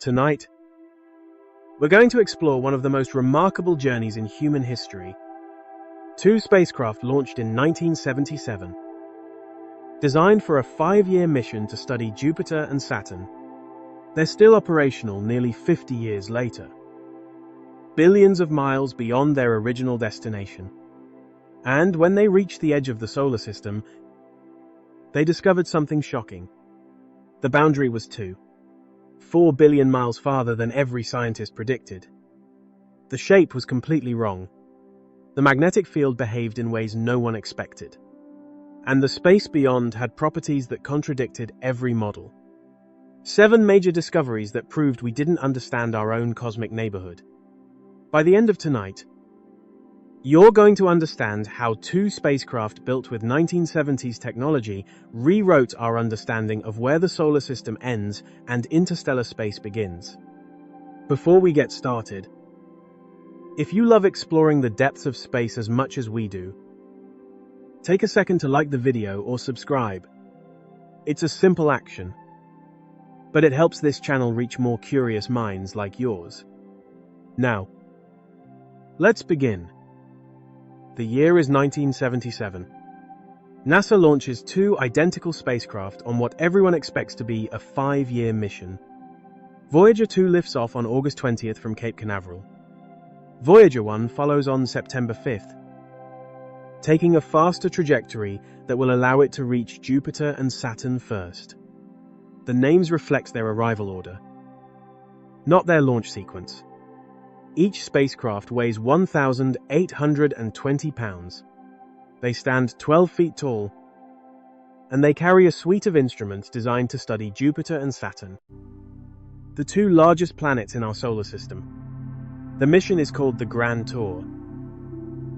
Tonight, we're going to explore one of the most remarkable journeys in human history. Two spacecraft launched in 1977. Designed for a 5-year mission to study Jupiter and Saturn, they're still operational nearly 50 years later. Billions of miles beyond their original destination. And when they reached the edge of the solar system, they discovered something shocking. The boundary was 4 billion miles farther than every scientist predicted. The shape was completely wrong. The magnetic field behaved in ways no one expected. And the space beyond had properties that contradicted every model. 7 major discoveries that proved we didn't understand our own cosmic neighborhood. By the end of tonight, you're going to understand how 2 spacecraft built with 1970s technology rewrote our understanding of where the solar system ends and interstellar space begins. Before we get started, if you love exploring the depths of space as much as we do, take a second to like the video or subscribe. It's a simple action, but it helps this channel reach more curious minds like yours. Now, let's begin. The year is 1977. NASA launches 2 identical spacecraft on what everyone expects to be a 5-year mission. Voyager 2 lifts off on August 20th from Cape Canaveral. Voyager 1 follows on September 5th, taking a faster trajectory that will allow it to reach Jupiter and Saturn first. The names reflect their arrival order, not their launch sequence. Each spacecraft weighs 1,820 pounds. They stand 12 feet tall, and they carry a suite of instruments designed to study Jupiter and Saturn, the 2 largest planets in our solar system. The mission is called the Grand Tour,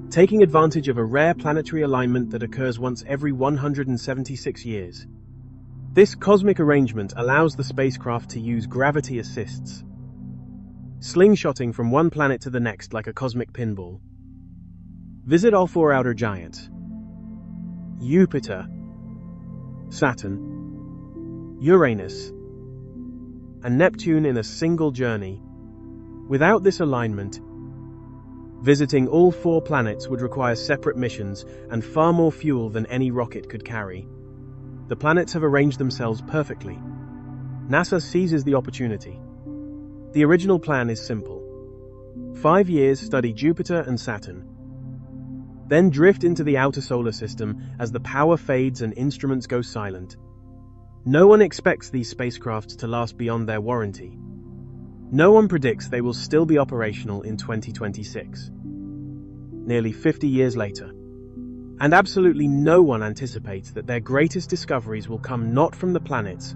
taking advantage of a rare planetary alignment that occurs once every 176 years. This cosmic arrangement allows the spacecraft to use gravity assists, slingshotting from one planet to the next like a cosmic pinball. Visit all 4 outer giants: Jupiter, Saturn, Uranus, and Neptune in a single journey. Without this alignment, visiting all 4 planets would require separate missions and far more fuel than any rocket could carry. The planets have arranged themselves perfectly. NASA seizes the opportunity. The original plan is simple. 5 years study Jupiter and Saturn, then drift into the outer solar system as the power fades and instruments go silent. No one expects these spacecrafts to last beyond their warranty. No one predicts they will still be operational in 2026, nearly 50 years later. And absolutely no one anticipates that their greatest discoveries will come not from the planets,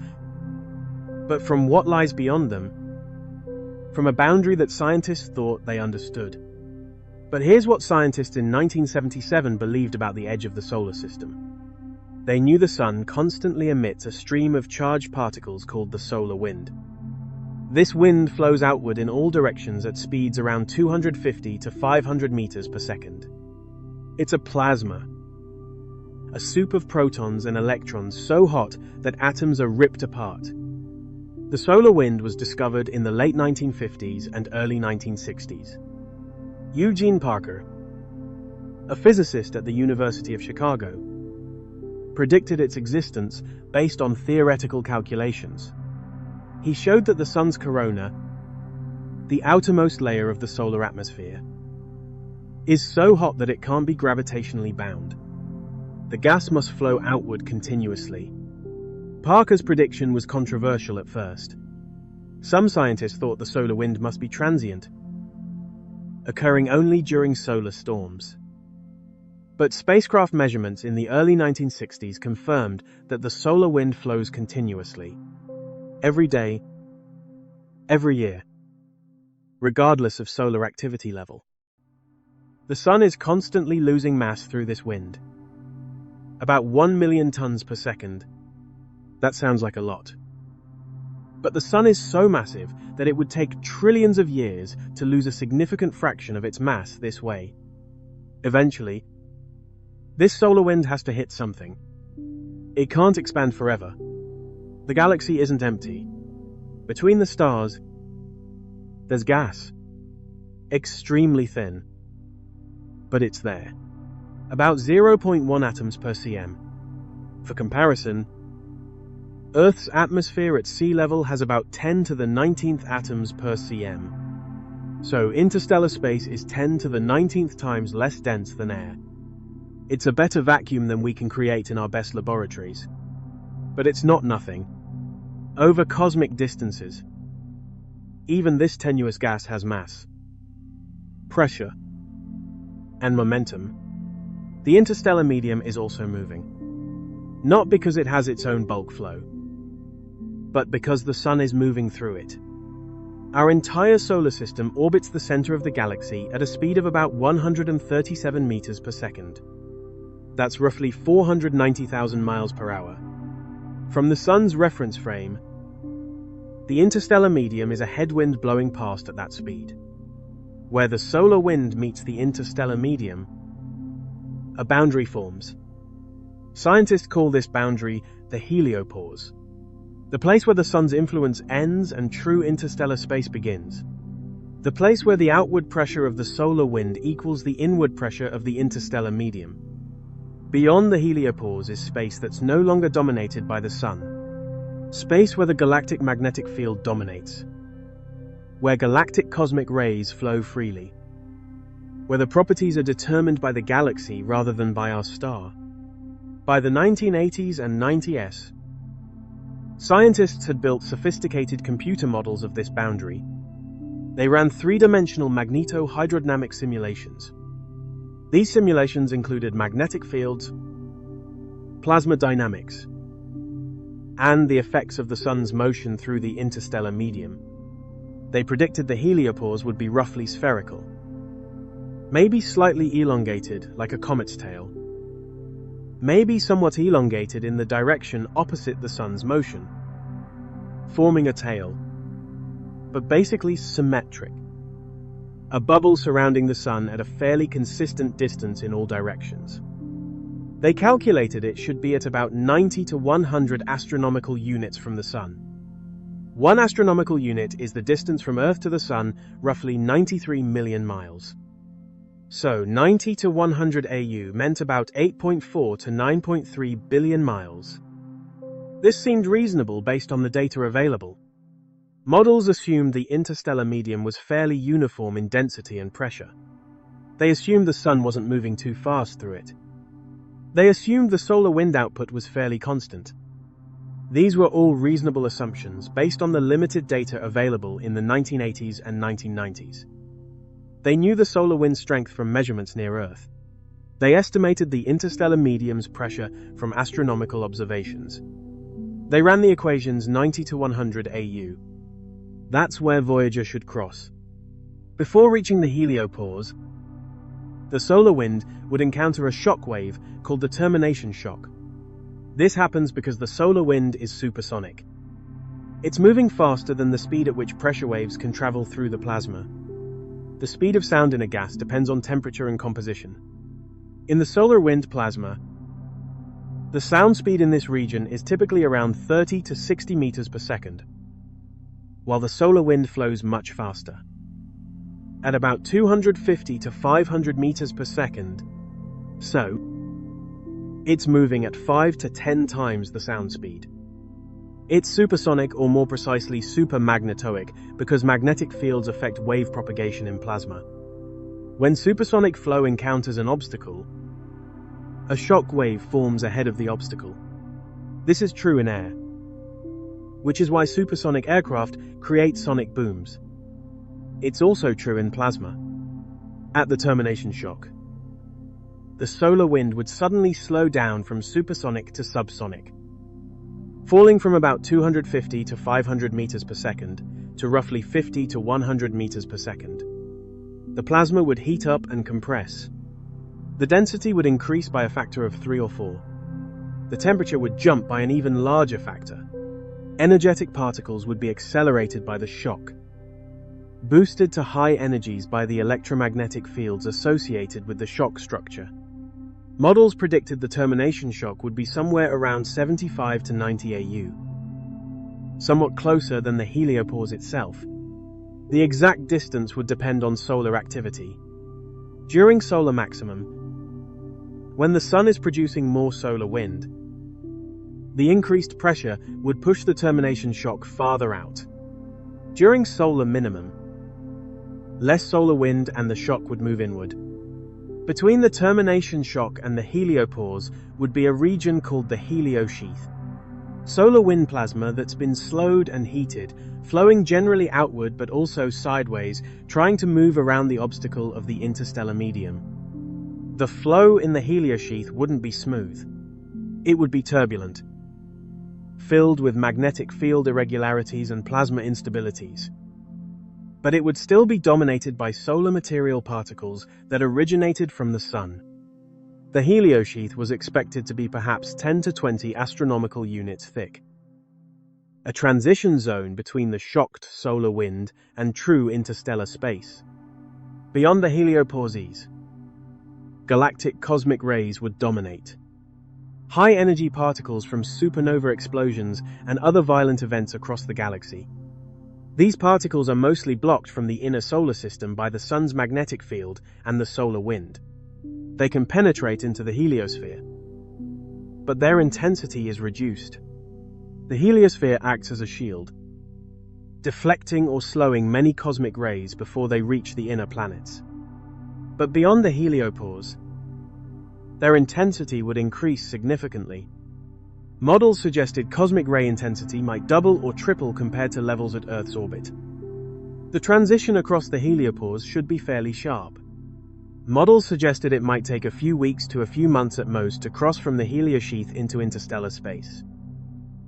but from what lies beyond them, from a boundary that scientists thought they understood. But here's what scientists in 1977 believed about the edge of the solar system. They knew the sun constantly emits a stream of charged particles called the solar wind. This wind flows outward in all directions at speeds around 250 to 500 meters per second. It's a plasma, a soup of protons and electrons so hot that atoms are ripped apart. The solar wind was discovered in the late 1950s and early 1960s. Eugene Parker, a physicist at the University of Chicago, predicted its existence based on theoretical calculations. He showed that the sun's corona, the outermost layer of the solar atmosphere, is so hot that it can't be gravitationally bound. The gas must flow outward continuously. Parker's prediction was controversial at first. Some scientists thought the solar wind must be transient, occurring only during solar storms. But spacecraft measurements in the early 1960s confirmed that the solar wind flows continuously, every day, every year, regardless of solar activity level. The sun is constantly losing mass through this wind, about 1 million tons per second. That sounds like a lot. But the sun is so massive that it would take trillions of years to lose a significant fraction of its mass this way. Eventually, this solar wind has to hit something. It can't expand forever. The galaxy isn't empty. Between the stars, There's gas. Extremely thin. But it's there. About 0.1 atoms per cm. For comparison, Earth's atmosphere at sea level has about 10 to the 19th atoms per cm. So interstellar space is 10 to the 19th times less dense than air. It's a better vacuum than we can create in our best laboratories. But it's not nothing. Over cosmic distances, even this tenuous gas has mass, pressure, and momentum. The interstellar medium is also moving. Not because it has its own bulk flow, but because the Sun is moving through it. Our entire solar system orbits the center of the galaxy at a speed of about 137 meters per second. That's roughly 490,000 miles per hour. From the Sun's reference frame, the interstellar medium is a headwind blowing past at that speed. Where the solar wind meets the interstellar medium, a boundary forms. Scientists call this boundary the heliopause, the place where the Sun's influence ends and true interstellar space begins. The place where the outward pressure of the solar wind equals the inward pressure of the interstellar medium. Beyond the heliopause is space that's no longer dominated by the Sun. Space where the galactic magnetic field dominates. Where galactic cosmic rays flow freely. Where the properties are determined by the galaxy rather than by our star. By the 1980s and 90s, scientists had built sophisticated computer models of this boundary. They ran three-dimensional magneto-hydrodynamic simulations. These simulations included magnetic fields, plasma dynamics, and the effects of the Sun's motion through the interstellar medium. They predicted the heliopause would be roughly spherical, maybe slightly elongated like a comet's tail, maybe somewhat elongated in the direction opposite the Sun's motion, forming a tail, but basically symmetric. A bubble surrounding the Sun at a fairly consistent distance in all directions. They calculated it should be at about 90 to 100 astronomical units from the Sun. 1 astronomical unit is the distance from Earth to the Sun, roughly 93 million miles. So 90 to 100 AU meant about 8.4 to 9.3 billion miles. This seemed reasonable based on the data available. Models assumed the interstellar medium was fairly uniform in density and pressure. They assumed the Sun wasn't moving too fast through it. They assumed the solar wind output was fairly constant. These were all reasonable assumptions based on the limited data available in the 1980s and 1990s. They knew the solar wind strength from measurements near Earth. They estimated the interstellar medium's pressure from astronomical observations. They ran the equations 90 to 100 AU. That's where Voyager should cross. Before reaching the heliopause, the solar wind would encounter a shock wave called the termination shock. This happens because the solar wind is supersonic. It's moving faster than the speed at which pressure waves can travel through the plasma. The speed of sound in a gas depends on temperature and composition. In the solar wind plasma, the sound speed in this region is typically around 30 to 60 meters per second, while the solar wind flows much faster. At about 250 to 500 meters per second, so it's moving at 5 to 10 times the sound speed. It's supersonic, or more precisely supermagnetoic, because magnetic fields affect wave propagation in plasma. When supersonic flow encounters an obstacle, a shock wave forms ahead of the obstacle. This is true in air, which is why supersonic aircraft create sonic booms. It's also true in plasma. At the termination shock, the solar wind would suddenly slow down from supersonic to subsonic, falling from about 250 to 500 meters per second to roughly 50 to 100 meters per second. The plasma would heat up and compress. The density would increase by a factor of 3 or 4. The temperature would jump by an even larger factor. Energetic particles would be accelerated by the shock, boosted to high energies by the electromagnetic fields associated with the shock structure. Models predicted the termination shock would be somewhere around 75 to 90 AU, somewhat closer than the heliopause itself. The exact distance would depend on solar activity. During solar maximum, when the sun is producing more solar wind, the increased pressure would push the termination shock farther out. During solar minimum, less solar wind and the shock would move inward. Between the termination shock and the heliopause would be a region called the heliosheath. Solar wind plasma that's been slowed and heated, flowing generally outward but also sideways, trying to move around the obstacle of the interstellar medium. The flow in the heliosheath wouldn't be smooth. It would be turbulent, filled with magnetic field irregularities and plasma instabilities. But it would still be dominated by solar material particles that originated from the sun. The heliosheath was expected to be perhaps 10 to 20 astronomical units thick, a transition zone between the shocked solar wind and true interstellar space. Beyond the heliopauses, galactic cosmic rays would dominate. High-energy particles from supernova explosions and other violent events across the galaxy. These particles are mostly blocked from the inner solar system by the sun's magnetic field and the solar wind. They can penetrate into the heliosphere, but their intensity is reduced. The heliosphere acts as a shield, deflecting or slowing many cosmic rays before they reach the inner planets. But beyond the heliopause, their intensity would increase significantly. Models suggested cosmic ray intensity might double or triple compared to levels at Earth's orbit. The transition across the heliopause should be fairly sharp. Models suggested it might take a few weeks to a few months at most to cross from the heliosheath into interstellar space.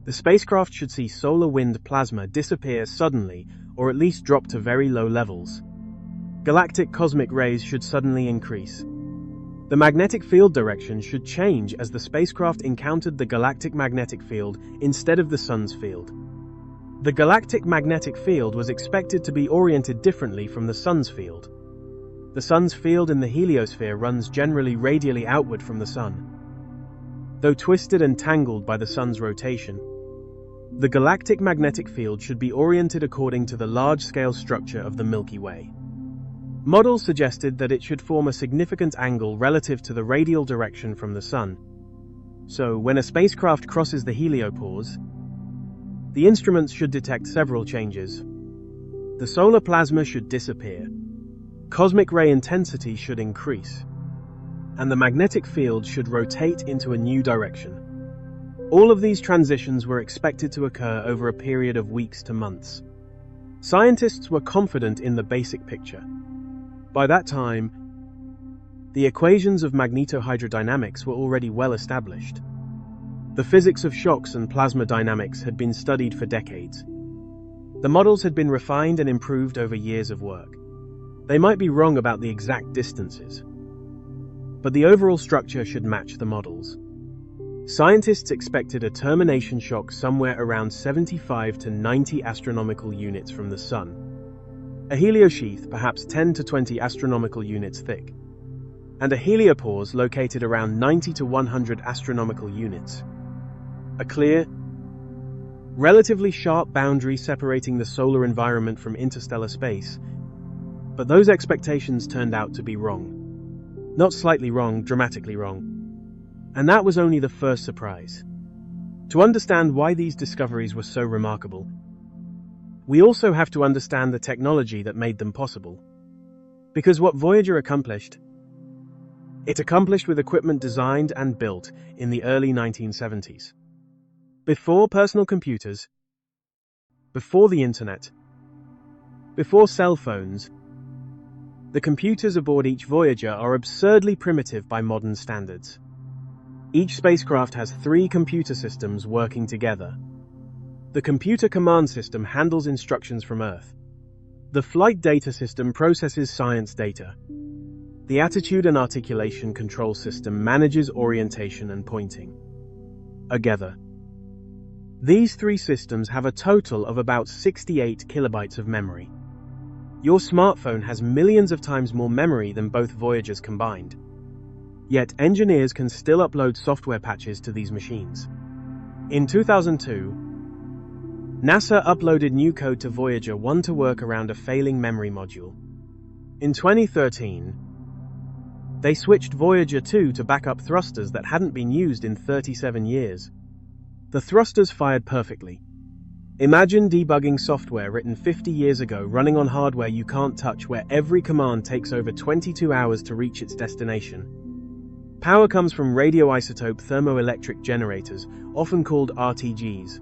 The spacecraft should see solar wind plasma disappear suddenly, or at least drop to very low levels. Galactic cosmic rays should suddenly increase. The magnetic field direction should change as the spacecraft encountered the galactic magnetic field instead of the sun's field. The galactic magnetic field was expected to be oriented differently from the sun's field. The sun's field in the heliosphere runs generally radially outward from the sun. Though twisted and tangled by the sun's rotation, the galactic magnetic field should be oriented according to the large-scale structure of the Milky Way. Models suggested that it should form a significant angle relative to the radial direction from the sun. So, when a spacecraft crosses the heliopause, the instruments should detect several changes. The solar plasma should disappear. Cosmic ray intensity should increase, and the magnetic field should rotate into a new direction. All of these transitions were expected to occur over a period of weeks to months. Scientists were confident in the basic picture. By that time, the equations of magnetohydrodynamics were already well established. The physics of shocks and plasma dynamics had been studied for decades. The models had been refined and improved over years of work. They might be wrong about the exact distances, but the overall structure should match the models. Scientists expected a termination shock somewhere around 75 to 90 astronomical units from the Sun. A heliosheath perhaps 10 to 20 astronomical units thick, and a heliopause located around 90 to 100 astronomical units. A clear, relatively sharp boundary separating the solar environment from interstellar space. But those expectations turned out to be wrong. Not slightly wrong, dramatically wrong. And that was only the first surprise. To understand why these discoveries were so remarkable, we also have to understand the technology that made them possible. Because what Voyager accomplished, it accomplished with equipment designed and built in the early 1970s. Before personal computers, before the internet, before cell phones, the computers aboard each Voyager are absurdly primitive by modern standards. Each spacecraft has 3 computer systems working together. The computer command system handles instructions from Earth. The flight data system processes science data. The attitude and articulation control system manages orientation and pointing. Together, these 3 systems have a total of about 68 kilobytes of memory. Your smartphone has millions of times more memory than both Voyagers combined. Yet engineers can still upload software patches to these machines. In 2002, NASA uploaded new code to Voyager 1 to work around a failing memory module. In 2013, they switched Voyager 2 to backup thrusters that hadn't been used in 37 years. The thrusters fired perfectly. Imagine debugging software written 50 years ago running on hardware you can't touch, where every command takes over 22 hours to reach its destination. Power comes from radioisotope thermoelectric generators, often called RTGs.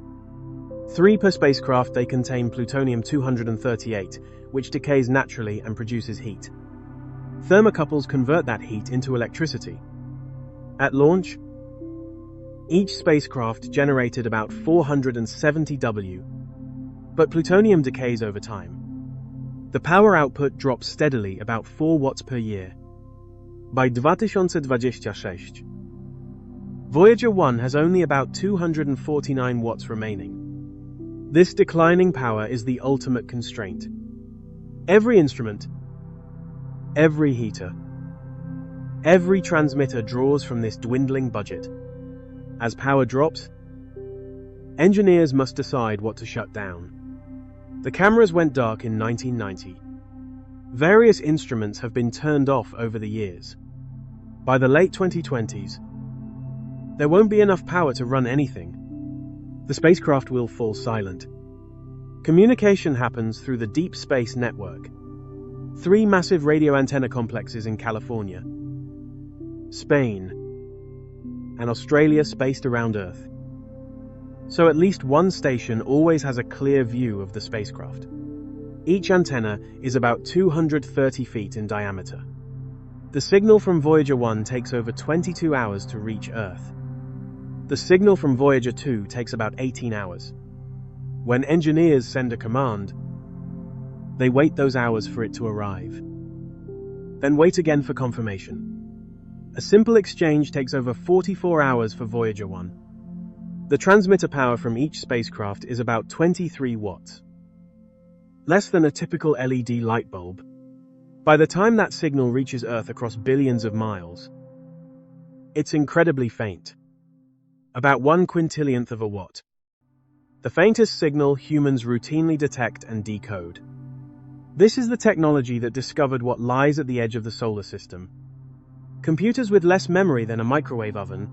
3 per spacecraft. They contain plutonium-238, which decays naturally and produces heat. Thermocouples convert that heat into electricity. At launch, each spacecraft generated about 470 W, but plutonium decays over time. The power output drops steadily, about 4 watts per year. By 2026, Voyager 1 has only about 249 watts remaining. This declining power is the ultimate constraint. Every instrument, every heater, every transmitter draws from this dwindling budget. As power drops, engineers must decide what to shut down. The cameras went dark in 1990. Various instruments have been turned off over the years. By the late 2020s, there won't be enough power to run anything. The spacecraft will fall silent. Communication happens through the Deep Space Network. 3 massive radio antenna complexes in California, Spain, and Australia spaced around Earth. So at least one station always has a clear view of the spacecraft. Each antenna is about 230 feet in diameter. The signal from Voyager 1 takes over 22 hours to reach Earth. The signal from Voyager 2 takes about 18 hours. When engineers send a command, they wait those hours for it to arrive. Then wait again for confirmation. A simple exchange takes over 44 hours for Voyager 1. The transmitter power from each spacecraft is about 23 watts. Less than a typical LED light bulb. By the time that signal reaches Earth across billions of miles, it's incredibly faint. About 1 quintillionth of a watt. The faintest signal humans routinely detect and decode. This is the technology that discovered what lies at the edge of the solar system. Computers with less memory than a microwave oven,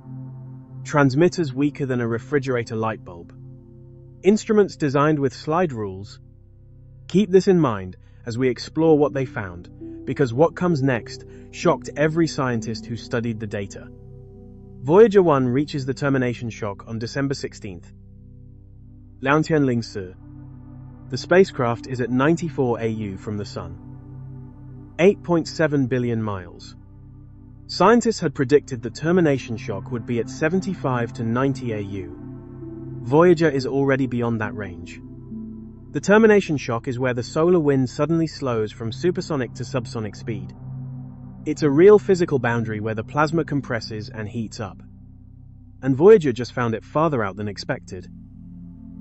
transmitters weaker than a refrigerator light bulb, instruments designed with slide rules. Keep this in mind as we explore what they found, because what comes next shocked every scientist who studied the data. Voyager 1 reaches the termination shock on December 16th. The spacecraft is at 94 AU from the Sun, 8.7 billion miles. Scientists had predicted the termination shock would be at 75 to 90 AU. Voyager is already beyond that range. The termination shock is where the solar wind suddenly slows from supersonic to subsonic speed. It's a real physical boundary where the plasma compresses and heats up. And Voyager just found it farther out than expected.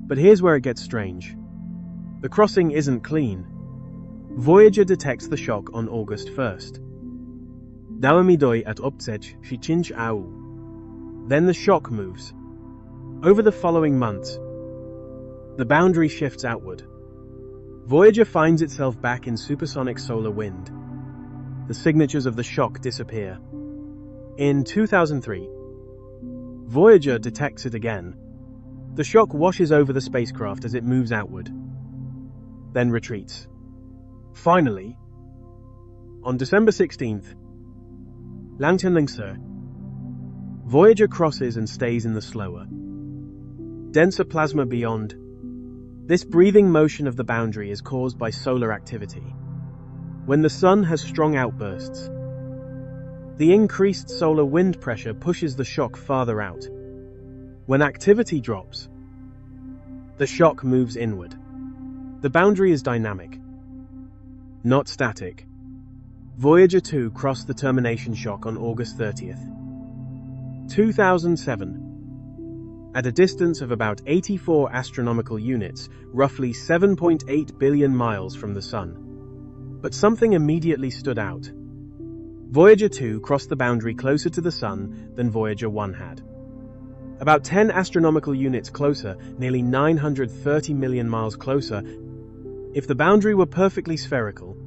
But here's where it gets strange. The crossing isn't clean. Voyager detects the shock on August 1st. Then the shock moves. Over the following months, the boundary shifts outward. Voyager finds itself back in supersonic solar wind. The signatures of the shock disappear. In 2003, Voyager detects it again. The shock washes over the spacecraft as it moves outward, then retreats. Finally, on December 16th, Voyager crosses and stays in the slower, denser plasma beyond. This breathing motion of the boundary is caused by solar activity. When the Sun has strong outbursts, the increased solar wind pressure pushes the shock farther out. When activity drops, the shock moves inward. The boundary is dynamic, not static. Voyager 2 crossed the termination shock on August 30th, 2007, at a distance of about 84 astronomical units, roughly 7.8 billion miles from the Sun. But something immediately stood out. Voyager 2 crossed the boundary closer to the Sun than Voyager 1 had. About 10 astronomical units closer, nearly 930 million miles closer. If the boundary were perfectly spherical,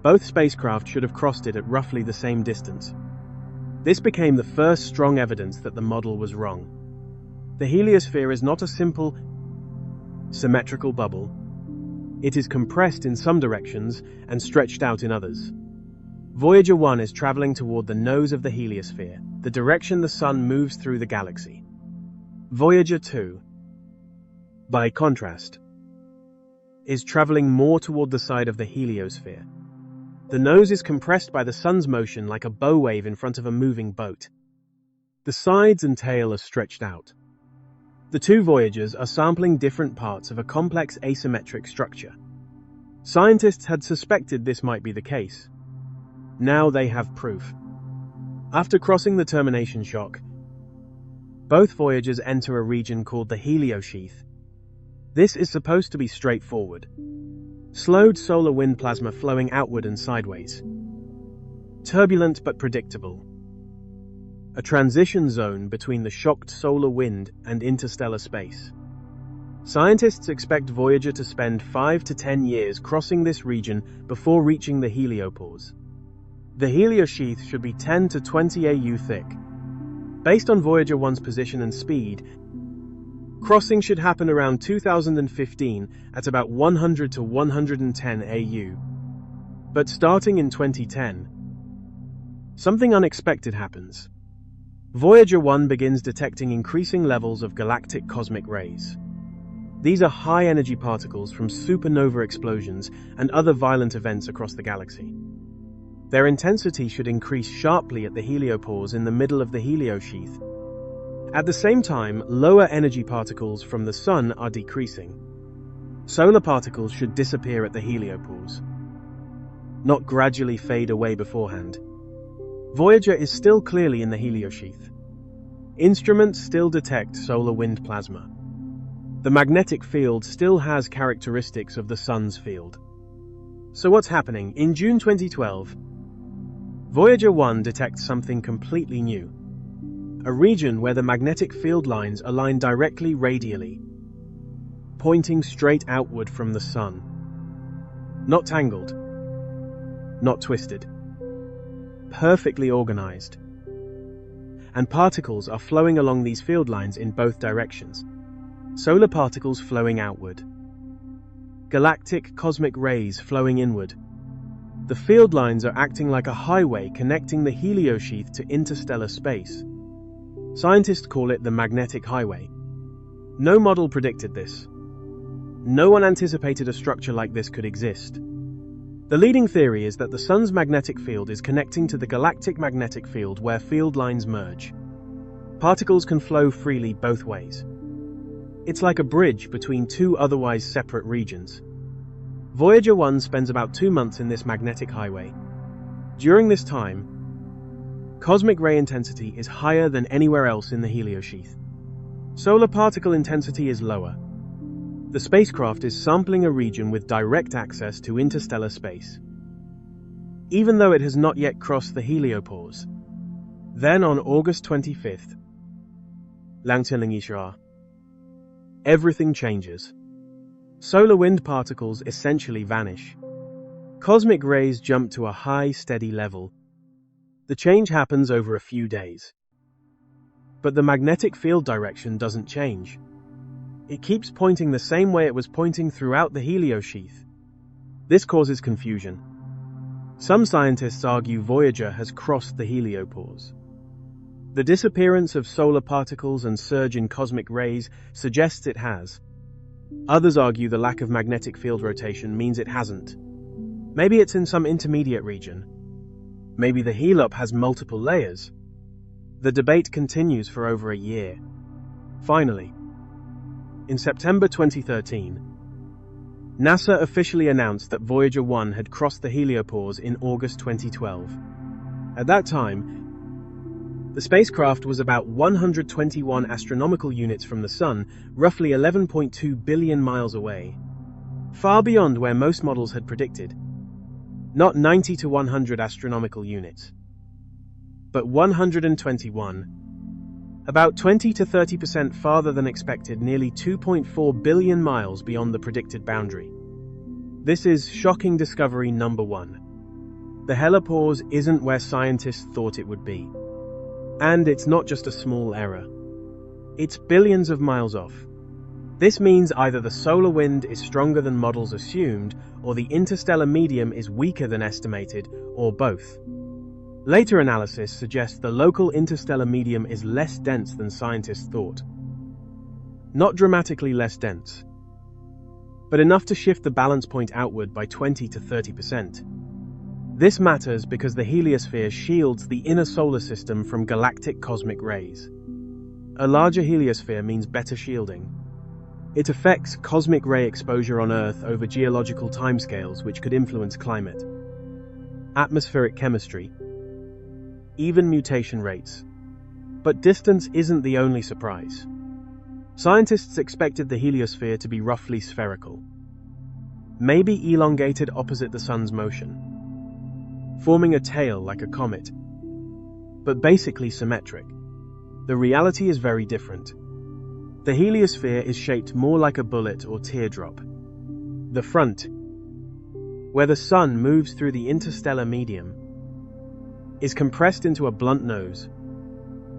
both spacecraft should have crossed it at roughly the same distance. This became the first strong evidence that the model was wrong. The heliosphere is not a simple, symmetrical bubble. It is compressed in some directions and stretched out in others. Voyager 1 is traveling toward the nose of the heliosphere, the direction the Sun moves through the galaxy. Voyager 2, by contrast, is traveling more toward the side of the heliosphere. The nose is compressed by the Sun's motion like a bow wave in front of a moving boat. The sides and tail are stretched out. The two Voyagers are sampling different parts of a complex asymmetric structure. Scientists had suspected this might be the case. Now they have proof. After crossing the termination shock, both Voyagers enter a region called the heliosheath. This is supposed to be straightforward. Slowed solar wind plasma flowing outward and sideways. Turbulent but predictable. A transition zone between the shocked solar wind and interstellar space. Scientists expect Voyager to spend 5 to 10 years crossing this region before reaching the heliopause. The heliosheath should be 10 to 20 AU thick. Based on Voyager 1's position and speed, crossing should happen around 2015 at about 100 to 110 AU. But starting in 2010, something unexpected happens. Voyager 1 begins detecting increasing levels of galactic cosmic rays. These are high-energy particles from supernova explosions and other violent events across the galaxy. Their intensity should increase sharply at the heliopause in the middle of the heliosheath. At the same time, lower energy particles from the Sun are decreasing. Solar particles should disappear at the heliopause, not gradually fade away beforehand. Voyager is still clearly in the heliosheath. Instruments still detect solar wind plasma. The magnetic field still has characteristics of the Sun's field. So what's happening? In June 2012, Voyager 1 detects something completely new. A region where the magnetic field lines align directly radially, pointing straight outward from the Sun. Not tangled, not twisted. Perfectly organized. And particles are flowing along these field lines in both directions. Solar particles flowing outward. Galactic cosmic rays flowing inward. The field lines are acting like a highway connecting the heliosheath to interstellar space. Scientists call it the magnetic highway. No model predicted this. No one anticipated a structure like this could exist. The leading theory is that the Sun's magnetic field is connecting to the galactic magnetic field where field lines merge. Particles can flow freely both ways. It's like a bridge between two otherwise separate regions. Voyager 1 spends about 2 months in this magnetic highway. During this time, cosmic ray intensity is higher than anywhere else in the heliosheath. Solar particle intensity is lower. The spacecraft is sampling a region with direct access to interstellar space, even though it has not yet crossed the heliopause. Then on August 25th, everything changes. Solar wind particles essentially vanish. Cosmic rays jump to a high, steady level. The change happens over a few days. But the magnetic field direction doesn't change. It keeps pointing the same way it was pointing throughout the heliosheath. This causes confusion. Some scientists argue Voyager has crossed the heliopause. The disappearance of solar particles and surge in cosmic rays suggests it has. Others argue the lack of magnetic field rotation means it hasn't. Maybe it's in some intermediate region. Maybe the heliop has multiple layers. The debate continues for over a year. Finally, in September 2013, NASA officially announced that Voyager 1 had crossed the heliopause in August 2012. At that time, the spacecraft was about 121 astronomical units from the Sun, roughly 11.2 billion miles away, far beyond where most models had predicted. Not 90 to 100 astronomical units, but 121. about 20 to 30% farther than expected, nearly 2.4 billion miles beyond the predicted boundary. This is shocking discovery number 1. The heliopause isn't where scientists thought it would be. And it's not just a small error. It's billions of miles off. This means either the solar wind is stronger than models assumed, or the interstellar medium is weaker than estimated, or both. Later analysis suggests the local interstellar medium is less dense than scientists thought. Not dramatically less dense, but enough to shift the balance point outward by 20 to 30%. This matters because the heliosphere shields the inner solar system from galactic cosmic rays. A larger heliosphere means better shielding. It affects cosmic ray exposure on Earth over geological timescales, which could influence climate, atmospheric chemistry, even mutation rates. But distance isn't the only surprise. Scientists expected the heliosphere to be roughly spherical, maybe elongated opposite the sun's motion, forming a tail like a comet, but basically symmetric. The reality is very different. The heliosphere is shaped more like a bullet or teardrop. The front, where the sun moves through the interstellar medium, is compressed into a blunt nose.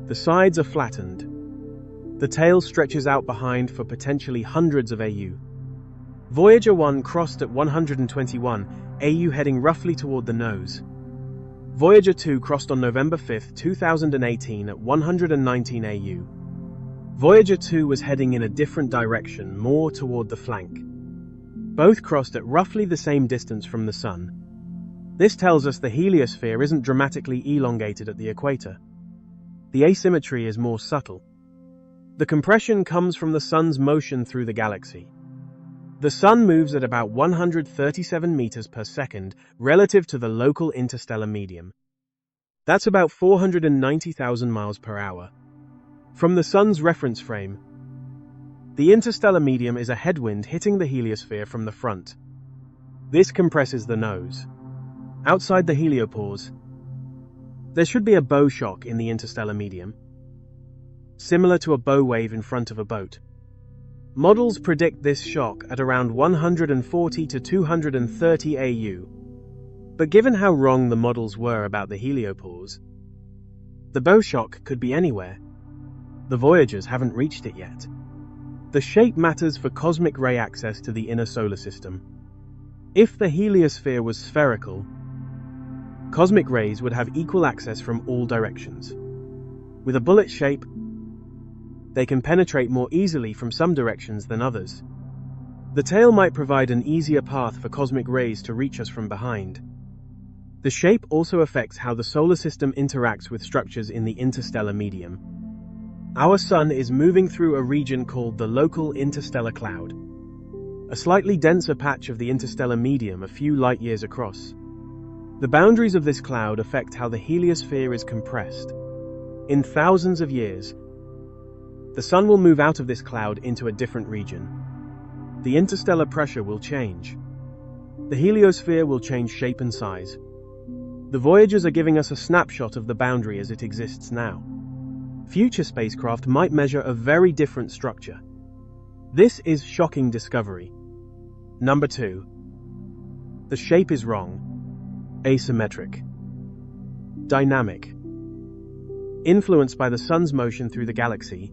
The sides are flattened. The tail stretches out behind for potentially hundreds of AU. Voyager 1 crossed at 121 AU, heading roughly toward the nose. Voyager 2 crossed on November 5, 2018 at 119 AU. Voyager 2 was heading in a different direction, more toward the flank. Both crossed at roughly the same distance from the Sun. This tells us the heliosphere isn't dramatically elongated at the equator. The asymmetry is more subtle. The compression comes from the Sun's motion through the galaxy. The Sun moves at about 137 meters per second relative to the local interstellar medium. That's about 490,000 miles per hour. From the Sun's reference frame, the interstellar medium is a headwind hitting the heliosphere from the front. This compresses the nose. Outside the heliopause, there should be a bow shock in the interstellar medium, similar to a bow wave in front of a boat. Models predict this shock at around 140 to 230 AU. But given how wrong the models were about the heliopause, the bow shock could be anywhere. The Voyagers haven't reached it yet. The shape matters for cosmic ray access to the inner solar system. If the heliosphere was spherical, cosmic rays would have equal access from all directions. With a bullet shape, they can penetrate more easily from some directions than others. The tail might provide an easier path for cosmic rays to reach us from behind. The shape also affects how the solar system interacts with structures in the interstellar medium. Our Sun is moving through a region called the local interstellar cloud, a slightly denser patch of the interstellar medium a few light-years across. The boundaries of this cloud affect how the heliosphere is compressed. In thousands of years, the Sun will move out of this cloud into a different region. The interstellar pressure will change. The heliosphere will change shape and size. The Voyagers are giving us a snapshot of the boundary as it exists now. Future spacecraft might measure a very different structure. This is shocking discovery. Number 2. The shape is wrong. Asymmetric. Dynamic. Influenced by the Sun's motion through the galaxy.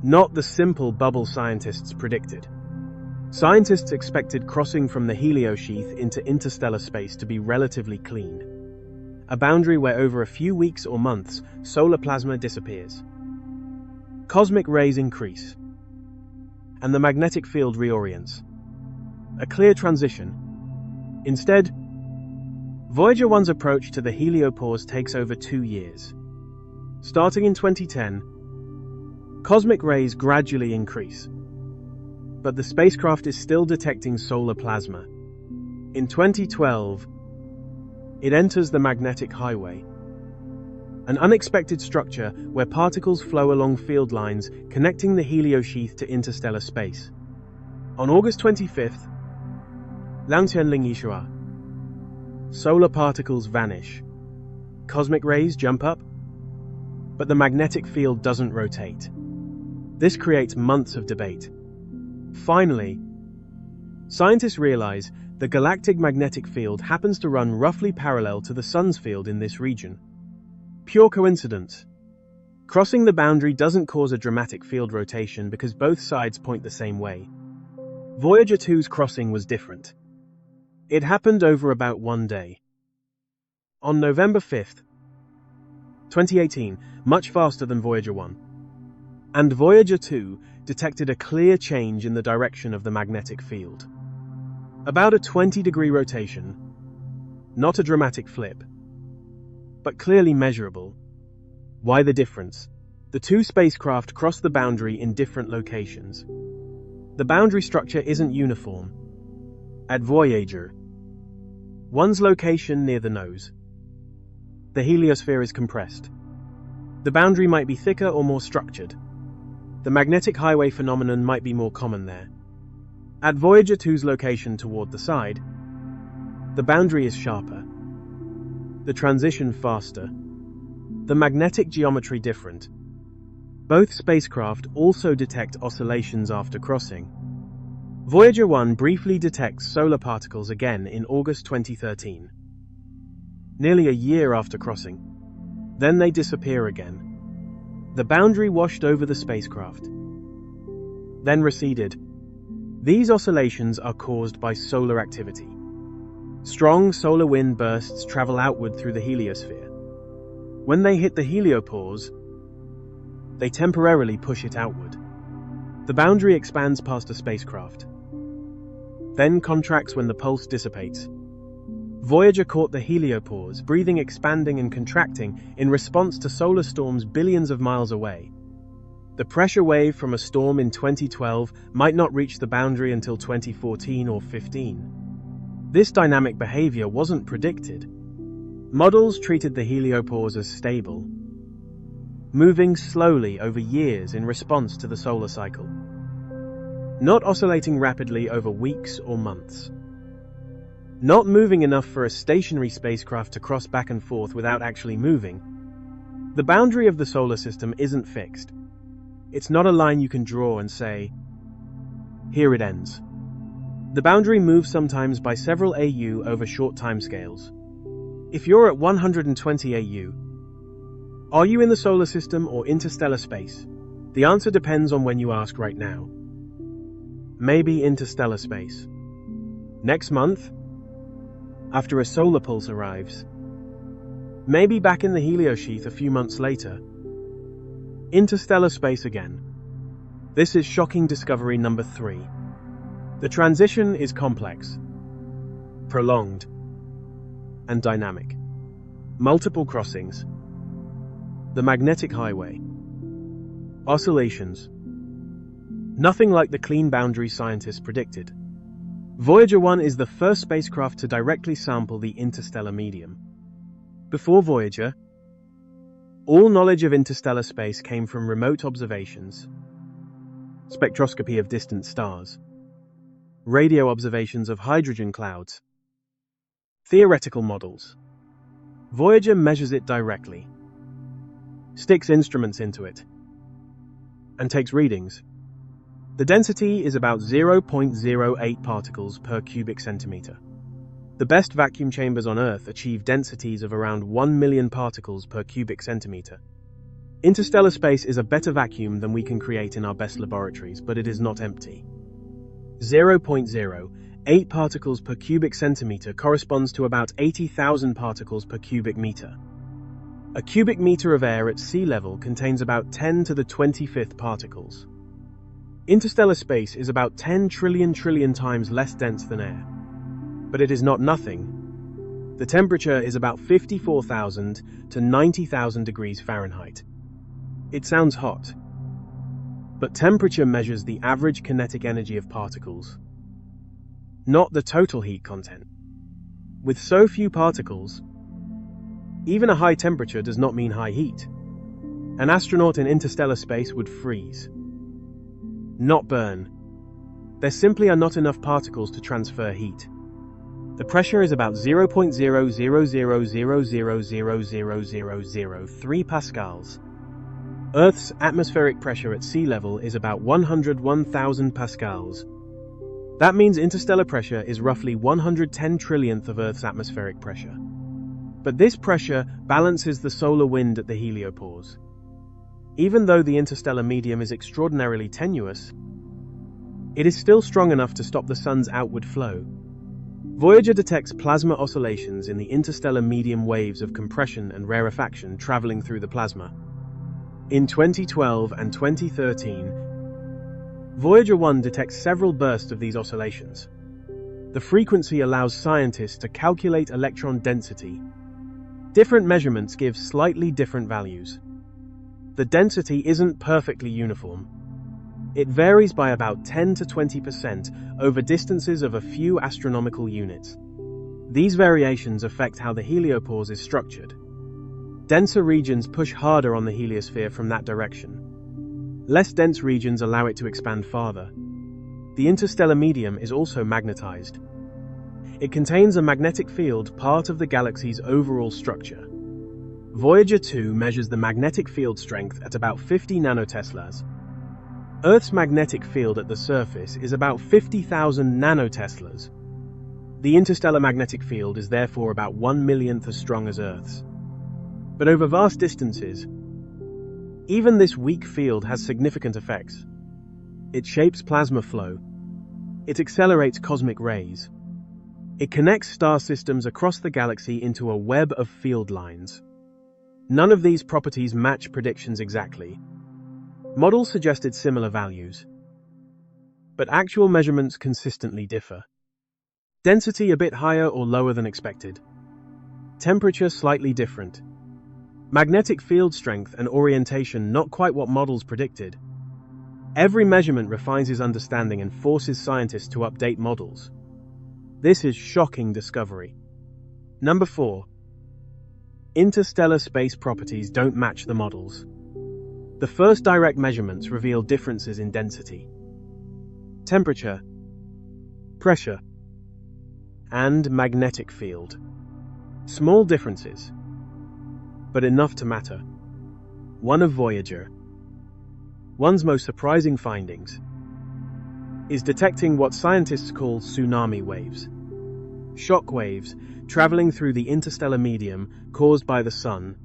Not the simple bubble scientists predicted. Scientists expected crossing from the heliosheath into interstellar space to be relatively clean. A boundary where over a few weeks or months, solar plasma disappears. Cosmic rays increase, and the magnetic field reorients. A clear transition. Instead, Voyager 1's approach to the heliopause takes over 2 years. Starting in 2010, cosmic rays gradually increase, but the spacecraft is still detecting solar plasma. In 2012, it enters the magnetic highway, an unexpected structure where particles flow along field lines connecting the heliosheath to interstellar space. On August 25th, solar particles vanish. Cosmic rays jump up. But the magnetic field doesn't rotate. This creates months of debate. Finally, scientists realize the galactic magnetic field happens to run roughly parallel to the Sun's field in this region. Pure coincidence. Crossing the boundary doesn't cause a dramatic field rotation because both sides point the same way. Voyager 2's crossing was different. It happened over about one day. On November 5th, 2018, much faster than Voyager 1. And Voyager 2 detected a clear change in the direction of the magnetic field. About a 20-degree rotation, not a dramatic flip, but clearly measurable. Why the difference? The two spacecraft crossed the boundary in different locations. The boundary structure isn't uniform. At Voyager, one's location near the nose. The heliosphere is compressed. The boundary might be thicker or more structured. The magnetic highway phenomenon might be more common there. At Voyager 2's location toward the side, the boundary is sharper. The transition faster. The magnetic geometry different. Both spacecraft also detect oscillations after crossing. Voyager 1 briefly detects solar particles again in August 2013. Nearly a year after crossing. Then they disappear again. The boundary washed over the spacecraft, then receded. These oscillations are caused by solar activity. Strong solar wind bursts travel outward through the heliosphere. When they hit the heliopause, they temporarily push it outward. The boundary expands past a spacecraft, then contracts when the pulse dissipates. Voyager caught the heliopause, breathing, expanding and contracting in response to solar storms billions of miles away. The pressure wave from a storm in 2012 might not reach the boundary until 2014 or 15. This dynamic behavior wasn't predicted. Models treated the heliopause as stable, moving slowly over years in response to the solar cycle, not oscillating rapidly over weeks or months. Not moving enough for a stationary spacecraft to cross back and forth without actually moving. The boundary of the solar system isn't fixed. It's not a line you can draw and say, here it ends. The boundary moves sometimes by several AU over short timescales. If you're at 120 AU, are you in the solar system or interstellar space? The answer depends on when you ask right now. Maybe interstellar space. Next month? After a solar pulse arrives. Maybe back in the heliosheath a few months later. Interstellar space again. This is shocking discovery number 3. The transition is complex, prolonged, and dynamic. Multiple crossings. The magnetic highway. Oscillations. Nothing like the clean boundary scientists predicted. Voyager 1 is the first spacecraft to directly sample the interstellar medium. Before Voyager, all knowledge of interstellar space came from remote observations, spectroscopy of distant stars, radio observations of hydrogen clouds, theoretical models. Voyager measures it directly, sticks instruments into it, and takes readings. The density is about 0.08 particles per cubic centimeter. The best vacuum chambers on Earth achieve densities of around 1 million particles per cubic centimeter. Interstellar space is a better vacuum than we can create in our best laboratories, but it is not empty. 0.08 particles per cubic centimeter corresponds to about 80,000 particles per cubic meter. A cubic meter of air at sea level contains about 10 to the 25th particles. Interstellar space is about 10 trillion times less dense than air. But it is not nothing. The temperature is about 54,000 to 90,000 degrees Fahrenheit. It sounds hot. But temperature measures the average kinetic energy of particles, not the total heat content. With so few particles, even a high temperature does not mean high heat. An astronaut in interstellar space would freeze, not burn. There simply are not enough particles to transfer heat. The pressure is about 0.000000003 pascals. Earth's atmospheric pressure at sea level is about 101,000 pascals. That means interstellar pressure is roughly 110 trillionth of Earth's atmospheric pressure. But this pressure balances the solar wind at the heliopause. Even though the interstellar medium is extraordinarily tenuous, it is still strong enough to stop the sun's outward flow. Voyager detects plasma oscillations in the interstellar medium waves of compression and rarefaction traveling through the plasma. In 2012 and 2013, Voyager 1 detects several bursts of these oscillations. The frequency allows scientists to calculate electron density. Different measurements give slightly different values. The density isn't perfectly uniform. It varies by about 10 to 20% over distances of a few astronomical units. These variations affect how the heliopause is structured. Denser regions push harder on the heliosphere from that direction. Less dense regions allow it to expand farther. The interstellar medium is also magnetized. It contains a magnetic field, part of the galaxy's overall structure. Voyager 2 measures the magnetic field strength at about 50 nanoteslas. Earth's magnetic field at the surface is about 50,000 nanoteslas. The interstellar magnetic field is therefore about 1/1,000,000th as strong as Earth's. But over vast distances, even this weak field has significant effects. It shapes plasma flow. It accelerates cosmic rays. It connects star systems across the galaxy into a web of field lines. None of these properties match predictions exactly. Models suggested similar values, but actual measurements consistently differ. Density a bit higher or lower than expected. Temperature slightly different. Magnetic field strength and orientation not quite what models predicted. Every measurement refines his understanding and forces scientists to update models. This is shocking discovery. Number 4. Interstellar space properties don't match the models. The first direct measurements reveal differences in density, temperature, pressure, and magnetic field. Small differences, but enough to matter. One of Voyager 1's most surprising findings is detecting what scientists call tsunami waves. Shock waves traveling through the interstellar medium caused by the sun.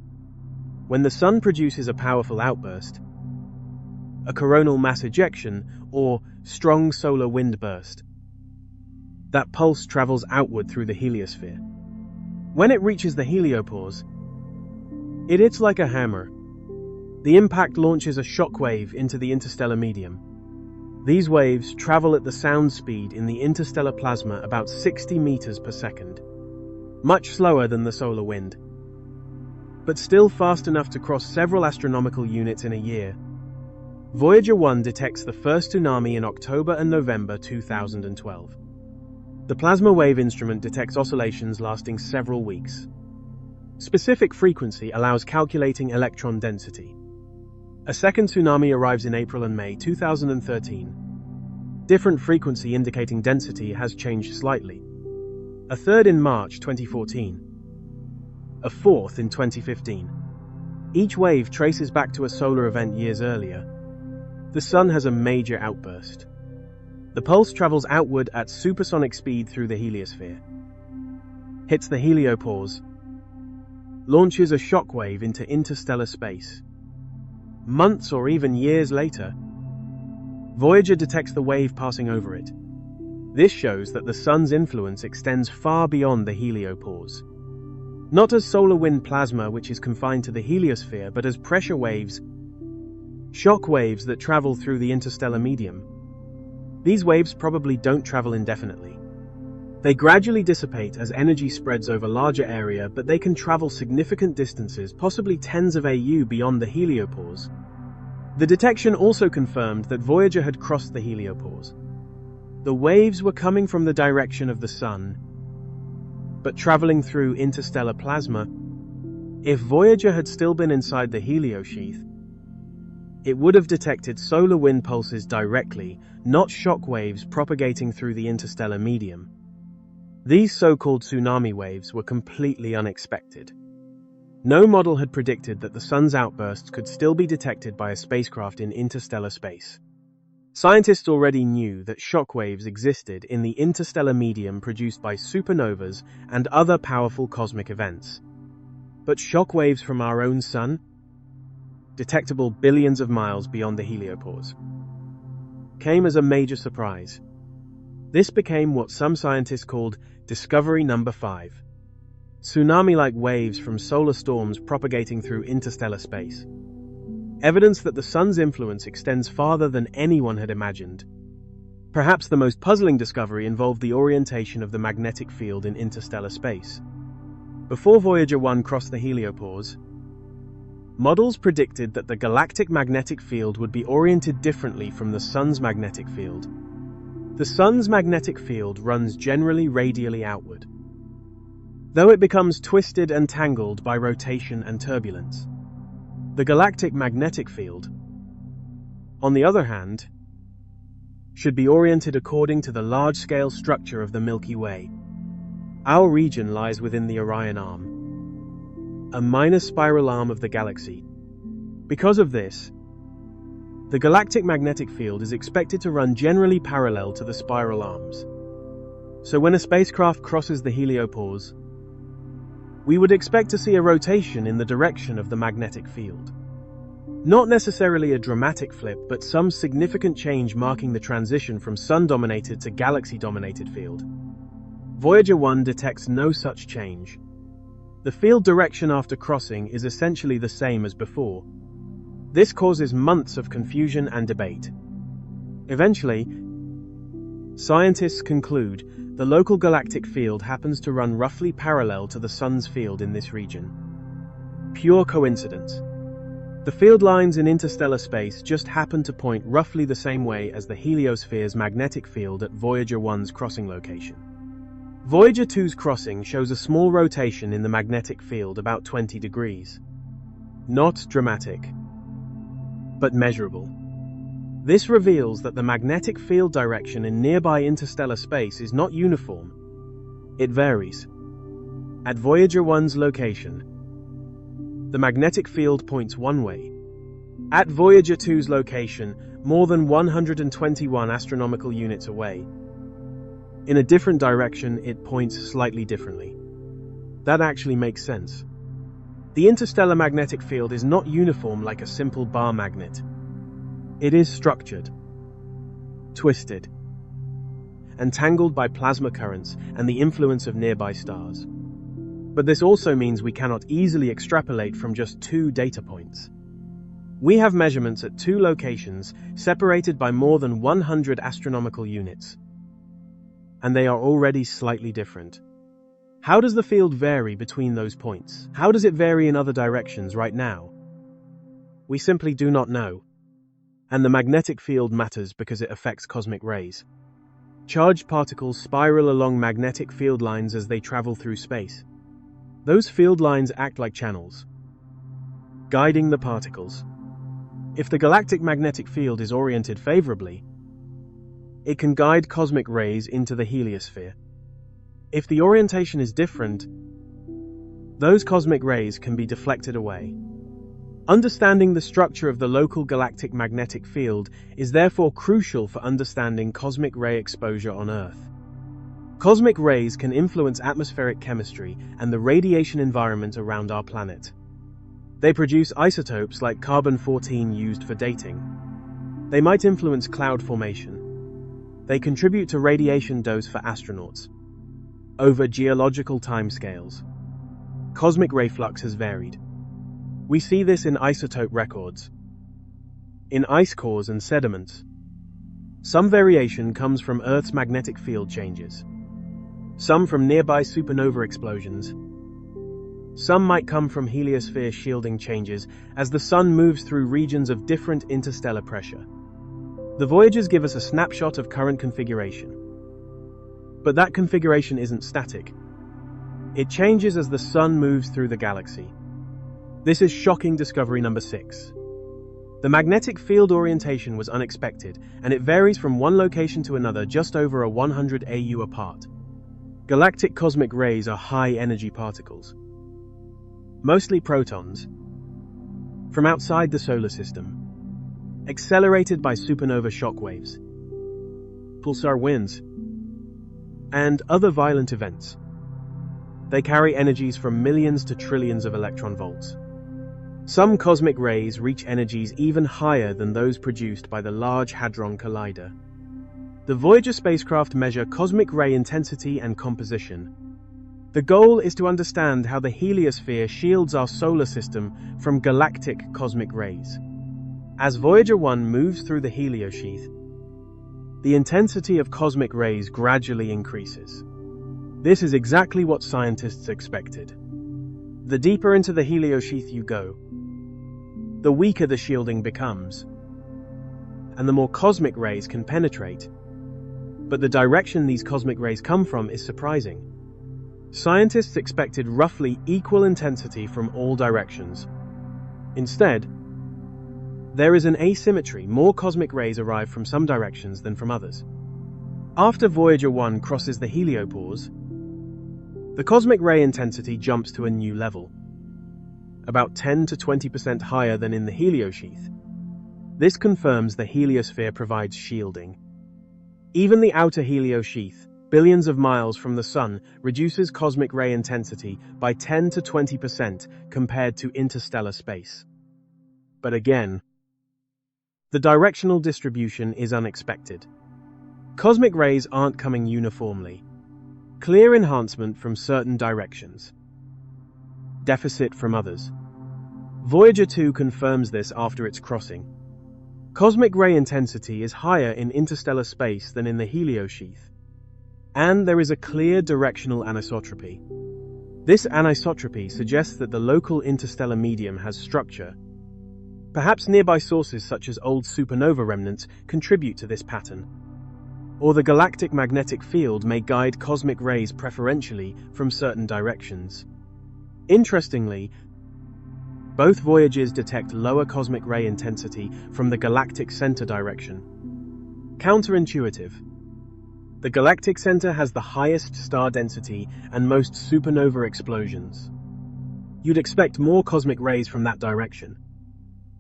When the sun produces a powerful outburst, a coronal mass ejection or strong solar wind burst, that pulse travels outward through the heliosphere. When it reaches the heliopause, it hits like a hammer. The impact launches a shock wave into the interstellar medium. These waves travel at the sound speed in the interstellar plasma about 60 meters per second, much slower than the solar wind, but still fast enough to cross several astronomical units in a year. Voyager 1 detects the first tsunami in October and November 2012. The plasma wave instrument detects oscillations lasting several weeks. Specific frequency allows calculating electron density. A second tsunami arrives in April and May 2013. Different frequency indicating density has changed slightly. A third in March 2014. A fourth in 2015. Each wave traces back to a solar event years earlier. The sun has a major outburst. The pulse travels outward at supersonic speed through the heliosphere, hits the heliopause, launches a shockwave into interstellar space. Months or even years later, Voyager detects the wave passing over it. This shows that the sun's influence extends far beyond the heliopause. Not as solar wind plasma, which is confined to the heliosphere, but as pressure waves, shock waves that travel through the interstellar medium. These waves probably don't travel indefinitely. They gradually dissipate as energy spreads over larger area, but they can travel significant distances, possibly tens of AU beyond the heliopause. The detection also confirmed that Voyager had crossed the heliopause. The waves were coming from the direction of the sun, but traveling through interstellar plasma. If Voyager had still been inside the heliosheath, it would have detected solar wind pulses directly, not shock waves propagating through the interstellar medium. These so-called tsunami waves were completely unexpected. No model had predicted that the sun's outbursts could still be detected by a spacecraft in interstellar space. Scientists already knew that shock waves existed in the interstellar medium produced by supernovas and other powerful cosmic events. But shock waves from our own sun, detectable billions of miles beyond the heliopause, came as a major surprise. This became what some scientists called Discovery Number 5. Tsunami-like waves from solar storms propagating through interstellar space. Evidence that the sun's influence extends farther than anyone had imagined. Perhaps the most puzzling discovery involved the orientation of the magnetic field in interstellar space. Before Voyager 1 crossed the heliopause, models predicted that the galactic magnetic field would be oriented differently from the sun's magnetic field. The sun's magnetic field runs generally radially outward, though it becomes twisted and tangled by rotation and turbulence. The galactic magnetic field, on the other hand, should be oriented according to the large-scale structure of the Milky Way. Our region lies within the Orion Arm, a minor spiral arm of the galaxy. Because of this, the galactic magnetic field is expected to run generally parallel to the spiral arms. So when a spacecraft crosses the heliopause, we would expect to see a rotation in the direction of the magnetic field. Not necessarily a dramatic flip, but some significant change marking the transition from sun-dominated to galaxy-dominated field. Voyager 1 detects no such change. The field direction after crossing is essentially the same as before. This causes months of confusion and debate. Eventually, scientists conclude the local galactic field happens to run roughly parallel to the sun's field in this region. Pure coincidence. The field lines in interstellar space just happen to point roughly the same way as the heliosphere's magnetic field at Voyager 1's crossing location. Voyager 2's crossing shows a small rotation in the magnetic field about 20 degrees. Not dramatic, but measurable. This reveals that the magnetic field direction in nearby interstellar space is not uniform. It varies. At Voyager 1's location, the magnetic field points one way. At Voyager 2's location, more than 121 astronomical units away, in a different direction, it points slightly differently. That actually makes sense. The interstellar magnetic field is not uniform like a simple bar magnet. It is structured, twisted, and tangled by plasma currents and the influence of nearby stars. But this also means we cannot easily extrapolate from just 2 data points. We have measurements at 2 locations separated by more than 100 astronomical units, and they are already slightly different. How does the field vary between those points? How does it vary in other directions right now? We simply do not know. And the magnetic field matters because it affects cosmic rays. Charged particles spiral along magnetic field lines as they travel through space. Those field lines act like channels, guiding the particles. If the galactic magnetic field is oriented favorably, it can guide cosmic rays into the heliosphere. If the orientation is different, those cosmic rays can be deflected away. Understanding the structure of the local galactic magnetic field is therefore crucial for understanding cosmic ray exposure on Earth. Cosmic rays can influence atmospheric chemistry and the radiation environment around our planet. They produce isotopes like carbon-14 used for dating. They might influence cloud formation. They contribute to radiation dose for astronauts. Over geological timescales, cosmic ray flux has varied. We see this in isotope records, in ice cores and sediments. Some variation comes from Earth's magnetic field changes, some from nearby supernova explosions. Some might come from heliosphere shielding changes as the sun moves through regions of different interstellar pressure. The Voyagers give us a snapshot of current configuration. But that configuration isn't static. It changes as the sun moves through the galaxy. This is shocking discovery number 6. The magnetic field orientation was unexpected, and it varies from one location to another just over a 100 AU apart. Galactic cosmic rays are high-energy particles. mostly protons, from outside the solar system, accelerated by supernova shockwaves, pulsar winds, and other violent events. They carry energies from millions to trillions of electron volts. Some cosmic rays reach energies even higher than those produced by the Large Hadron Collider. The Voyager spacecraft measure cosmic ray intensity and composition. The goal is to understand how the heliosphere shields our solar system from galactic cosmic rays. As Voyager 1 moves through the heliosheath, the intensity of cosmic rays gradually increases. This is exactly what scientists expected. The deeper into the heliosheath you go, the weaker the shielding becomes, and the more cosmic rays can penetrate. But the direction these cosmic rays come from is surprising. Scientists expected roughly equal intensity from all directions. Instead, there is an asymmetry. More cosmic rays arrive from some directions than from others. After Voyager 1 crosses the heliopause, the cosmic ray intensity jumps to a new level, about 10 to 20% higher than in the heliosheath. This confirms the heliosphere provides shielding. Even the outer heliosheath, billions of miles from the Sun, reduces cosmic ray intensity by 10 to 20% compared to interstellar space. But again, the directional distribution is unexpected. Cosmic rays aren't coming uniformly. Clear enhancement from certain directions, deficit from others. Voyager 2 confirms this after its crossing. Cosmic ray intensity is higher in interstellar space than in the heliosheath, and there is a clear directional anisotropy. This anisotropy suggests that the local interstellar medium has structure. Perhaps nearby sources such as old supernova remnants contribute to this pattern, or the galactic magnetic field may guide cosmic rays preferentially from certain directions. Interestingly, both Voyagers detect lower cosmic ray intensity from the galactic center direction. Counterintuitive. The galactic center has the highest star density and most supernova explosions. You'd expect more cosmic rays from that direction.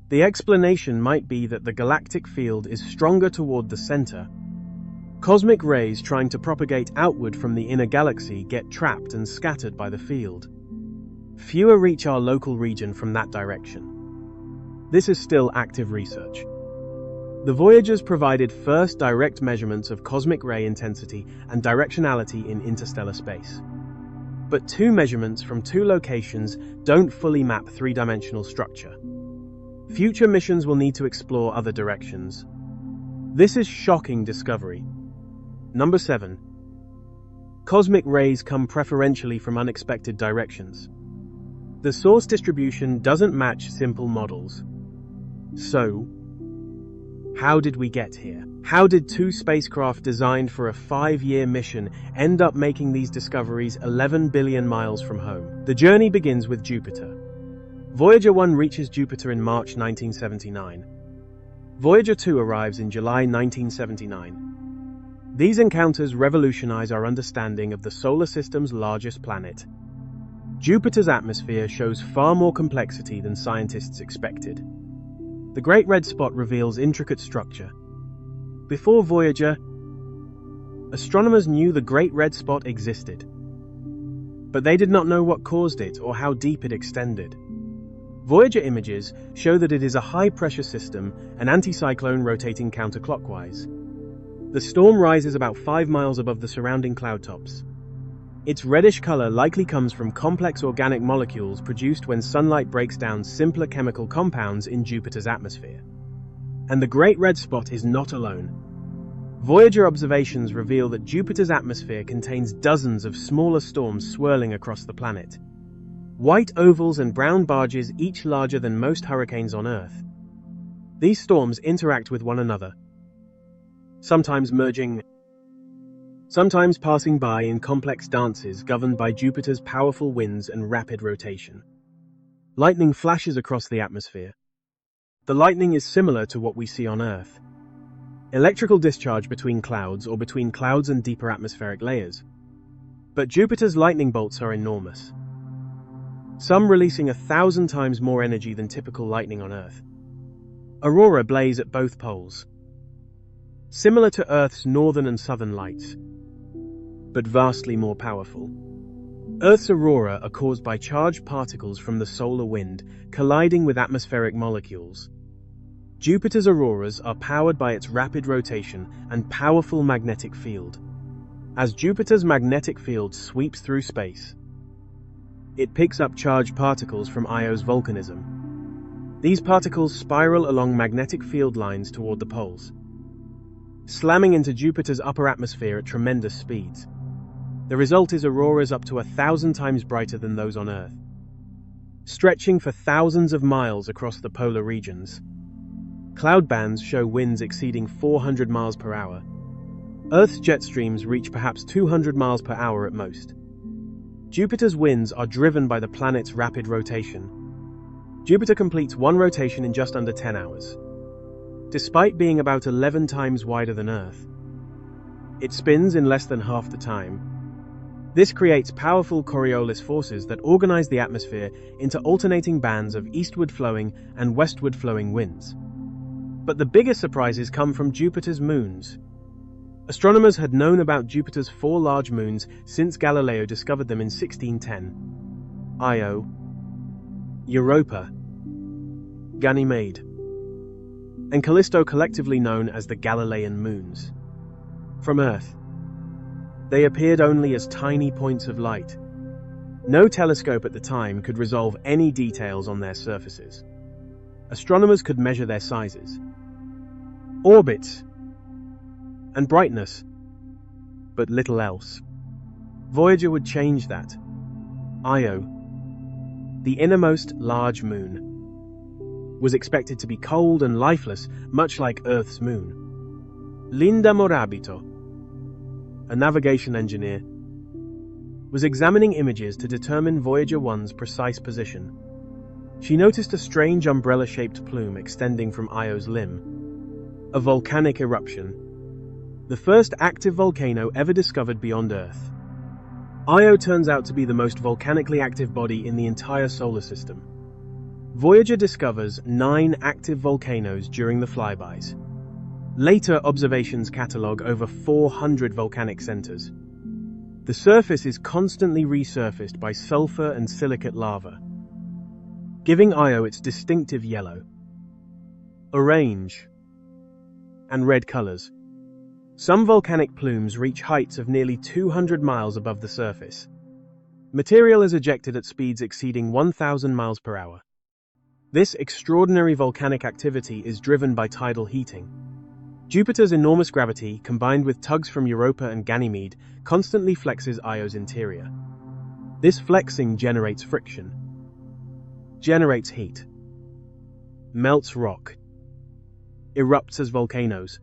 The explanation might be that the galactic field is stronger toward the center. Cosmic rays trying to propagate outward from the inner galaxy get trapped and scattered by the field. Fewer reach our local region from that direction. This is still active research. The Voyagers provided first direct measurements of cosmic ray intensity and directionality in interstellar space. But two measurements from two locations don't fully map three-dimensional structure. Future missions will need to explore other directions. This is shocking discovery. Number 7. Cosmic rays come preferentially from unexpected directions. The source distribution doesn't match simple models. So, how did we get here? How did two spacecraft designed for a 5-year mission end up making these discoveries 11 billion miles from home? The journey begins with Jupiter. Voyager 1 reaches Jupiter in March 1979. Voyager 2 arrives in July 1979. These encounters revolutionize our understanding of the solar system's largest planet. Jupiter's atmosphere shows far more complexity than scientists expected. The Great Red Spot reveals intricate structure. Before Voyager, astronomers knew the Great Red Spot existed, but they did not know what caused it or how deep it extended. Voyager images show that it is a high-pressure system, an anticyclone rotating counterclockwise. The storm rises about 5 miles above the surrounding cloud tops. Its reddish color likely comes from complex organic molecules produced when sunlight breaks down simpler chemical compounds in Jupiter's atmosphere. And the Great Red Spot is not alone. Voyager observations reveal that Jupiter's atmosphere contains dozens of smaller storms swirling across the planet. White ovals and brown barges, each larger than most hurricanes on Earth. These storms interact with one another, sometimes merging, sometimes passing by in complex dances governed by Jupiter's powerful winds and rapid rotation. Lightning flashes across the atmosphere. The lightning is similar to what we see on Earth. Electrical discharge between clouds or between clouds and deeper atmospheric layers. But Jupiter's lightning bolts are enormous. some releasing 1,000 times more energy than typical lightning on Earth. Aurora blaze at both poles, similar to Earth's northern and southern lights, but vastly more powerful. Earth's aurora are caused by charged particles from the solar wind colliding with atmospheric molecules. Jupiter's auroras are powered by its rapid rotation and powerful magnetic field. As Jupiter's magnetic field sweeps through space, it picks up charged particles from Io's volcanism. These particles spiral along magnetic field lines toward the poles, slamming into Jupiter's upper atmosphere at tremendous speeds. The result is auroras up to 1,000 times brighter than those on Earth, stretching for thousands of miles across the polar regions. Cloud bands show winds exceeding 400 miles per hour. Earth's jet streams reach perhaps 200 miles per hour at most. Jupiter's winds are driven by the planet's rapid rotation. Jupiter completes one rotation in just under 10 hours. Despite being about 11 times wider than Earth, it spins in less than half the time. This creates powerful Coriolis forces that organize the atmosphere into alternating bands of eastward flowing and westward flowing winds. But the biggest surprises come from Jupiter's moons. Astronomers had known about Jupiter's 4 large moons since Galileo discovered them in 1610. Io, Europa, Ganymede, and Callisto, collectively known as the Galilean moons. From Earth, they appeared only as tiny points of light. No telescope at the time could resolve any details on their surfaces. Astronomers could measure their sizes, orbits, and brightness, but little else. Voyager would change that. Io, the innermost large moon, was expected to be cold and lifeless, much like Earth's moon. Linda Morabito, a navigation engineer, was examining images to determine Voyager 1's precise position. She noticed a strange umbrella-shaped plume extending from Io's limb, a volcanic eruption, the first active volcano ever discovered beyond Earth. Io turns out to be the most volcanically active body in the entire solar system. Voyager discovers 9 active volcanoes during the flybys. Later observations catalog over 400 volcanic centers. The surface is constantly resurfaced by sulfur and silicate lava, giving Io its distinctive yellow, orange, and red colors. Some volcanic plumes reach heights of nearly 200 miles above the surface. Material is ejected at speeds exceeding 1,000 miles per hour. This extraordinary volcanic activity is driven by tidal heating. Jupiter's enormous gravity, combined with tugs from Europa and Ganymede, constantly flexes Io's interior. This flexing generates friction, generates heat, melts rock, erupts as volcanoes,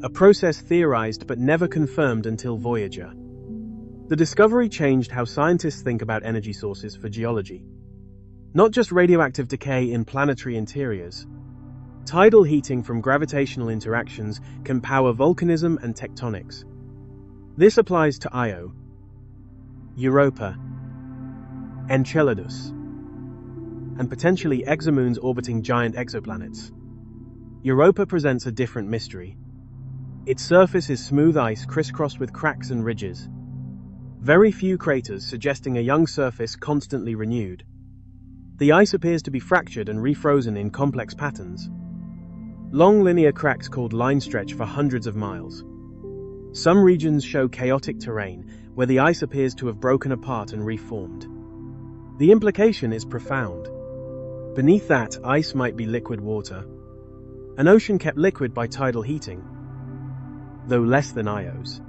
a process theorized but never confirmed until Voyager. The discovery changed how scientists think about energy sources for geology. Not just radioactive decay in planetary interiors. Tidal heating from gravitational interactions can power volcanism and tectonics. This applies to Io, Europa, Enceladus, and potentially exomoons orbiting giant exoplanets. Europa presents a different mystery. Its surface is smooth ice crisscrossed with cracks and ridges. Very few craters, suggesting a young surface constantly renewed. The ice appears to be fractured and refrozen in complex patterns. Long linear cracks called line stretch for hundreds of miles. Some regions show chaotic terrain, where the ice appears to have broken apart and reformed. The implication is profound. Beneath that, ice might be liquid water. An ocean kept liquid by tidal heating, though less than Io's.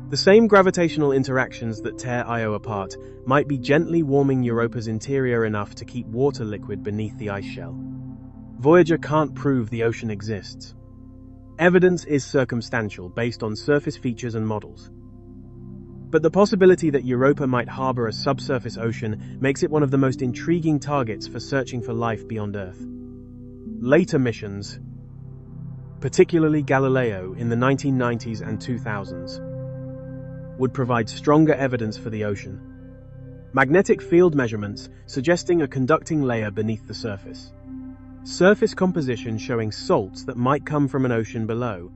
The same gravitational interactions that tear Io apart might be gently warming Europa's interior enough to keep water liquid beneath the ice shell. Voyager can't prove the ocean exists. Evidence is circumstantial, based on surface features and models. But the possibility that Europa might harbor a subsurface ocean makes it one of the most intriguing targets for searching for life beyond Earth. Later missions, particularly Galileo in the 1990s and 2000s, would provide stronger evidence for the ocean. Magnetic field measurements suggesting a conducting layer beneath the surface. Surface composition showing salts that might come from an ocean below.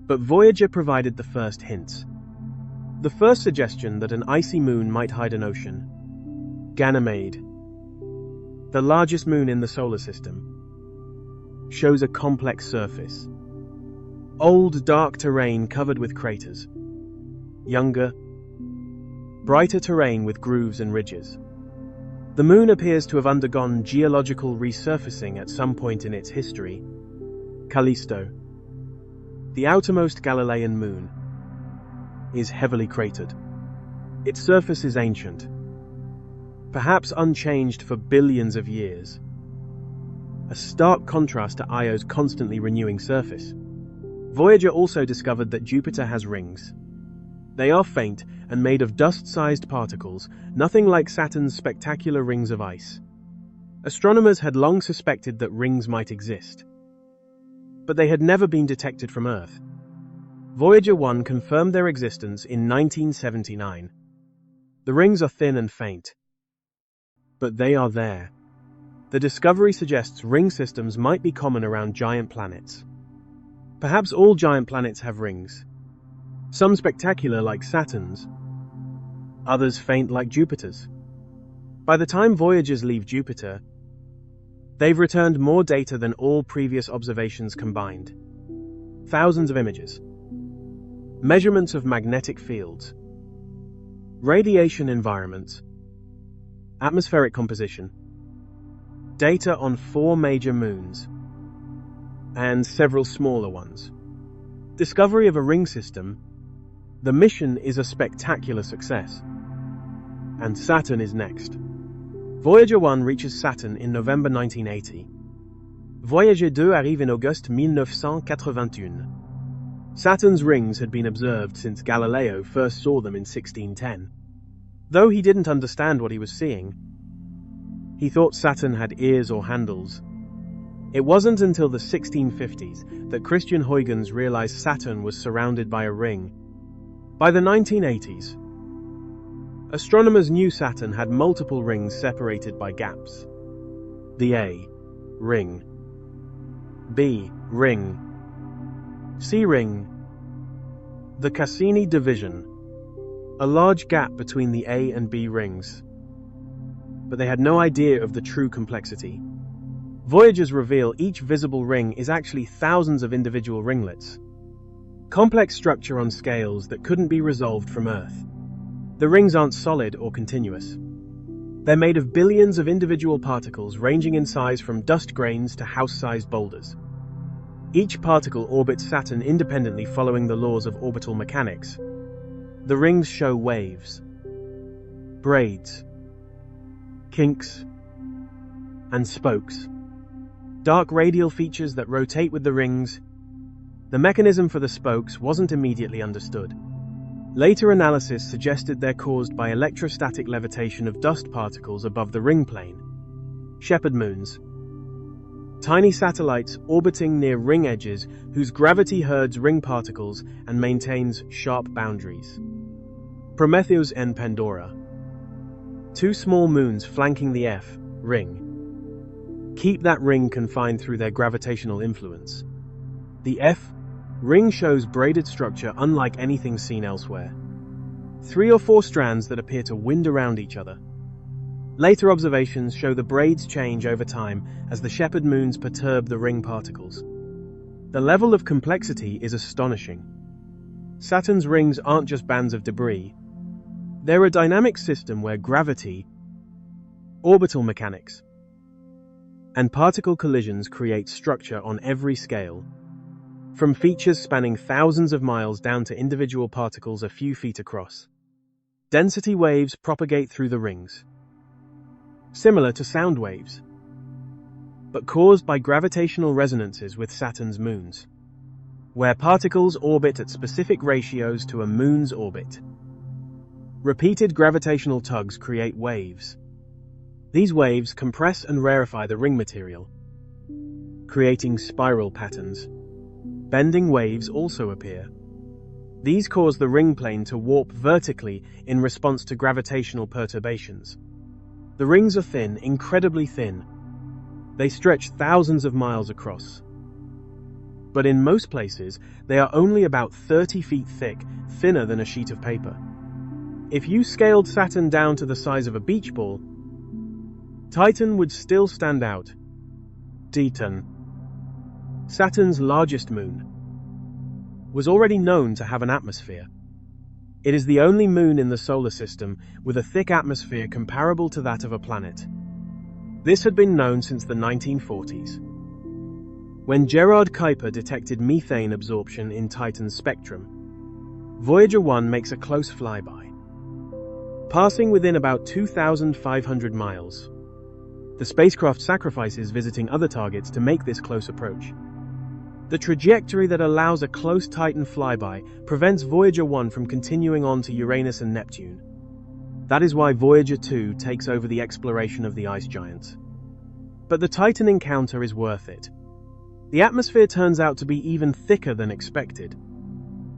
But Voyager provided the first hints. The first suggestion that an icy moon might hide an ocean. Ganymede, the largest moon in the solar system, shows a complex surface. Old, dark terrain covered with craters. Younger, brighter terrain with grooves and ridges. The moon appears to have undergone geological resurfacing at some point in its history. Callisto, the outermost Galilean moon, is heavily cratered. Its surface is ancient, perhaps unchanged for billions of years. A stark contrast to Io's constantly renewing surface. Voyager also discovered that Jupiter has rings. They are faint and made of dust-sized particles, nothing like Saturn's spectacular rings of ice. Astronomers had long suspected that rings might exist, but they had never been detected from Earth. Voyager 1 confirmed their existence in 1979. The rings are thin and faint, but they are there. The discovery suggests ring systems might be common around giant planets. Perhaps all giant planets have rings. Some spectacular like Saturn's, others faint like Jupiter's. By the time Voyagers leave Jupiter, they've returned more data than all previous observations combined. Thousands of images. Measurements of magnetic fields, radiation environments, atmospheric composition, data on 4 major moons, and several smaller ones. Discovery of a ring system. The mission is a spectacular success. And Saturn is next. Voyager 1 reaches Saturn in November 1980. Voyager 2 arrive in Auguste 1981. Saturn's rings had been observed since Galileo first saw them in 1610. Though he didn't understand what he was seeing, he thought Saturn had ears or handles. It wasn't until the 1650s that Christian Huygens realized Saturn was surrounded by a ring. By the 1980s, astronomers knew Saturn had multiple rings separated by gaps. The A ring, B ring, C ring, the Cassini division, a large gap between the A and B rings. But they had no idea of the true complexity. Voyagers reveal each visible ring is actually thousands of individual ringlets. Complex structure on scales that couldn't be resolved from Earth. The rings aren't solid or continuous. They're made of billions of individual particles ranging in size from dust grains to house-sized boulders. Each particle orbits Saturn independently following the laws of orbital mechanics. The rings show waves, braids, kinks, and spokes. Dark radial features that rotate with the rings. The mechanism for the spokes wasn't immediately understood. Later analysis suggested they're caused by electrostatic levitation of dust particles above the ring plane. Shepherd moons. Tiny satellites orbiting near ring edges whose gravity herds ring particles and maintains sharp boundaries. Prometheus and Pandora. 2 small moons flanking the F ring. Keep that ring confined through their gravitational influence. The F ring shows braided structure unlike anything seen elsewhere. 3 or 4 strands that appear to wind around each other. Later observations show the braids change over time as the shepherd moons perturb the ring particles. The level of complexity is astonishing. Saturn's rings aren't just bands of debris. They're a dynamic system where gravity, orbital mechanics, and particle collisions create structure on every scale. From features spanning thousands of miles down to individual particles a few feet across. Density waves propagate through the rings, similar to sound waves, but caused by gravitational resonances with Saturn's moons, where particles orbit at specific ratios to a moon's orbit. Repeated gravitational tugs create waves. These waves compress and rarefy the ring material, creating spiral patterns. Bending waves also appear. These cause the ring plane to warp vertically in response to gravitational perturbations. The rings are thin, incredibly thin. They stretch thousands of miles across. But in most places, they are only about 30 feet thick, thinner than a sheet of paper. If you scaled Saturn down to the size of a beach ball, Titan would still stand out. Titan, Saturn's largest moon, was already known to have an atmosphere. It is the only moon in the solar system with a thick atmosphere comparable to that of a planet. This had been known since the 1940s, when Gerard Kuiper detected methane absorption in Titan's spectrum. Voyager 1 makes a close flyby, passing within about 2,500 miles. The spacecraft sacrifices visiting other targets to make this close approach. The trajectory that allows a close Titan flyby prevents Voyager 1 from continuing on to Uranus and Neptune. That is why Voyager 2 takes over the exploration of the ice giants. But the Titan encounter is worth it. The atmosphere turns out to be even thicker than expected.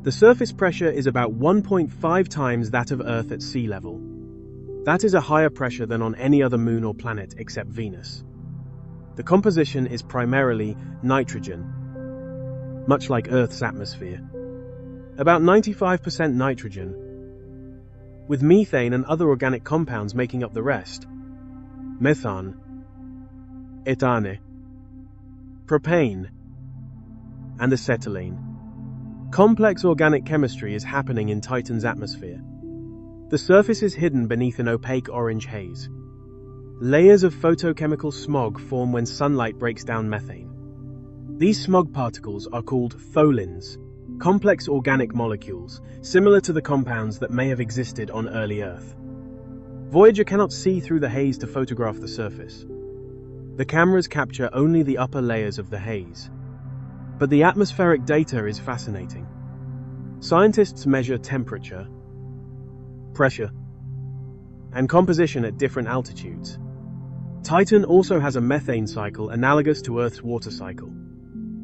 The surface pressure is about 1.5 times that of Earth at sea level. That is a higher pressure than on any other moon or planet except Venus. The composition is primarily nitrogen, much like Earth's atmosphere. About 95% nitrogen, with methane and other organic compounds making up the rest. Methane, ethane, propane, and acetylene. Complex organic chemistry is happening in Titan's atmosphere. The surface is hidden beneath an opaque orange haze. Layers of photochemical smog form when sunlight breaks down methane. These smog particles are called tholins, complex organic molecules, similar to the compounds that may have existed on early Earth. Voyager cannot see through the haze to photograph the surface. The cameras capture only the upper layers of the haze. But the atmospheric data is fascinating. Scientists measure temperature, pressure, and composition at different altitudes. Titan also has a methane cycle analogous to Earth's water cycle.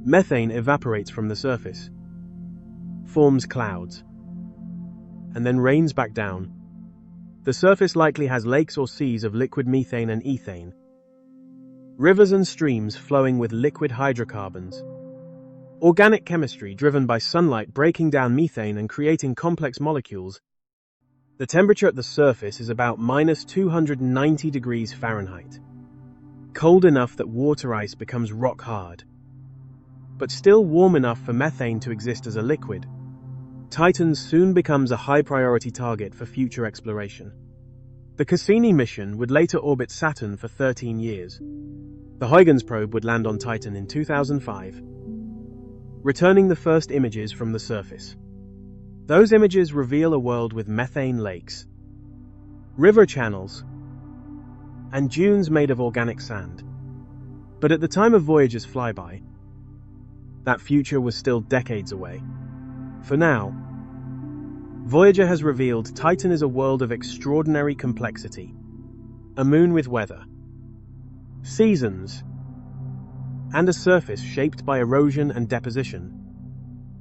Methane evaporates from the surface, forms clouds, and then rains back down. The surface likely has lakes or seas of liquid methane and ethane, rivers and streams flowing with liquid hydrocarbons. Organic chemistry driven by sunlight breaking down methane and creating complex molecules. The temperature at the surface is about -290 degrees Fahrenheit. Cold enough that water ice becomes rock hard, but still warm enough for methane to exist as a liquid. Titan soon becomes a high-priority target for future exploration. The Cassini mission would later orbit Saturn for 13 years. The Huygens probe would land on Titan in 2005, returning the first images from the surface. Those images reveal a world with methane lakes, river channels, and dunes made of organic sand. But at the time of Voyager's flyby, that future was still decades away. For now, Voyager has revealed Titan is a world of extraordinary complexity. A moon with weather, seasons, and a surface shaped by erosion and deposition.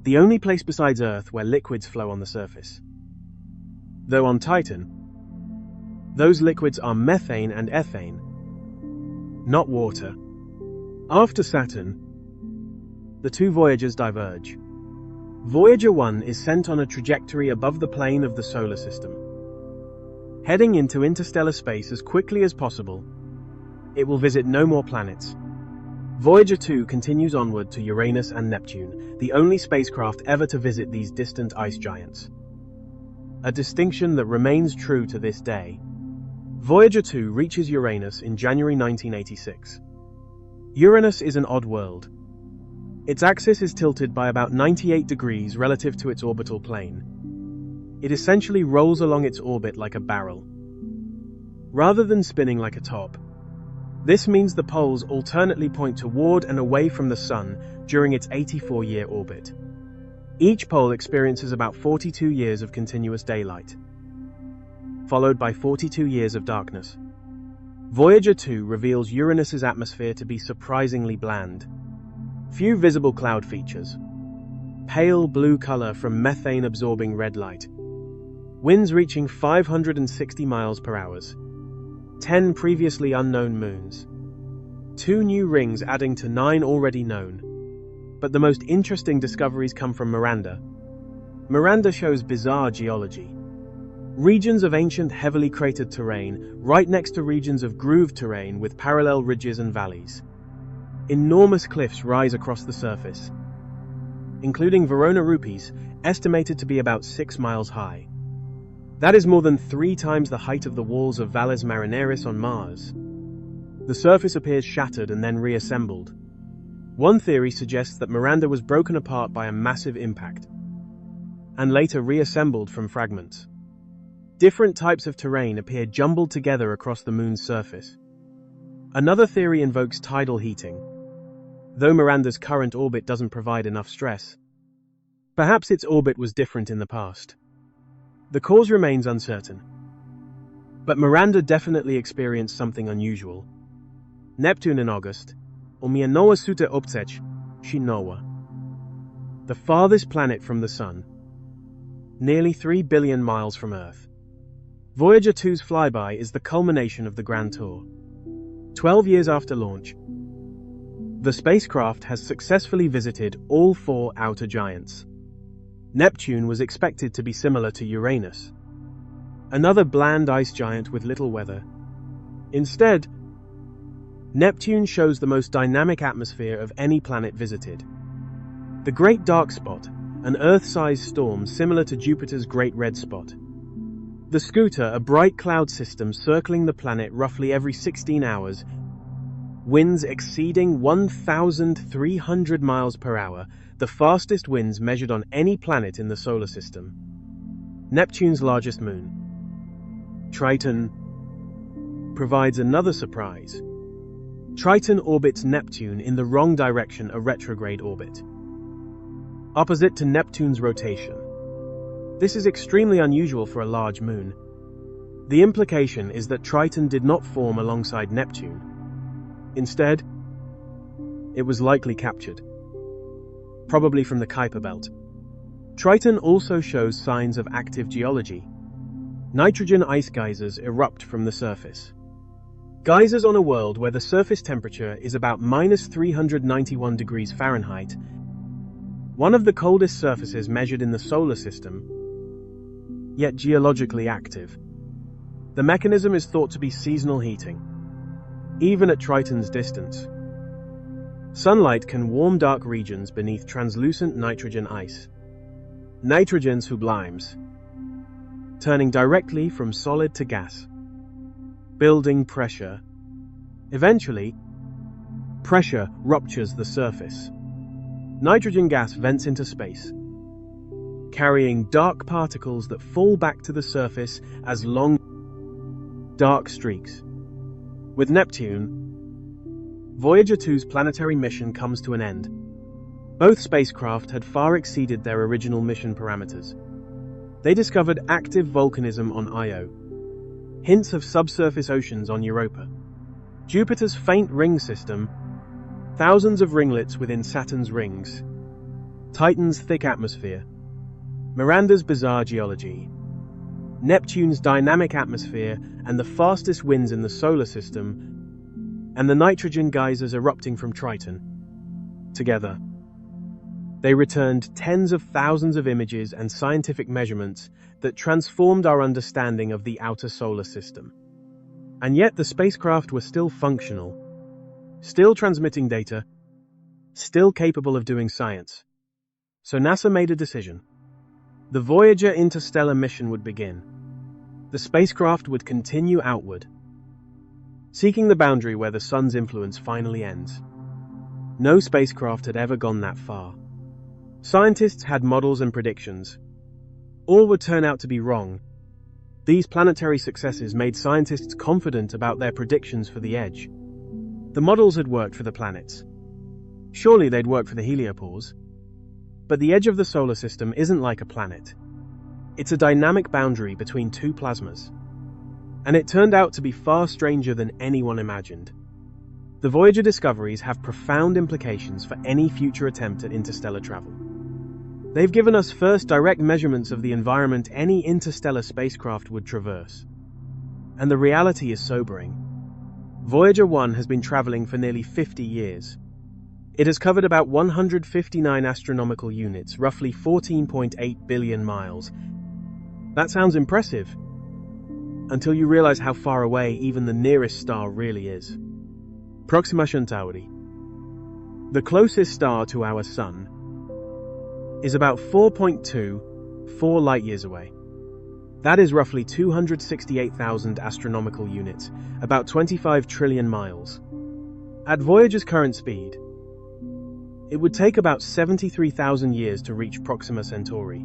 The only place besides Earth where liquids flow on the surface. Though on Titan, those liquids are methane and ethane, not water. After Saturn, the two Voyagers diverge. Voyager 1 is sent on a trajectory above the plane of the solar system, heading into interstellar space as quickly as possible. It will visit no more planets. Voyager 2 continues onward to Uranus and Neptune, the only spacecraft ever to visit these distant ice giants. A distinction that remains true to this day. Voyager 2 reaches Uranus in January 1986. Uranus is an odd world. Its axis is tilted by about 98 degrees relative to its orbital plane. It essentially rolls along its orbit like a barrel, rather than spinning like a top. This means the poles alternately point toward and away from the Sun during its 84-year orbit. Each pole experiences about 42 years of continuous daylight, followed by 42 years of darkness. Voyager 2 reveals Uranus's atmosphere to be surprisingly bland. Few visible cloud features. pale blue color from methane-absorbing red light. Winds reaching 560 miles per hour. 10 previously unknown moons. 2 new rings adding to 9 already known. But the most interesting discoveries come from Miranda. Miranda shows bizarre geology. Regions of ancient heavily cratered terrain, right next to regions of grooved terrain with parallel ridges and valleys. Enormous cliffs rise across the surface, including Verona Rupees, estimated to be about 6 miles high. That is more than 3 times the height of the walls of Valles Marineris on Mars. The surface appears shattered and then reassembled. One theory suggests that Miranda was broken apart by a massive impact, and later reassembled from fragments. Different types of terrain appear jumbled together across the moon's surface. Another theory invokes tidal heating. Though Miranda's current orbit doesn't provide enough stress, perhaps its orbit was different in the past. The cause remains uncertain. But Miranda definitely experienced something unusual. Neptune in August, Umianowa Sute Obcec, Shinowa. The farthest planet from the Sun, nearly 3 billion miles from Earth. Voyager 2's flyby is the culmination of the Grand Tour. 12 years after launch, the spacecraft has successfully visited all 4 outer giants. Neptune was expected to be similar to Uranus, another bland ice giant with little weather. Instead, Neptune shows the most dynamic atmosphere of any planet visited. The Great Dark Spot, an Earth-sized storm similar to Jupiter's Great Red Spot. The Scooter, a bright cloud system circling the planet roughly every 16 hours, winds exceeding 1,300 miles per hour, the fastest winds measured on any planet in the solar system. Neptune's largest moon, Triton, provides another surprise. Triton orbits Neptune in the wrong direction, a retrograde orbit, opposite to Neptune's rotation. This is extremely unusual for a large moon. The implication is that Triton did not form alongside Neptune. Instead, it was likely captured, probably from the Kuiper Belt. Triton also shows signs of active geology. Nitrogen ice geysers erupt from the surface. Geysers on a world where the surface temperature is about -391 degrees Fahrenheit, one of the coldest surfaces measured in the solar system, yet geologically active. The mechanism is thought to be seasonal heating, even at Triton's distance. Sunlight can warm dark regions beneath translucent nitrogen ice. Nitrogen sublimes, turning directly from solid to gas, building pressure. Eventually, pressure ruptures the surface. Nitrogen gas vents into space, carrying dark particles that fall back to the surface as long, dark streaks. With Neptune, Voyager 2's planetary mission comes to an end. Both spacecraft had far exceeded their original mission parameters. They discovered active volcanism on Io, hints of subsurface oceans on Europa, Jupiter's faint ring system, thousands of ringlets within Saturn's rings, Titan's thick atmosphere, Miranda's bizarre geology, Neptune's dynamic atmosphere and the fastest winds in the solar system, and the nitrogen geysers erupting from Triton. Together, they returned tens of thousands of images and scientific measurements that transformed our understanding of the outer solar system. And yet the spacecraft were still functional, still transmitting data, still capable of doing science. So NASA made a decision. The Voyager interstellar mission would begin. The spacecraft would continue outward, seeking the boundary where the sun's influence finally ends. No spacecraft had ever gone that far. Scientists had models and predictions. All would turn out to be wrong. These planetary successes made scientists confident about their predictions for the edge. The models had worked for the planets. Surely they'd work for the heliopause. But the edge of the solar system isn't like a planet. It's a dynamic boundary between two plasmas. And it turned out to be far stranger than anyone imagined. The Voyager discoveries have profound implications for any future attempt at interstellar travel. They've given us first direct measurements of the environment any interstellar spacecraft would traverse. And the reality is sobering. Voyager 1 has been traveling for nearly 50 years. It has covered about 159 astronomical units, roughly 14.8 billion miles. That sounds impressive, until you realize how far away even the nearest star really is. Proxima Centauri. The closest star to our Sun is about 4.24 light-years away. That is roughly 268,000 astronomical units, about 25 trillion miles. At Voyager's current speed, it would take about 73,000 years to reach Proxima Centauri.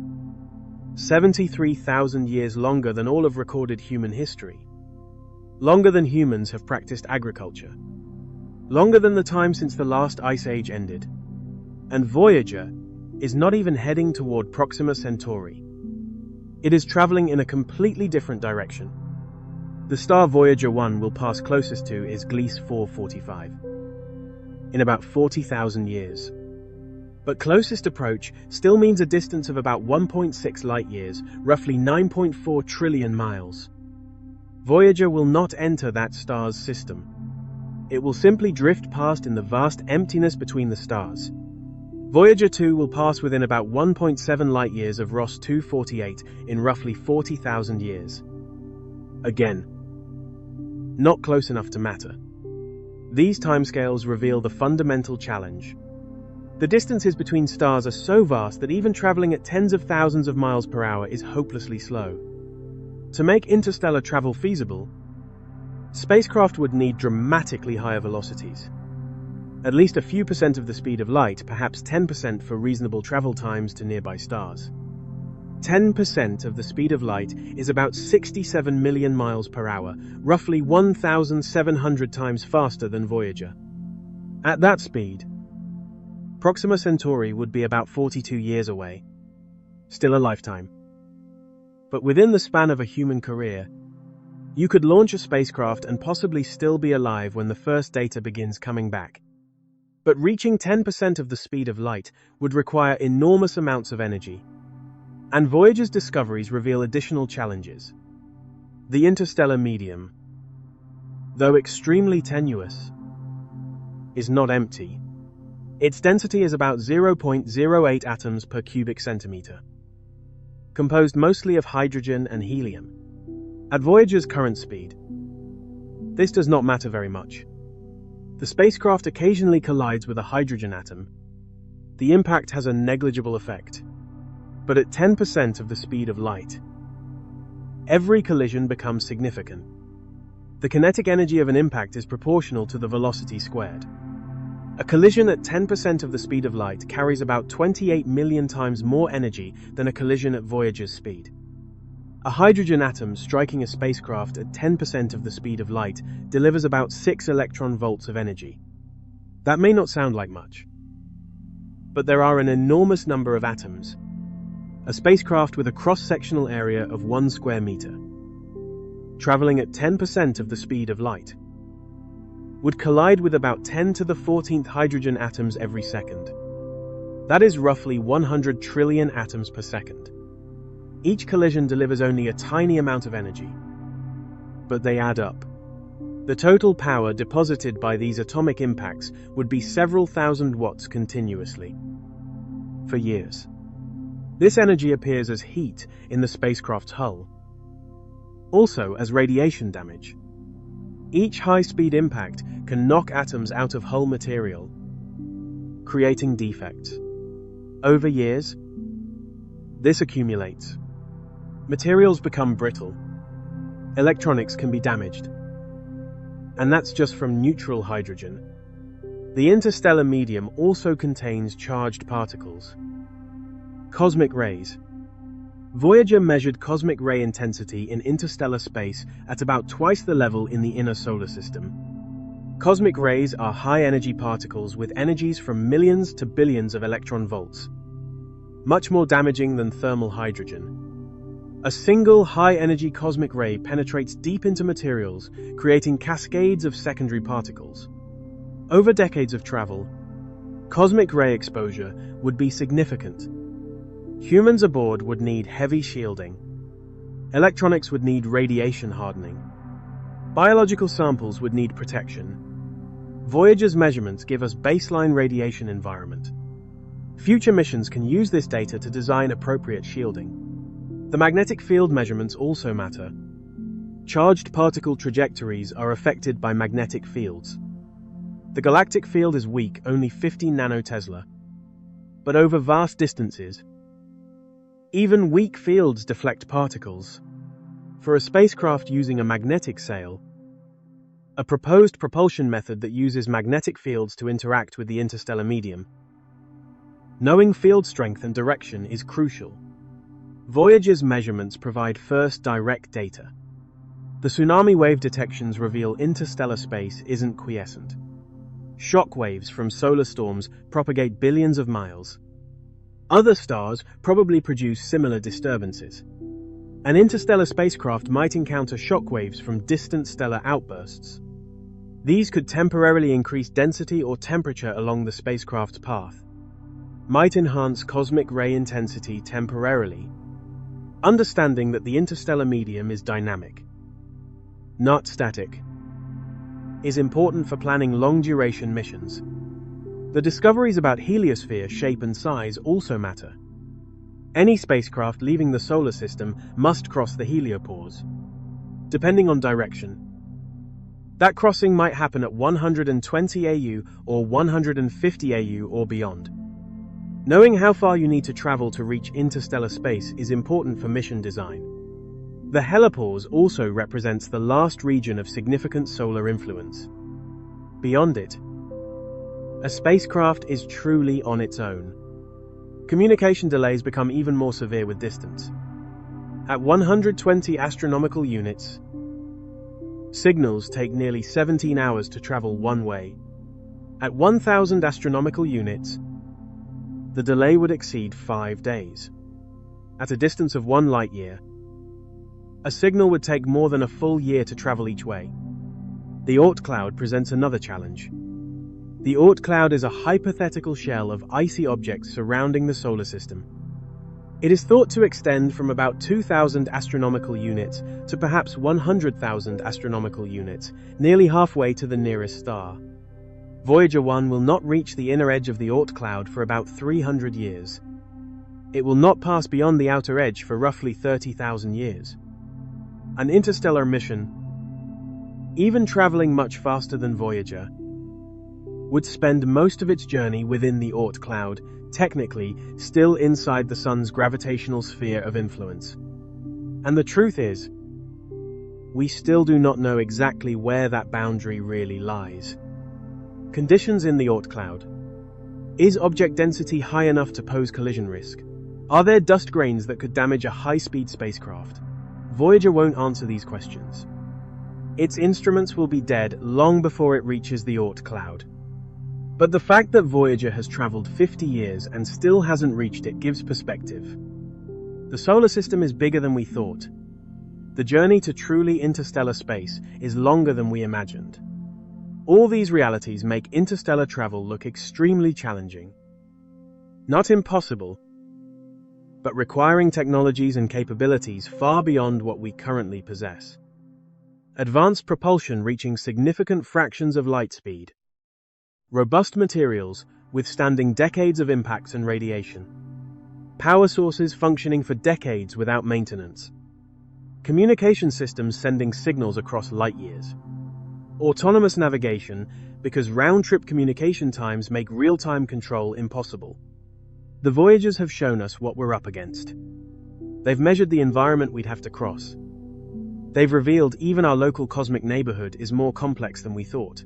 73,000 years longer than all of recorded human history. Longer than humans have practiced agriculture. Longer than the time since the last ice age ended. And Voyager is not even heading toward Proxima Centauri. It is traveling in a completely different direction. The star Voyager 1 will pass closest to is Gliese 445, in about 40,000 years. But closest approach still means a distance of about 1.6 light-years, roughly 9.4 trillion miles. Voyager will not enter that star's system. It will simply drift past in the vast emptiness between the stars. Voyager 2 will pass within about 1.7 light-years of Ross 248 in roughly 40,000 years. Again, not close enough to matter. These timescales reveal the fundamental challenge. The distances between stars are so vast that even traveling at tens of thousands of miles per hour is hopelessly slow. To make interstellar travel feasible, spacecraft would need dramatically higher velocities. At least a few percent of the speed of light, perhaps 10% for reasonable travel times to nearby stars. 10% of the speed of light is about 67 million miles per hour, roughly 1,700 times faster than Voyager. At that speed, Proxima Centauri would be about 42 years away. Still a lifetime. But within the span of a human career, you could launch a spacecraft and possibly still be alive when the first data begins coming back. But reaching 10% of the speed of light would require enormous amounts of energy. And Voyager's discoveries reveal additional challenges. The interstellar medium, though extremely tenuous, is not empty. Its density is about 0.08 atoms per cubic centimeter, composed mostly of hydrogen and helium. At Voyager's current speed, this does not matter very much. The spacecraft occasionally collides with a hydrogen atom. The impact has a negligible effect. But at 10% of the speed of light, every collision becomes significant. The kinetic energy of an impact is proportional to the velocity squared. A collision at 10% of the speed of light carries about 28 million times more energy than a collision at Voyager's speed. A hydrogen atom striking a spacecraft at 10% of the speed of light delivers about 6 electron volts of energy. That may not sound like much, but there are an enormous number of atoms. A spacecraft with a cross-sectional area of 1 square meter, traveling at 10% of the speed of light, would collide with about 10 to the 14th hydrogen atoms every second. That is roughly 100 trillion atoms per second. Each collision delivers only a tiny amount of energy, but they add up. The total power deposited by these atomic impacts would be several thousand watts continuously, for years. This energy appears as heat in the spacecraft's hull, also as radiation damage. Each high-speed impact can knock atoms out of hull material, creating defects. Over years, this accumulates. Materials become brittle. Electronics can be damaged. And that's just from neutral hydrogen. The interstellar medium also contains charged particles. Cosmic rays. Voyager measured cosmic ray intensity in interstellar space at about twice the level in the inner solar system. Cosmic rays are high-energy particles with energies from millions to billions of electron volts, much more damaging than thermal hydrogen. A single high-energy cosmic ray penetrates deep into materials, creating cascades of secondary particles. Over decades of travel, cosmic ray exposure would be significant. Humans aboard would need heavy shielding. Electronics would need radiation hardening. Biological samples would need protection. Voyager's measurements give us baseline radiation environment. Future missions can use this data to design appropriate shielding. The magnetic field measurements also matter. Charged particle trajectories are affected by magnetic fields. The galactic field is weak, only 50 nanotesla. But over vast distances, even weak fields deflect particles. For a spacecraft using a magnetic sail, a proposed propulsion method that uses magnetic fields to interact with the interstellar medium, knowing field strength and direction is crucial. Voyager's measurements provide first direct data. The tsunami wave detections reveal interstellar space isn't quiescent. Shock waves from solar storms propagate billions of miles. Other stars probably produce similar disturbances. An interstellar spacecraft might encounter shock waves from distant stellar outbursts. These could temporarily increase density or temperature along the spacecraft's path, might enhance cosmic ray intensity temporarily. Understanding that the interstellar medium is dynamic, not static, is important for planning long-duration missions. The discoveries about heliosphere shape and size also matter. Any spacecraft leaving the solar system must cross the heliopause. Depending on direction, that crossing might happen at 120 AU or 150 AU or beyond. Knowing how far you need to travel to reach interstellar space is important for mission design. The heliopause also represents the last region of significant solar influence. Beyond it, a spacecraft is truly on its own. Communication delays become even more severe with distance. At 120 astronomical units, signals take nearly 17 hours to travel one way. At 1,000 astronomical units, the delay would exceed 5 days. At a distance of 1 light year, a signal would take more than a full year to travel each way. The Oort cloud presents another challenge. The Oort cloud is a hypothetical shell of icy objects surrounding the solar system. It is thought to extend from about 2,000 astronomical units to perhaps 100,000 astronomical units, nearly halfway to the nearest star. Voyager 1 will not reach the inner edge of the Oort cloud for about 300 years. It will not pass beyond the outer edge for roughly 30,000 years. An interstellar mission, even traveling much faster than Voyager, would spend most of its journey within the Oort cloud, technically still inside the Sun's gravitational sphere of influence. And the truth is, we still do not know exactly where that boundary really lies. Conditions in the Oort cloud. Is object density high enough to pose collision risk? Are there dust grains that could damage a high-speed spacecraft? Voyager won't answer these questions. Its instruments will be dead long before it reaches the Oort cloud. But the fact that Voyager has traveled 50 years and still hasn't reached it gives perspective. The solar system is bigger than we thought. The journey to truly interstellar space is longer than we imagined. All these realities make interstellar travel look extremely challenging. Not impossible, but requiring technologies and capabilities far beyond what we currently possess. Advanced propulsion reaching significant fractions of light speed. Robust materials withstanding decades of impacts and radiation. Power sources functioning for decades without maintenance. Communication systems sending signals across light years. Autonomous navigation, because round-trip communication times make real-time control impossible. The Voyagers have shown us what we're up against. They've measured the environment we'd have to cross. They've revealed even our local cosmic neighborhood is more complex than we thought.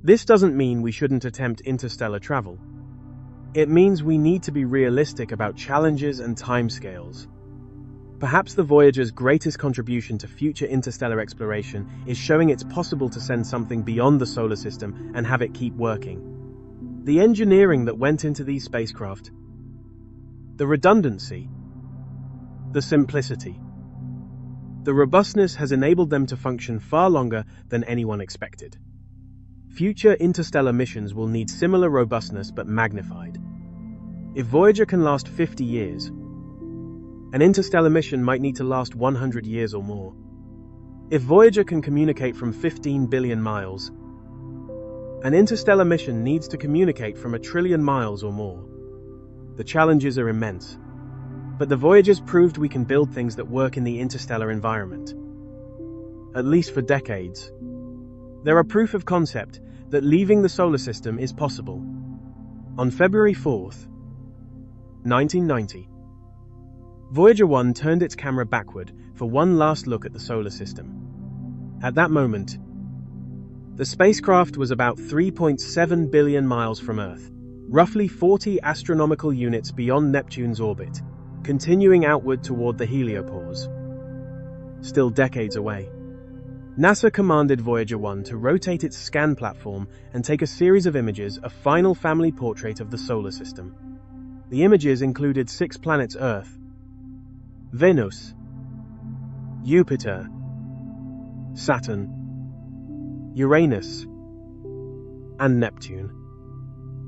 This doesn't mean we shouldn't attempt interstellar travel. It means we need to be realistic about challenges and timescales. Perhaps the Voyager's greatest contribution to future interstellar exploration is showing it's possible to send something beyond the solar system and have it keep working. The engineering that went into these spacecraft, the redundancy, the simplicity, the robustness has enabled them to function far longer than anyone expected. Future interstellar missions will need similar robustness but magnified. If Voyager can last 50 years, an interstellar mission might need to last 100 years or more. If Voyager can communicate from 15 billion miles, an interstellar mission needs to communicate from 1 trillion miles or more. The challenges are immense, but the Voyagers proved we can build things that work in the interstellar environment. At least for decades. There are proof of concept that leaving the solar system is possible. On February 4th, 1990, Voyager 1 turned its camera backward for one last look at the solar system. At that moment, the spacecraft was about 3.7 billion miles from Earth, roughly 40 astronomical units beyond Neptune's orbit, continuing outward toward the heliopause. Still decades away. NASA commanded Voyager 1 to rotate its scan platform and take a series of images, a final family portrait of the solar system. The images included 6 planets: Earth, Venus, Jupiter, Saturn, Uranus, and Neptune.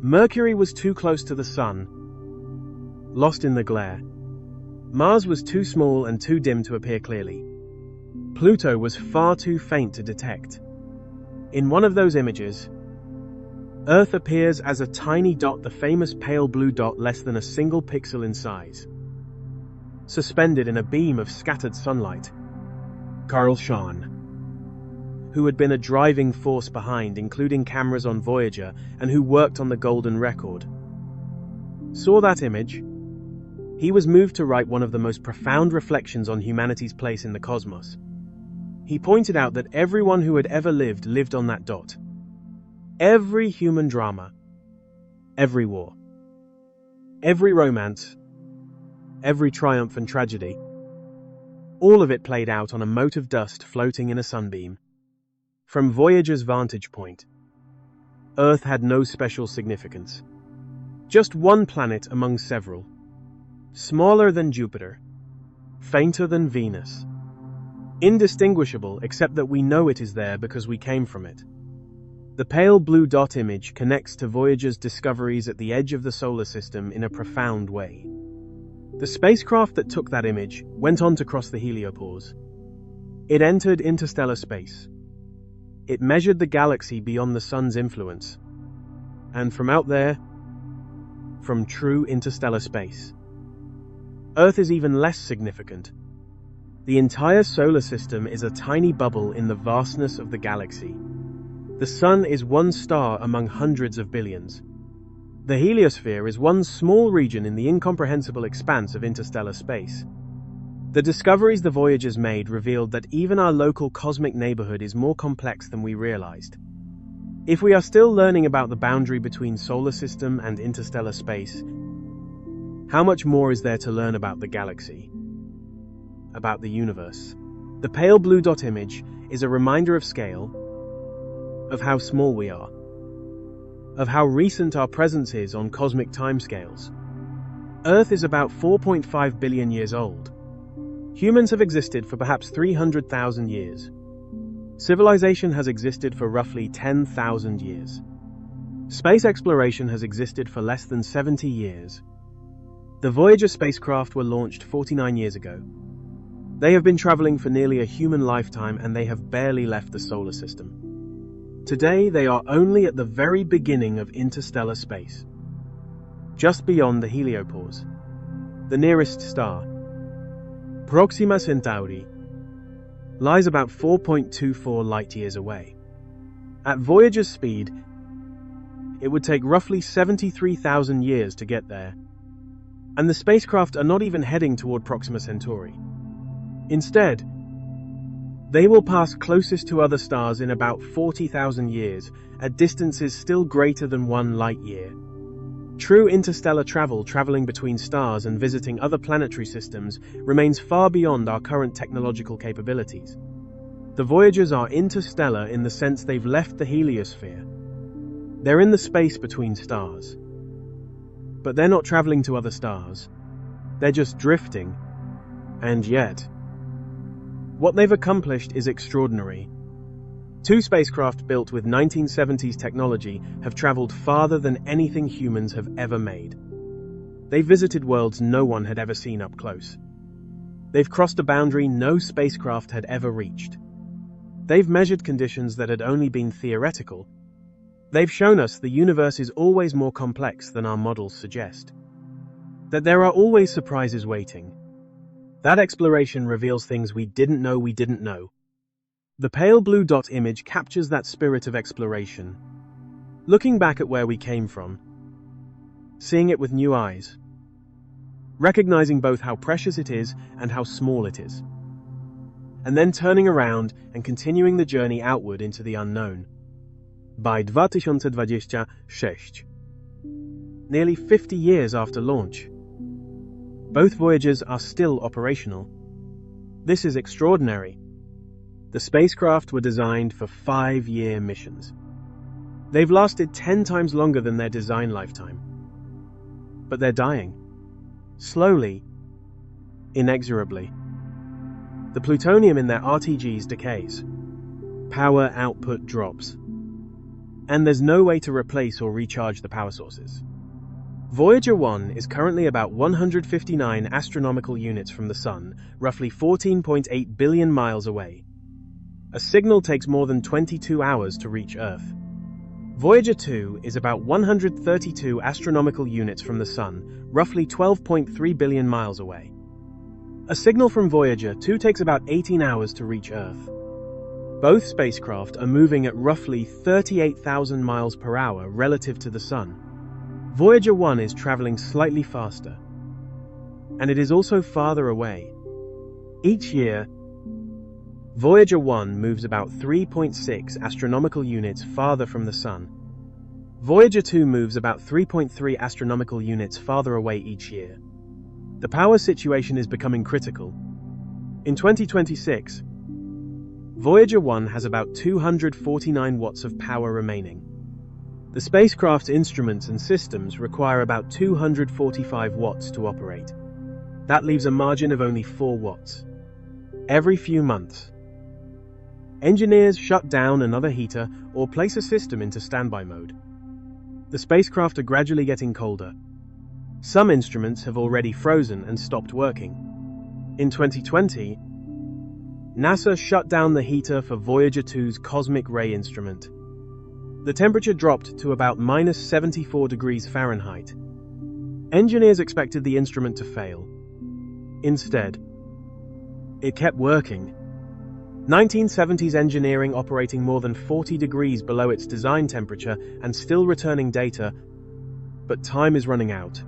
Mercury was too close to the Sun, lost in the glare. Mars was too small and too dim to appear clearly. Pluto was far too faint to detect. In one of those images, Earth appears as a tiny dot, the famous pale blue dot less than a single pixel in size, suspended in a beam of scattered sunlight. Carl Schahn, who had been a driving force behind, including cameras on Voyager, and who worked on the Golden Record, saw that image. He was moved to write one of the most profound reflections on humanity's place in the cosmos. He pointed out that everyone who had ever lived on that dot. Every human drama, every war, every romance, every triumph and tragedy, all of it played out on a mote of dust floating in a sunbeam. From Voyager's vantage point, Earth had no special significance. Just one planet among several, smaller than Jupiter, fainter than Venus, indistinguishable except that we know it is there because we came from it. The pale blue dot image connects to Voyager's discoveries at the edge of the solar system in a profound way. The spacecraft that took that image went on to cross the heliopause. It entered interstellar space. It measured the galaxy beyond the Sun's influence. And from out there, from true interstellar space, Earth is even less significant. The entire solar system is a tiny bubble in the vastness of the galaxy. The Sun is one star among hundreds of billions. The heliosphere is one small region in the incomprehensible expanse of interstellar space. The discoveries the Voyagers made revealed that even our local cosmic neighborhood is more complex than we realized. If we are still learning about the boundary between solar system and interstellar space, how much more is there to learn about the galaxy? About the universe? The pale blue dot image is a reminder of scale, of how small we are, of how recent our presence is on cosmic timescales. Earth is about 4.5 billion years old. Humans have existed for perhaps 300,000 years. Civilization has existed for roughly 10,000 years. Space exploration has existed for less than 70 years. The Voyager spacecraft were launched 49 years ago. They have been traveling for nearly a human lifetime and they have barely left the solar system. Today they are only at the very beginning of interstellar space. Just beyond the heliopause, the nearest star, Proxima Centauri, lies about 4.24 light-years away. At Voyager's speed, it would take roughly 73,000 years to get there, and the spacecraft are not even heading toward Proxima Centauri. Instead, they will pass closest to other stars in about 40,000 years, at distances still greater than 1 light-year. True interstellar traveling between stars and visiting other planetary systems, remains far beyond our current technological capabilities. The Voyagers are interstellar in the sense they've left the heliosphere. They're in the space between stars. But they're not traveling to other stars. They're just drifting. And yet, what they've accomplished is extraordinary. 2 spacecraft built with 1970s technology have traveled farther than anything humans have ever made. They visited worlds no one had ever seen up close. They've crossed a boundary no spacecraft had ever reached. They've measured conditions that had only been theoretical. They've shown us the universe is always more complex than our models suggest. That there are always surprises waiting. That exploration reveals things we didn't know. The pale blue dot image captures that spirit of exploration. Looking back at where we came from, seeing it with new eyes, recognizing both how precious it is and how small it is, and then turning around and continuing the journey outward into the unknown. By 2026, nearly 50 years after launch, both Voyagers are still operational. This is extraordinary. The spacecraft were designed for 5-year missions. They've lasted 10 times longer than their design lifetime. But they're dying. Slowly, inexorably. The plutonium in their RTGs decays. Power output drops. And there's no way to replace or recharge the power sources. Voyager 1 is currently about 159 astronomical units from the Sun, roughly 14.8 billion miles away. A signal takes more than 22 hours to reach Earth. Voyager 2 is about 132 astronomical units from the Sun, roughly 12.3 billion miles away. A signal from Voyager 2 takes about 18 hours to reach Earth. Both spacecraft are moving at roughly 38,000 miles per hour relative to the Sun. Voyager 1 is traveling slightly faster, and it is also farther away. Each year, Voyager 1 moves about 3.6 astronomical units farther from the Sun. Voyager 2 moves about 3.3 astronomical units farther away each year. The power situation is becoming critical. In 2026, Voyager 1 has about 249 watts of power remaining. The spacecraft's instruments and systems require about 245 watts to operate. That leaves a margin of only 4 watts. Every few months, engineers shut down another heater or place a system into standby mode. The spacecraft are gradually getting colder. Some instruments have already frozen and stopped working. In 2020, NASA shut down the heater for Voyager 2's cosmic ray instrument. The temperature dropped to about minus 74 degrees Fahrenheit. Engineers expected the instrument to fail. Instead, it kept working. 1970s engineering operating more than 40 degrees below its design temperature and still returning data, but time is running out.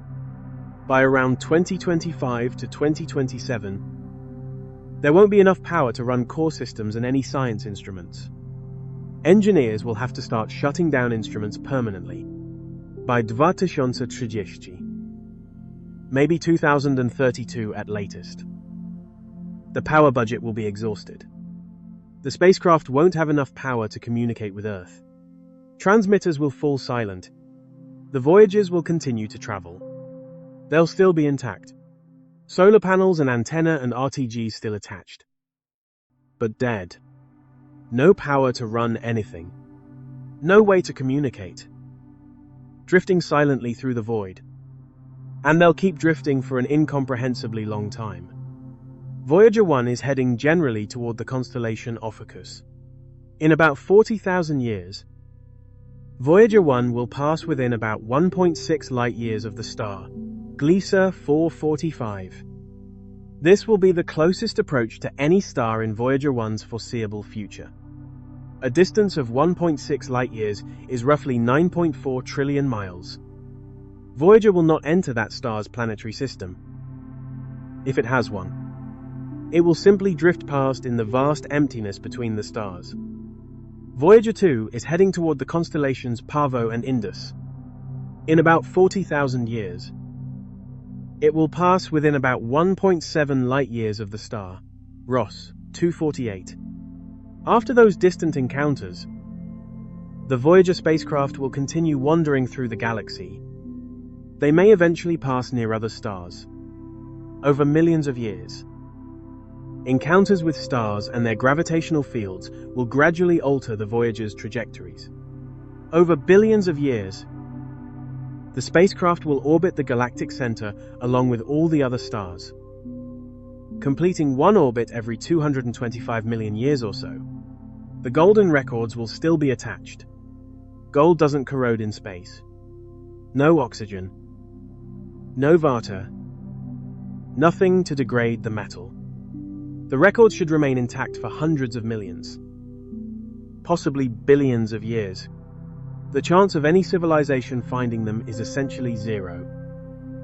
By around 2025 to 2027, there won't be enough power to run core systems and any science instruments. Engineers will have to start shutting down instruments permanently. By 2030, maybe 2032 at latest. The power budget will be exhausted. The spacecraft won't have enough power to communicate with Earth. Transmitters will fall silent. The Voyagers will continue to travel. They'll still be intact. Solar panels and antenna and RTGs still attached. But dead. No power to run anything. No way to communicate. Drifting silently through the void. And they'll keep drifting for an incomprehensibly long time. Voyager 1 is heading generally toward the constellation Ophiuchus. In about 40,000 years, Voyager 1 will pass within about 1.6 light-years of the star, Gliese 445. This will be the closest approach to any star in Voyager 1's foreseeable future. A distance of 1.6 light-years is roughly 9.4 trillion miles. Voyager will not enter that star's planetary system, if it has one. It will simply drift past in the vast emptiness between the stars. Voyager 2 is heading toward the constellations Pavo and Indus. In about 40,000 years, it will pass within about 1.7 light-years of the star, Ross 248. After those distant encounters, the Voyager spacecraft will continue wandering through the galaxy. They may eventually pass near other stars. Over millions of years, encounters with stars and their gravitational fields will gradually alter the Voyager's trajectories. Over billions of years, The spacecraft will orbit the galactic center along with all the other stars, completing one orbit every 225 million years or so. The golden records will still be attached. Gold doesn't corrode in space. No oxygen. No water. Nothing to degrade the metal. The records should remain intact for hundreds of millions, possibly billions of years. The chance of any civilization finding them is essentially zero.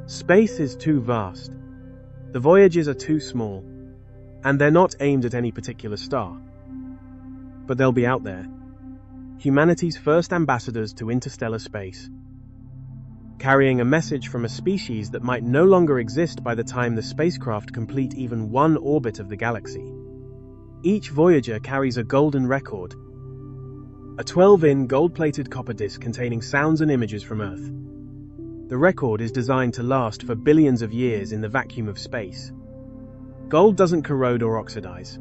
Space is too vast. The Voyagers are too small, and they're not aimed at any particular star. But they'll be out there, humanity's first ambassadors to interstellar space, carrying a message from a species that might no longer exist by the time the spacecraft complete even one orbit of the galaxy. Each Voyager carries a golden record, a 12-in gold-plated copper disc containing sounds and images from Earth. The record is designed to last for billions of years in the vacuum of space. Gold doesn't corrode or oxidize.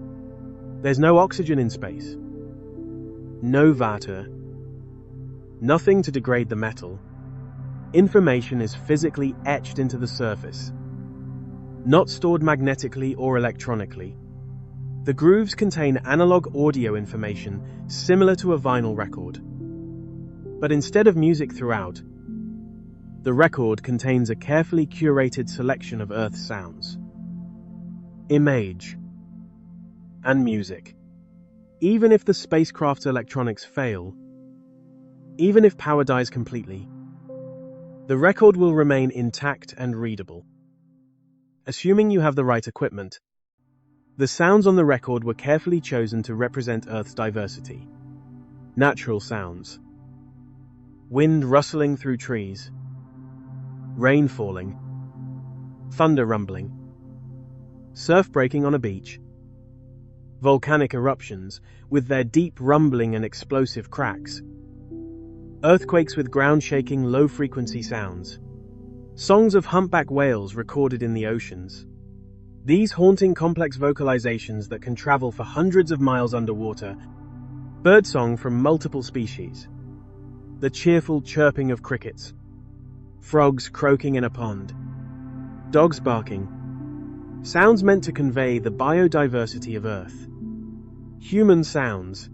There's no oxygen in space. No water. Nothing to degrade the metal. Information is physically etched into the surface, not stored magnetically or electronically. The grooves contain analog audio information similar to a vinyl record. But instead of music throughout, the record contains a carefully curated selection of Earth's sounds, image, and music. Even if the spacecraft's electronics fail, even if power dies completely, the record will remain intact and readable. Assuming you have the right equipment, the sounds on the record were carefully chosen to represent Earth's diversity. Natural sounds. Wind rustling through trees. Rain falling. Thunder rumbling. Surf breaking on a beach. Volcanic eruptions, with their deep rumbling and explosive cracks. Earthquakes with ground-shaking, low-frequency sounds. Songs of humpback whales recorded in the oceans. These haunting complex vocalizations that can travel for hundreds of miles underwater. Birdsong from multiple species. The cheerful chirping of crickets. Frogs croaking in a pond. Dogs barking. Sounds meant to convey the biodiversity of Earth. Human sounds.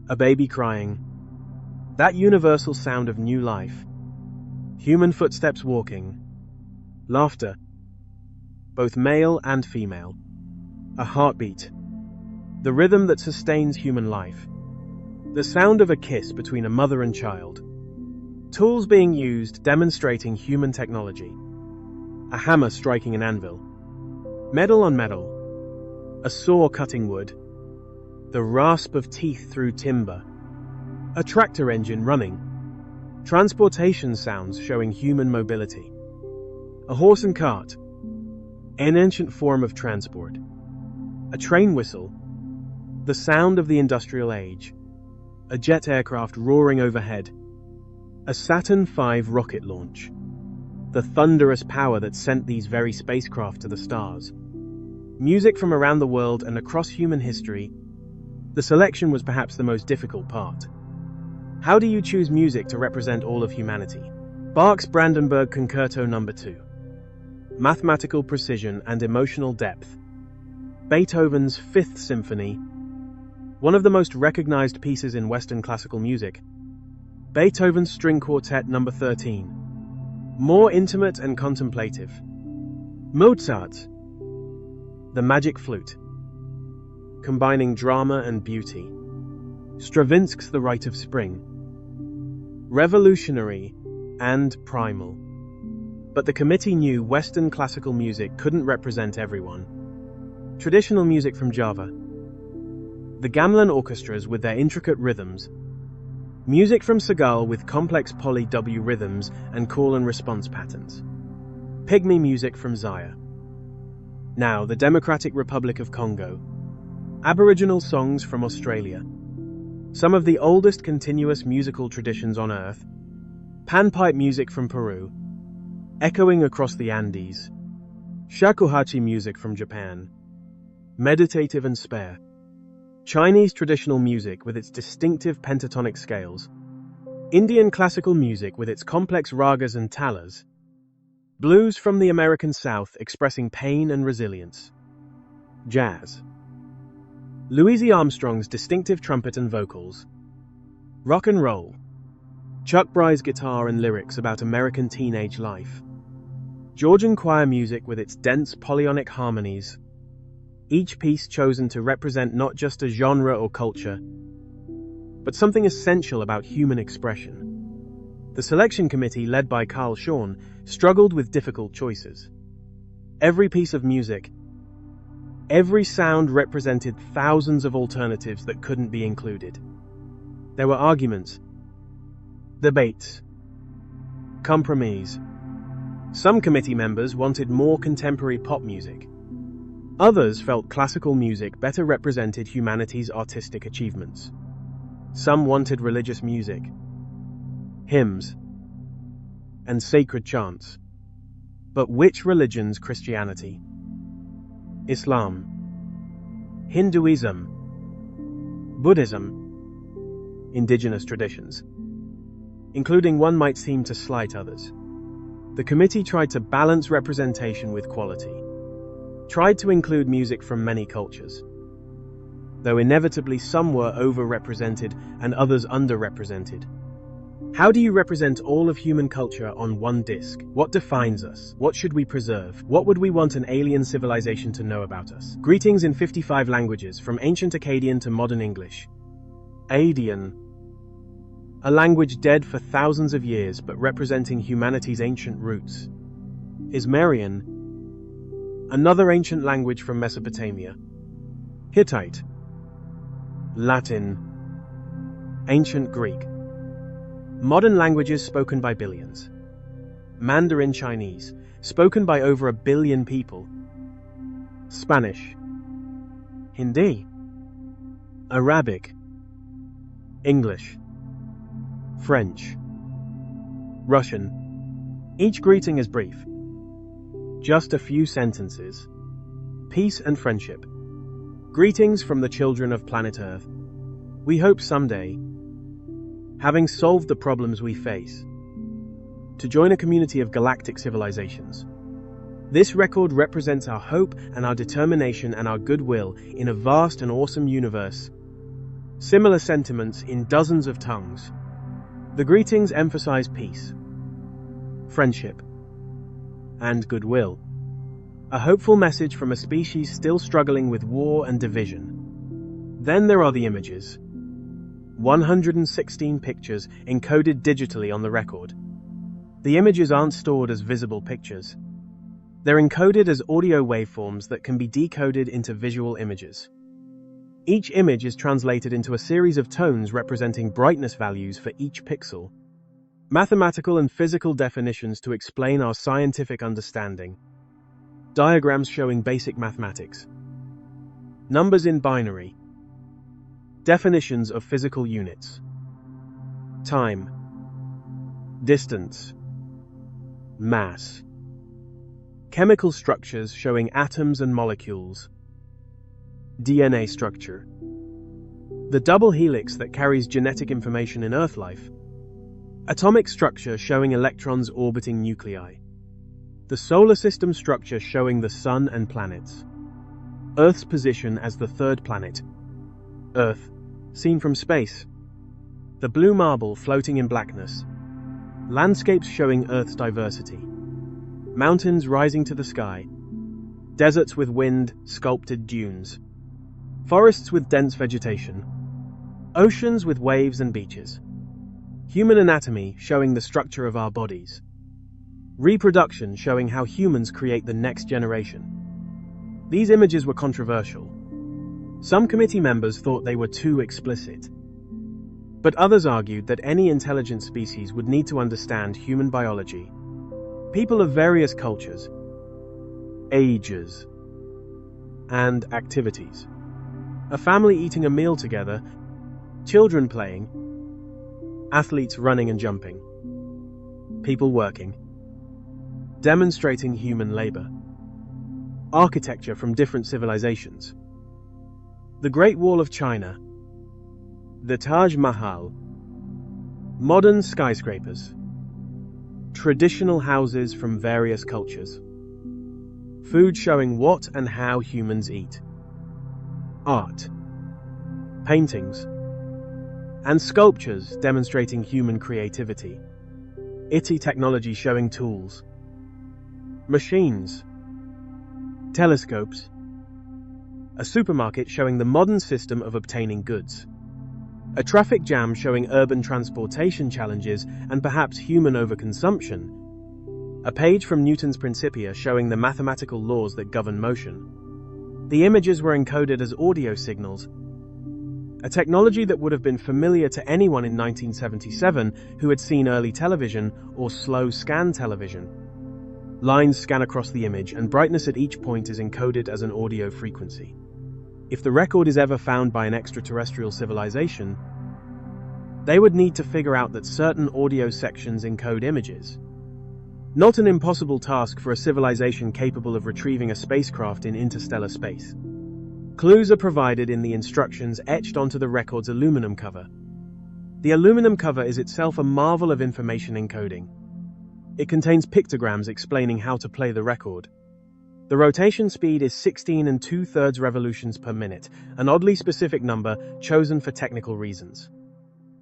A baby crying. That universal sound of new life. Human footsteps walking. Laughter. Both male and female. A heartbeat. The rhythm that sustains human life. The sound of a kiss between a mother and child. Tools being used demonstrating human technology. A hammer striking an anvil. Metal on metal. A saw cutting wood. The rasp of teeth through timber. A tractor engine running. Transportation sounds showing human mobility. A horse and cart. An ancient form of transport. A train whistle. The sound of the industrial age. A jet aircraft roaring overhead. A Saturn V rocket launch. The thunderous power that sent these very spacecraft to the stars. Music from around the world and across human history. The selection was perhaps the most difficult part. How do you choose music to represent all of humanity? Bach's Brandenburg Concerto No. 2. Mathematical precision and emotional depth. Beethoven's Fifth Symphony. One of the most recognized pieces in Western classical music. Beethoven's String Quartet No. 13. More intimate and contemplative. Mozart. The Magic Flute. Combining drama and beauty. Stravinsky's The Rite of Spring. Revolutionary and primal. But the committee knew Western classical music couldn't represent everyone. Traditional music from Java. The gamelan orchestras with their intricate rhythms. Music from Segal with complex poly-W rhythms and call and response patterns. Pygmy music from Zaire. Now, the Democratic Republic of Congo. Aboriginal songs from Australia. Some of the oldest continuous musical traditions on Earth. Panpipe music from Peru. Echoing across the Andes. Shakuhachi music from Japan. Meditative and spare. Chinese traditional music with its distinctive pentatonic scales. Indian classical music with its complex ragas and talas. Blues from the American South expressing pain and resilience. Jazz. Louis Armstrong's distinctive trumpet and vocals. Rock and roll. Chuck Berry's guitar and lyrics about American teenage life. Georgian choir music with its dense polyphonic harmonies. Each piece chosen to represent not just a genre or culture, but something essential about human expression. The selection committee, led by Carl Shawn, struggled with difficult choices. Every piece of music, every sound represented thousands of alternatives that couldn't be included. There were arguments, debates, compromise. Some committee members wanted more contemporary pop music. Others felt classical music better represented humanity's artistic achievements. Some wanted religious music, hymns, and sacred chants. But which religions? Christianity, Islam, Hinduism, Buddhism, indigenous traditions, including one might seem to slight others. The committee tried to balance representation with quality, tried to include music from many cultures, though inevitably some were overrepresented and others underrepresented. How do you represent all of human culture on one disc? What defines us? What should we preserve? What would we want an alien civilization to know about us? Greetings in 55 languages, from ancient Akkadian to modern English. Akkadian, a language dead for thousands of years but representing humanity's ancient roots. Ismarian, another ancient language from Mesopotamia. Hittite, Latin, ancient Greek. Modern languages spoken by billions. Mandarin Chinese, spoken by over 1 billion people. Spanish, Hindi, Arabic, English, French, Russian. Each greeting is brief. Just a few sentences. Peace and friendship. Greetings from the children of planet Earth. We hope someday, having solved the problems we face, to join a community of galactic civilizations. This record represents our hope and our determination and our goodwill in a vast and awesome universe. Similar sentiments in dozens of tongues. The greetings emphasize peace, friendship, and goodwill. A hopeful message from a species still struggling with war and division. Then there are the images. 116 pictures encoded digitally on the record. The images aren't stored as visible pictures. They're encoded as audio waveforms that can be decoded into visual images. Each image is translated into a series of tones representing brightness values for each pixel. Mathematical and physical definitions to explain our scientific understanding. Diagrams showing basic mathematics. Numbers in binary. Definitions of physical units. Time. Distance. Mass. Chemical structures showing atoms and molecules. DNA structure. The double helix that carries genetic information in Earth life. Atomic structure showing electrons orbiting nuclei. The solar system structure showing the sun and planets. Earth's position as the third planet. Earth, seen from space. The blue marble floating in blackness. Landscapes showing Earth's diversity. Mountains rising to the sky. Deserts with wind, sculpted dunes. Forests with dense vegetation. Oceans with waves and beaches. Human anatomy showing the structure of our bodies. Reproduction showing how humans create the next generation. These images were controversial. Some committee members thought they were too explicit. But others argued that any intelligent species would need to understand human biology. People of various cultures, ages, and activities. A family eating a meal together, children playing, athletes running and jumping, people working, demonstrating human labor, architecture from different civilizations. The Great Wall of China, the Taj Mahal, Modern skyscrapers. Traditional houses from various cultures. Food showing what and how humans eat. Art. Paintings. And sculptures demonstrating human creativity. IT technology showing tools. Machines. Telescopes. A supermarket showing the modern system of obtaining goods. A traffic jam showing urban transportation challenges and perhaps human overconsumption. A page from Newton's Principia showing the mathematical laws that govern motion. The images were encoded as audio signals, a technology that would have been familiar to anyone in 1977 who had seen early television or slow scan television. Lines scan across the image and brightness at each point is encoded as an audio frequency. If the record is ever found by an extraterrestrial civilization, they would need to figure out that certain audio sections encode images. Not an impossible task for a civilization capable of retrieving a spacecraft in interstellar space. Clues are provided in the instructions etched onto the record's aluminum cover. The aluminum cover is itself a marvel of information encoding. It contains pictograms explaining how to play the record. The rotation speed is 16 2/3 revolutions per minute, an oddly specific number chosen for technical reasons.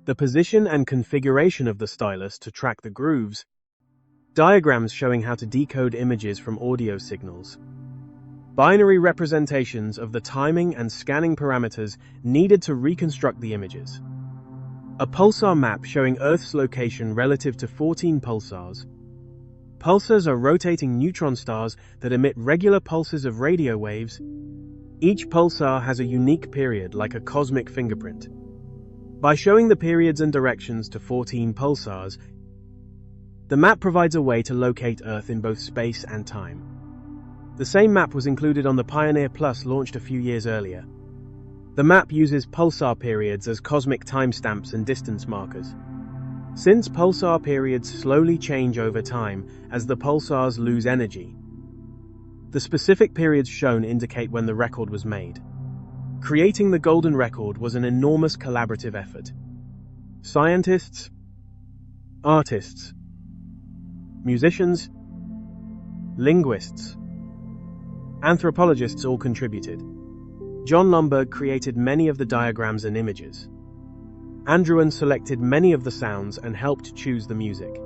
The position and configuration of the stylus to track the grooves. Diagrams showing how to decode images from audio signals. Binary representations of the timing and scanning parameters needed to reconstruct the images. A pulsar map showing Earth's location relative to 14 pulsars. Pulsars are rotating neutron stars that emit regular pulses of radio waves. Each pulsar has a unique period, like a cosmic fingerprint. By showing the periods and directions to 14 pulsars, the map provides a way to locate Earth in both space and time. The same map was included on the Pioneer Plus launched a few years earlier. The map uses pulsar periods as cosmic timestamps and distance markers. Since pulsar periods slowly change over time as the pulsars lose energy, the specific periods shown indicate when the record was made. Creating the golden record was an enormous collaborative effort. Scientists, artists, musicians, linguists, anthropologists all contributed. John Lomberg created many of the diagrams and images. Andrewan selected many of the sounds and helped choose the music.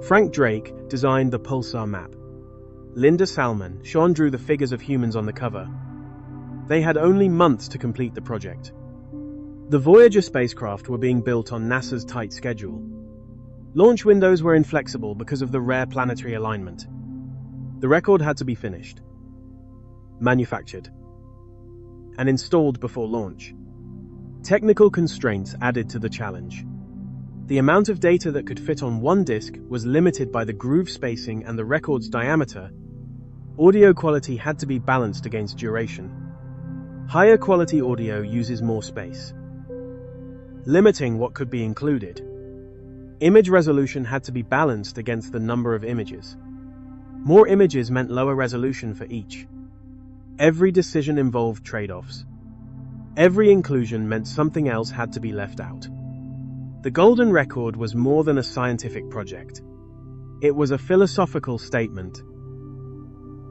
Frank Drake designed the pulsar map. Linda Salmon, Sean drew the figures of humans on the cover. They had only months to complete the project. The Voyager spacecraft were being built on NASA's tight schedule. Launch windows were inflexible because of the rare planetary alignment. The record had to be finished, manufactured, and installed before launch. Technical constraints added to the challenge. The amount of data that could fit on one disk was limited by the groove spacing and the record's diameter. Audio quality had to be balanced against duration. Higher quality audio uses more space, limiting what could be included. Image resolution had to be balanced against the number of images. More images meant lower resolution for each. Every decision involved trade-offs. Every inclusion meant something else had to be left out. The golden record was more than a scientific project. It was a philosophical statement,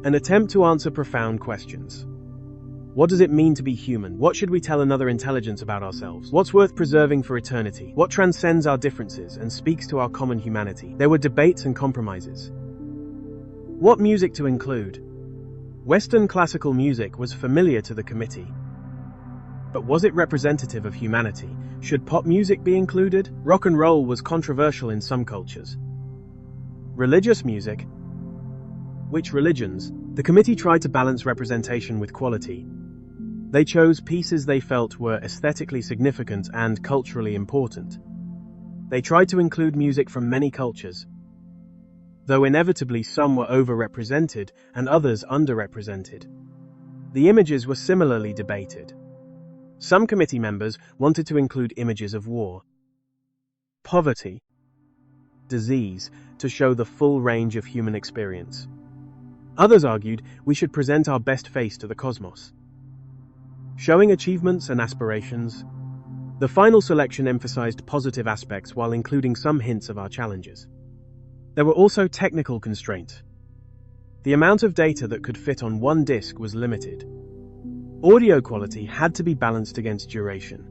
an attempt to answer profound questions. What does it mean to be human? What should we tell another intelligence about ourselves? What's worth preserving for eternity? What transcends our differences and speaks to our common humanity? There were debates and compromises. What music to include? Western classical music was familiar to the committee. But was it representative of humanity? Should pop music be included? Rock and roll was controversial in some cultures. Religious music? Which religions? The committee tried to balance representation with quality. They chose pieces they felt were aesthetically significant and culturally important. They tried to include music from many cultures, though inevitably some were overrepresented and others underrepresented. The images were similarly debated. Some committee members wanted to include images of war, poverty, disease, to show the full range of human experience. Others argued we should present our best face to the cosmos, showing achievements and aspirations. The final selection emphasized positive aspects while including some hints of our challenges. There were also technical constraints. The amount of data that could fit on one disk was limited. Audio quality had to be balanced against duration.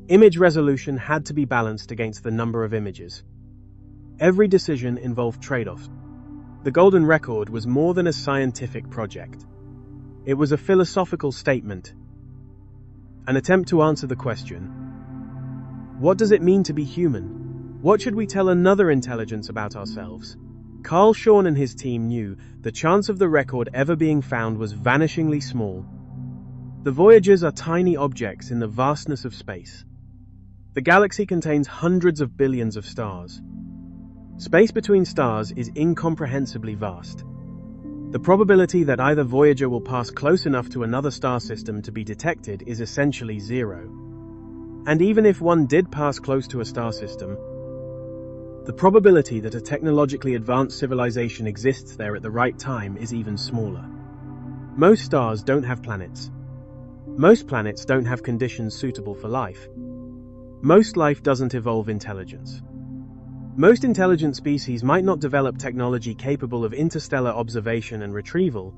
Image resolution had to be balanced against the number of images. Every decision involved trade-offs. The Golden Record was more than a scientific project. It was a philosophical statement, an attempt to answer the question, what does it mean to be human? What should we tell another intelligence about ourselves? Carl Sagan and his team knew the chance of the record ever being found was vanishingly small. The Voyagers are tiny objects in the vastness of space. The galaxy contains hundreds of billions of stars. Space between stars is incomprehensibly vast. The probability that either Voyager will pass close enough to another star system to be detected is essentially zero. And even if one did pass close to a star system, the probability that a technologically advanced civilization exists there at the right time is even smaller. Most stars don't have planets. Most planets don't have conditions suitable for life. Most life doesn't evolve intelligence. Most intelligent species might not develop technology capable of interstellar observation and retrieval.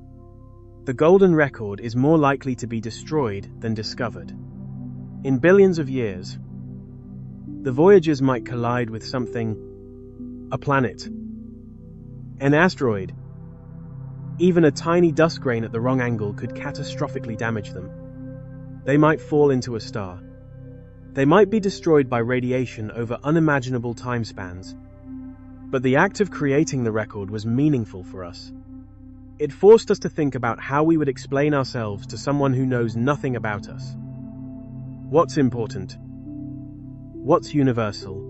The Golden Record is more likely to be destroyed than discovered. In billions of years, the Voyagers might collide with something, a planet, an asteroid. Even a tiny dust grain at the wrong angle could catastrophically damage them. They might fall into a star. They might be destroyed by radiation over unimaginable time spans. But the act of creating the record was meaningful for us. It forced us to think about how we would explain ourselves to someone who knows nothing about us. What's important? What's universal?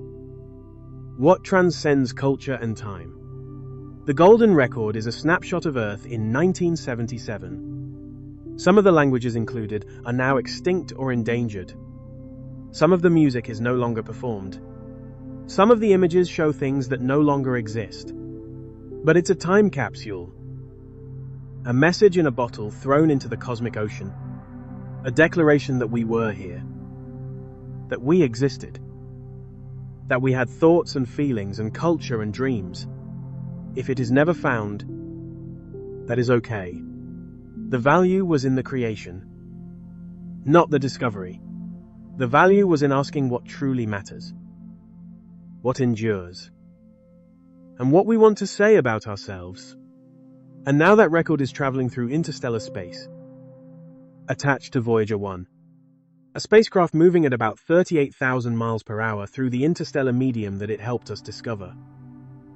What transcends culture and time? The Golden Record is a snapshot of Earth in 1977. Some of the languages included are now extinct or endangered. Some of the music is no longer performed. Some of the images show things that no longer exist. But it's a time capsule. A message in a bottle thrown into the cosmic ocean. A declaration that we were here. That we existed. That we had thoughts and feelings and culture and dreams. If it is never found, that is okay. The value was in the creation, not the discovery. The value was in asking what truly matters, what endures, and what we want to say about ourselves. And now that record is traveling through interstellar space, attached to Voyager 1, a spacecraft moving at about 38,000 miles per hour through the interstellar medium that it helped us discover.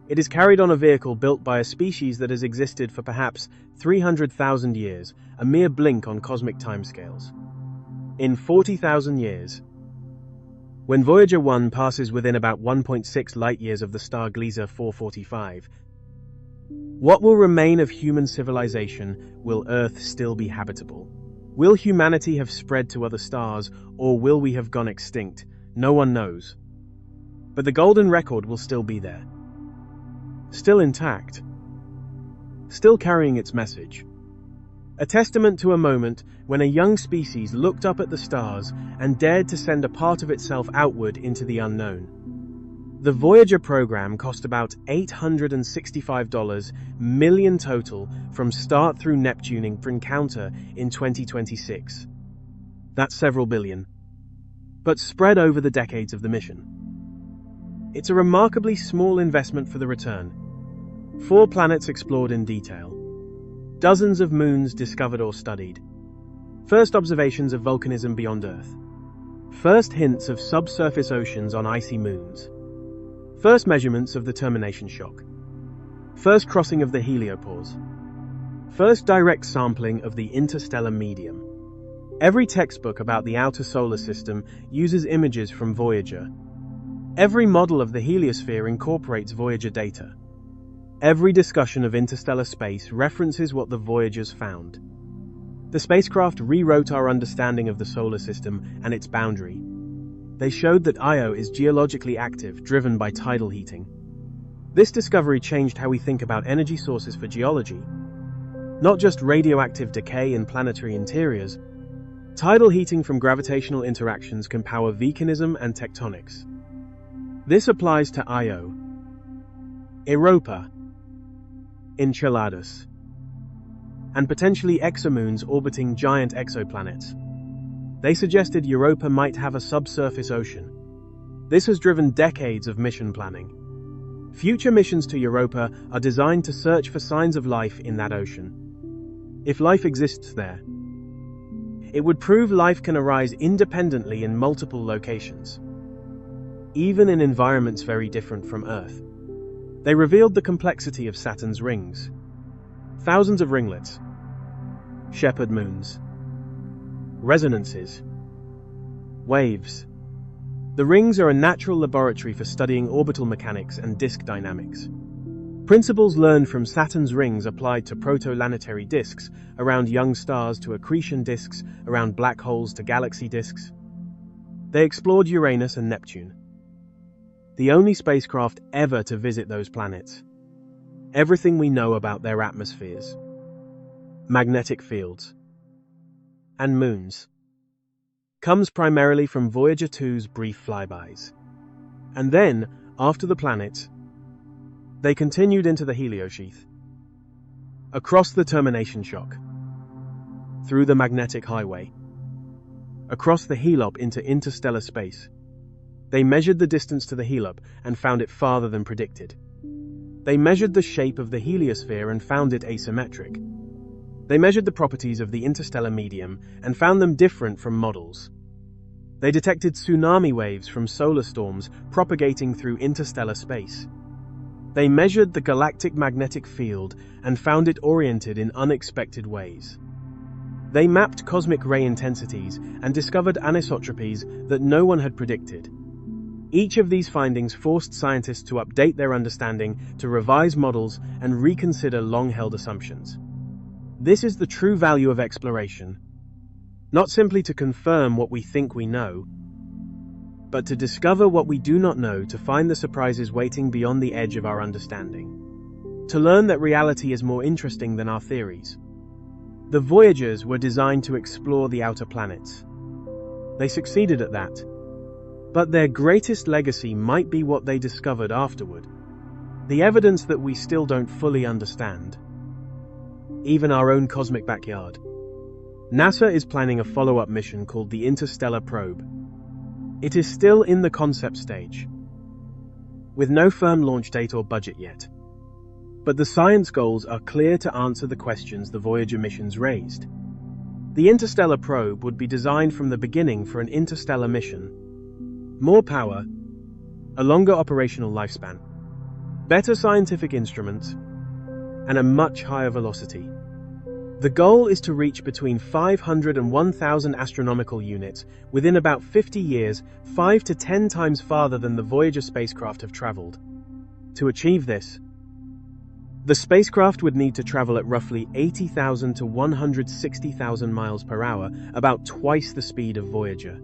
It is carried on a vehicle built by a species that has existed for perhaps 300,000 years, a mere blink on cosmic timescales. In 40,000 years, when Voyager 1 passes within about 1.6 light-years of the star Gliese 445, what will remain of human civilization? Will Earth still be habitable? Will humanity have spread to other stars, or will we have gone extinct? No one knows. But the Golden Record will still be there. Still intact. Still carrying its message. A testament to a moment when a young species looked up at the stars and dared to send a part of itself outward into the unknown. The Voyager program cost about $865 million total from start through Neptuning for encounter in 2026. That's several billion. But spread over the decades of the mission. It's a remarkably small investment for the return. 4 planets explored in detail. Dozens of moons discovered or studied. First observations of volcanism beyond Earth. First hints of subsurface oceans on icy moons. First measurements of the termination shock. First crossing of the heliopause. First direct sampling of the interstellar medium. Every textbook about the outer solar system uses images from Voyager. Every model of the heliosphere incorporates Voyager data. Every discussion of interstellar space references what the Voyagers found. The spacecraft rewrote our understanding of the solar system and its boundary. They showed that Io is geologically active, driven by tidal heating. This discovery changed how we think about energy sources for geology. Not just radioactive decay in planetary interiors, Tidal heating from gravitational interactions can power volcanism and tectonics. This applies to Io, Europa, Enceladus, and potentially exomoons orbiting giant exoplanets. They suggested Europa might have a subsurface ocean. This has driven decades of mission planning. Future missions to Europa are designed to search for signs of life in that ocean. If life exists there, it would prove life can arise independently in multiple locations, even in environments very different from Earth. They revealed the complexity of Saturn's rings. Thousands of ringlets, shepherd moons, resonances, waves. The rings are a natural laboratory for studying orbital mechanics and disk dynamics. Principles learned from Saturn's rings applied to protoplanetary disks around young stars, to accretion disks around black holes, to galaxy disks. They explored Uranus and Neptune, the only spacecraft ever to visit those planets. Everything we know about their atmospheres, magnetic fields, and moons comes primarily from Voyager 2's brief flybys. And then, after the planets, they continued into the heliosheath, across the termination shock, through the magnetic highway, across the helop into interstellar space. They measured the distance to the helop and found it farther than predicted. They measured the shape of the heliosphere and found it asymmetric. They measured the properties of the interstellar medium and found them different from models. They detected tsunami waves from solar storms propagating through interstellar space. They measured the galactic magnetic field and found it oriented in unexpected ways. They mapped cosmic ray intensities and discovered anisotropies that no one had predicted. Each of these findings forced scientists to update their understanding, to revise models, and reconsider long-held assumptions. This is the true value of exploration. Not simply to confirm what we think we know, but to discover what we do not know, to find the surprises waiting beyond the edge of our understanding. To learn that reality is more interesting than our theories. The Voyagers were designed to explore the outer planets. They succeeded at that. But their greatest legacy might be what they discovered afterward. The evidence that we still don't fully understand. Even our own cosmic backyard. NASA is planning a follow-up mission called the Interstellar Probe. It is still in the concept stage, with no firm launch date or budget yet. But the science goals are clear to answer the questions the Voyager missions raised. The Interstellar Probe would be designed from the beginning for an interstellar mission. More power, a longer operational lifespan, better scientific instruments, and a much higher velocity. The goal is to reach between 500 and 1,000 astronomical units within about 50 years, 5 to 10 times farther than the Voyager spacecraft have traveled. To achieve this, the spacecraft would need to travel at roughly 80,000 to 160,000 miles per hour, about twice the speed of Voyager.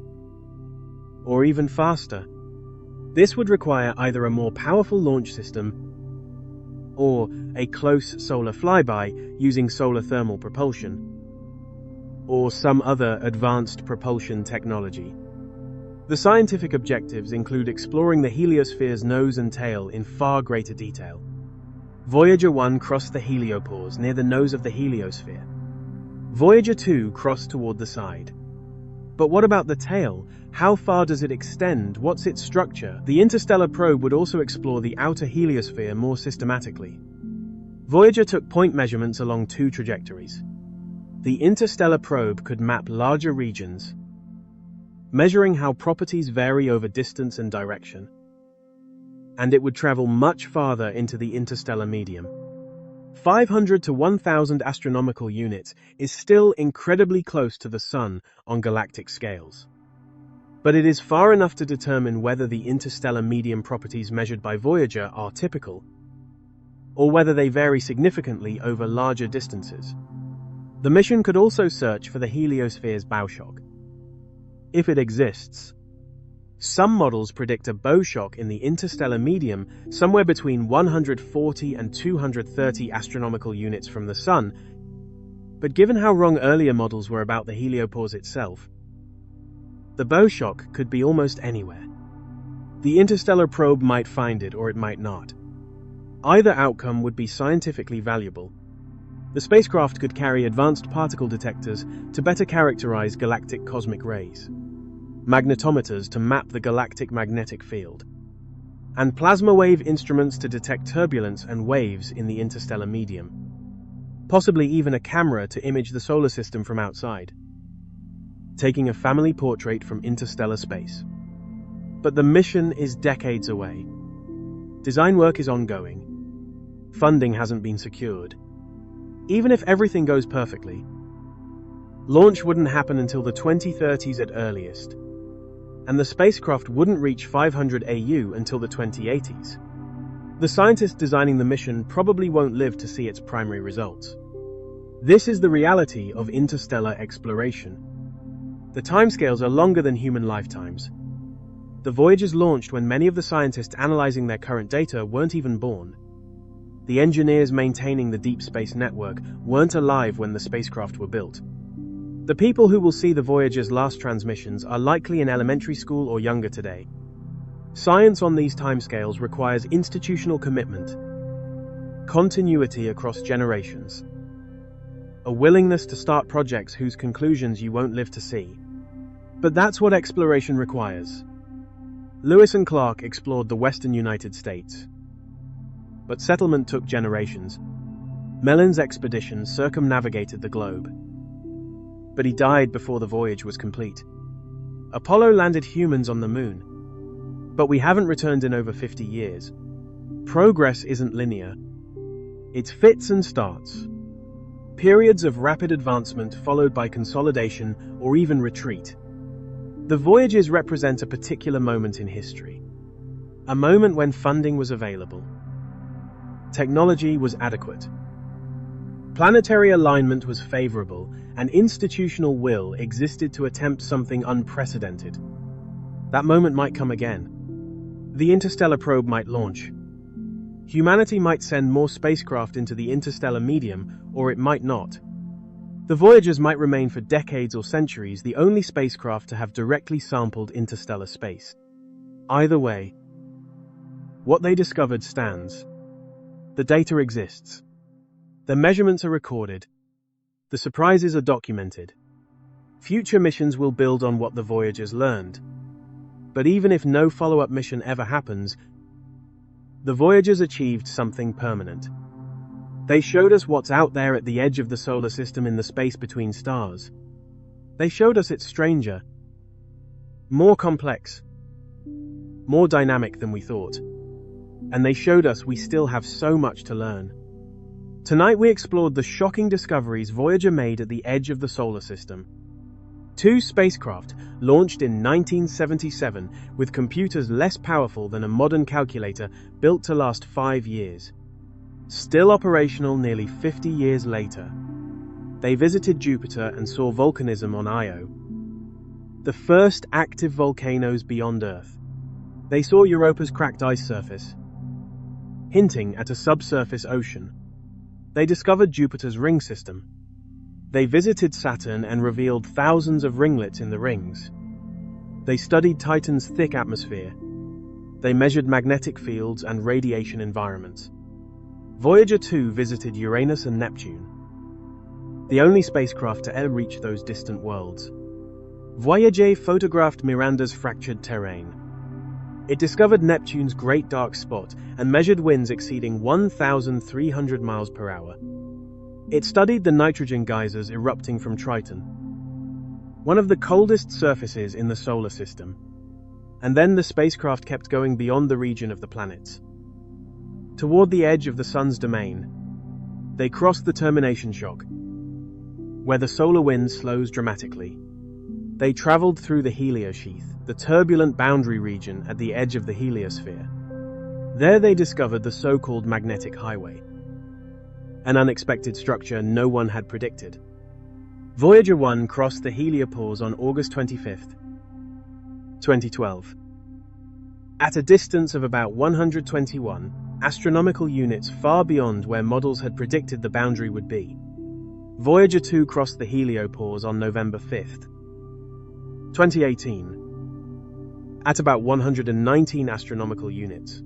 Or even faster. This would require either a more powerful launch system or a close solar flyby using solar thermal propulsion, or some other advanced propulsion technology. The scientific objectives include exploring the heliosphere's nose and tail in far greater detail. Voyager 1 crossed the heliopause near the nose of the heliosphere. Voyager 2 crossed toward the side. But what about the tail? How far does it extend? What's its structure? The Interstellar Probe would also explore the outer heliosphere more systematically. Voyager took point measurements along two trajectories. The Interstellar Probe could map larger regions, measuring how properties vary over distance and direction. And it would travel much farther into the interstellar medium. 500 to 1,000 astronomical units is still incredibly close to the Sun on galactic scales. But it is far enough to determine whether the interstellar medium properties measured by Voyager are typical, or whether they vary significantly over larger distances. The mission could also search for the heliosphere's bow shock, if it exists. Some models predict a bow shock in the interstellar medium somewhere between 140 and 230 astronomical units from the Sun, But given how wrong earlier models were about the heliopause itself, the bow shock could be almost anywhere. The interstellar probe might find it or it might not. Either outcome would be scientifically valuable. The spacecraft could carry advanced particle detectors to better characterize galactic cosmic rays, magnetometers to map the galactic magnetic field, and plasma wave instruments to detect turbulence and waves in the interstellar medium. Possibly even a camera to image the solar system from outside, taking a family portrait from interstellar space. But the mission is decades away. Design work is ongoing. Funding hasn't been secured. Even if everything goes perfectly, launch wouldn't happen until the 2030s at earliest, and the spacecraft wouldn't reach 500 AU until the 2080s. The scientists designing the mission probably won't live to see its primary results. This is the reality of interstellar exploration. The timescales are longer than human lifetimes. The Voyagers launched when many of the scientists analyzing their current data weren't even born. The engineers maintaining the deep space network weren't alive when the spacecraft were built. The people who will see the Voyager's last transmissions are likely in elementary school or younger today. Science on these timescales requires institutional commitment, continuity across generations, a willingness to start projects whose conclusions you won't live to see. But that's what exploration requires. Lewis and Clark explored the western United States, but settlement took generations. Mellin's expedition circumnavigated the globe, but he died before the voyage was complete. Apollo landed humans on the moon, but we haven't returned in over 50 years. Progress isn't linear. It's fits and starts. Periods of rapid advancement followed by consolidation or even retreat. The Voyagers represent a particular moment in history. A moment when funding was available. Technology was adequate. Planetary alignment was favorable, and institutional will existed to attempt something unprecedented. That moment might come again. The interstellar probe might launch. Humanity might send more spacecraft into the interstellar medium, or it might not. The Voyagers might remain for decades or centuries the only spacecraft to have directly sampled interstellar space. Either way, what they discovered stands. The data exists. The measurements are recorded. The surprises are documented. Future missions will build on what the Voyagers learned. But even if no follow-up mission ever happens, the Voyagers achieved something permanent. They showed us what's out there at the edge of the solar system in the space between stars. They showed us it's stranger, more complex, more dynamic than we thought. And they showed us we still have so much to learn. Tonight we explored the shocking discoveries Voyager made at the edge of the solar system. 2 spacecraft launched in 1977 with computers less powerful than a modern calculator built to last 5 years. Still operational nearly 50 years later. They visited Jupiter and saw volcanism on Io, the first active volcanoes beyond Earth. They saw Europa's cracked ice surface, hinting at a subsurface ocean. They discovered Jupiter's ring system. They visited Saturn and revealed thousands of ringlets in the rings. They studied Titan's thick atmosphere. They measured magnetic fields and radiation environments. Voyager 2 visited Uranus and Neptune, the only spacecraft to ever reach those distant worlds. Voyager photographed Miranda's fractured terrain. It discovered Neptune's great dark spot and measured winds exceeding 1,300 miles per hour. It studied the nitrogen geysers erupting from Triton, one of the coldest surfaces in the solar system. And then the spacecraft kept going beyond the region of the planets. Toward the edge of the Sun's domain, they crossed the termination shock, where the solar wind slows dramatically. They traveled through the heliosheath, the turbulent boundary region at the edge of the heliosphere. There they discovered the so-called magnetic highway, an unexpected structure no one had predicted. Voyager 1 crossed the heliopause on August 25, 2012. At a distance of about 121 astronomical units far beyond where models had predicted the boundary would be. Voyager 2 crossed the heliopause on November 5th, 2018, at about 119 astronomical units.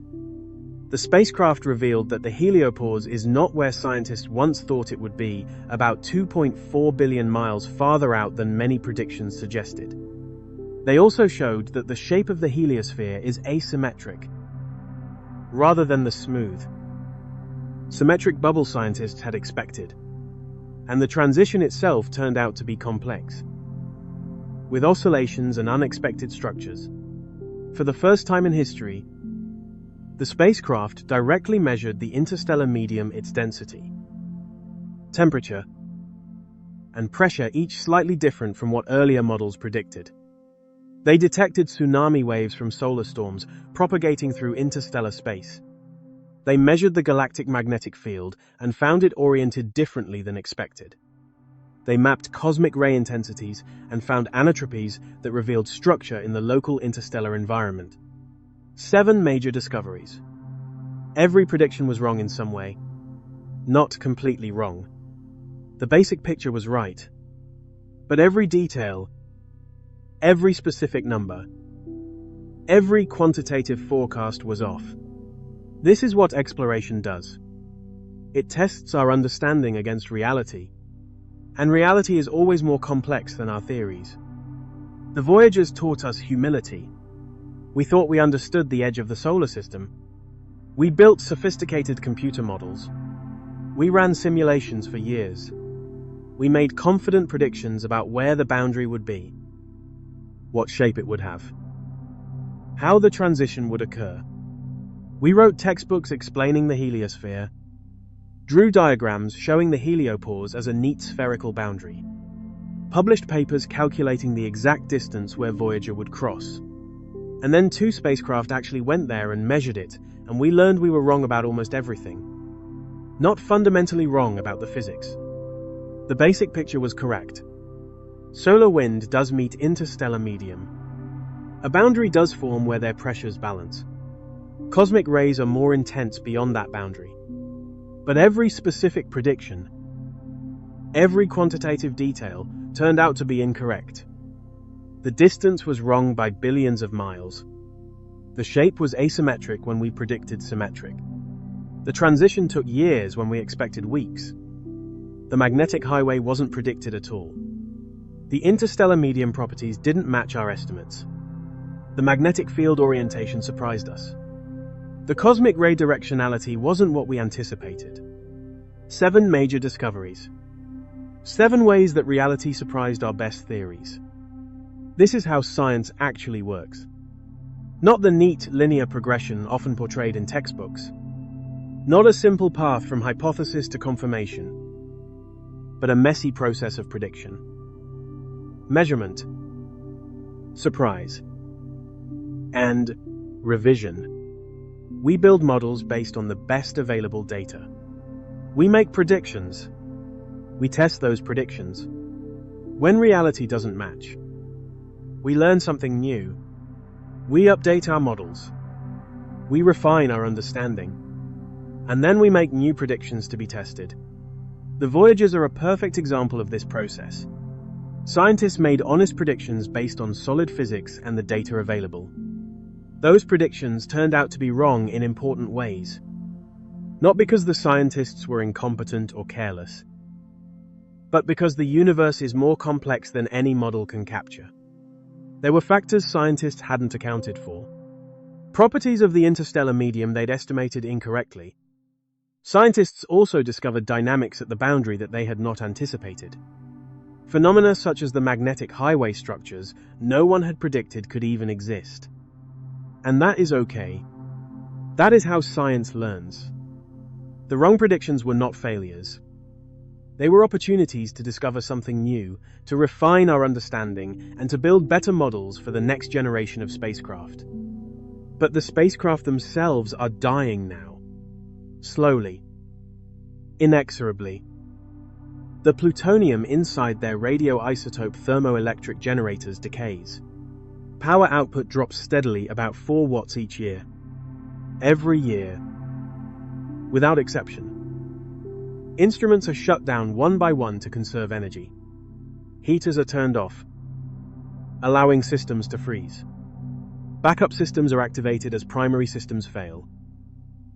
The spacecraft revealed that the heliopause is not where scientists once thought it would be, about 2.4 billion miles farther out than many predictions suggested. They also showed that the shape of the heliosphere is asymmetric, rather than the smooth, symmetric bubble scientists had expected. And the transition itself turned out to be complex, with oscillations and unexpected structures. For the first time in history, the spacecraft directly measured the interstellar medium, its density, temperature, and pressure, each slightly different from what earlier models predicted. They detected tsunami waves from solar storms propagating through interstellar space. They measured the galactic magnetic field and found it oriented differently than expected. They mapped cosmic ray intensities and found anotropies that revealed structure in the local interstellar environment. 7 major discoveries. Every prediction was wrong in some way. Not completely wrong. The basic picture was right. But every detail, every specific number, every quantitative forecast was off. This is what exploration does. It tests our understanding against reality. And reality is always more complex than our theories. The Voyagers taught us humility. We thought we understood the edge of the solar system. We built sophisticated computer models. We ran simulations for years. We made confident predictions about where the boundary would be, what shape it would have, how the transition would occur. We wrote textbooks explaining the heliosphere, drew diagrams showing the heliopause as a neat spherical boundary, published papers calculating the exact distance where Voyager would cross. And then 2 spacecraft actually went there and measured it, and we learned we were wrong about almost everything. Not fundamentally wrong about the physics. The basic picture was correct. Solar wind does meet interstellar medium. A boundary does form where their pressures balance. Cosmic rays are more intense beyond that boundary. But every specific prediction, every quantitative detail, turned out to be incorrect. The distance was wrong by billions of miles. The shape was asymmetric when we predicted symmetric. The transition took years when we expected weeks. The magnetic highway wasn't predicted at all. The interstellar medium properties didn't match our estimates. The magnetic field orientation surprised us. The cosmic ray directionality wasn't what we anticipated. 7 major discoveries. 7 ways that reality surprised our best theories. This is how science actually works. Not the neat linear progression often portrayed in textbooks. Not a simple path from hypothesis to confirmation, but a messy process of prediction, measurement, surprise, and revision. We build models based on the best available data. We make predictions. We test those predictions. When reality doesn't match, we learn something new. We update our models. We refine our understanding. And then we make new predictions to be tested. The Voyagers are a perfect example of this process. Scientists made honest predictions based on solid physics and the data available. Those predictions turned out to be wrong in important ways. Not because the scientists were incompetent or careless, but because the universe is more complex than any model can capture. There were factors scientists hadn't accounted for. Properties of the interstellar medium they'd estimated incorrectly. Scientists also discovered dynamics at the boundary that they had not anticipated. Phenomena such as the magnetic highway structures no one had predicted could even exist. And that is okay. That is how science learns. The wrong predictions were not failures. They were opportunities to discover something new, to refine our understanding, and to build better models for the next generation of spacecraft. But the spacecraft themselves are dying now. Slowly. Inexorably. The plutonium inside their radioisotope thermoelectric generators decays. Power output drops steadily about 4 watts each year. Every year. Without exception. Instruments are shut down one by one to conserve energy. Heaters are turned off, allowing systems to freeze. Backup systems are activated as primary systems fail.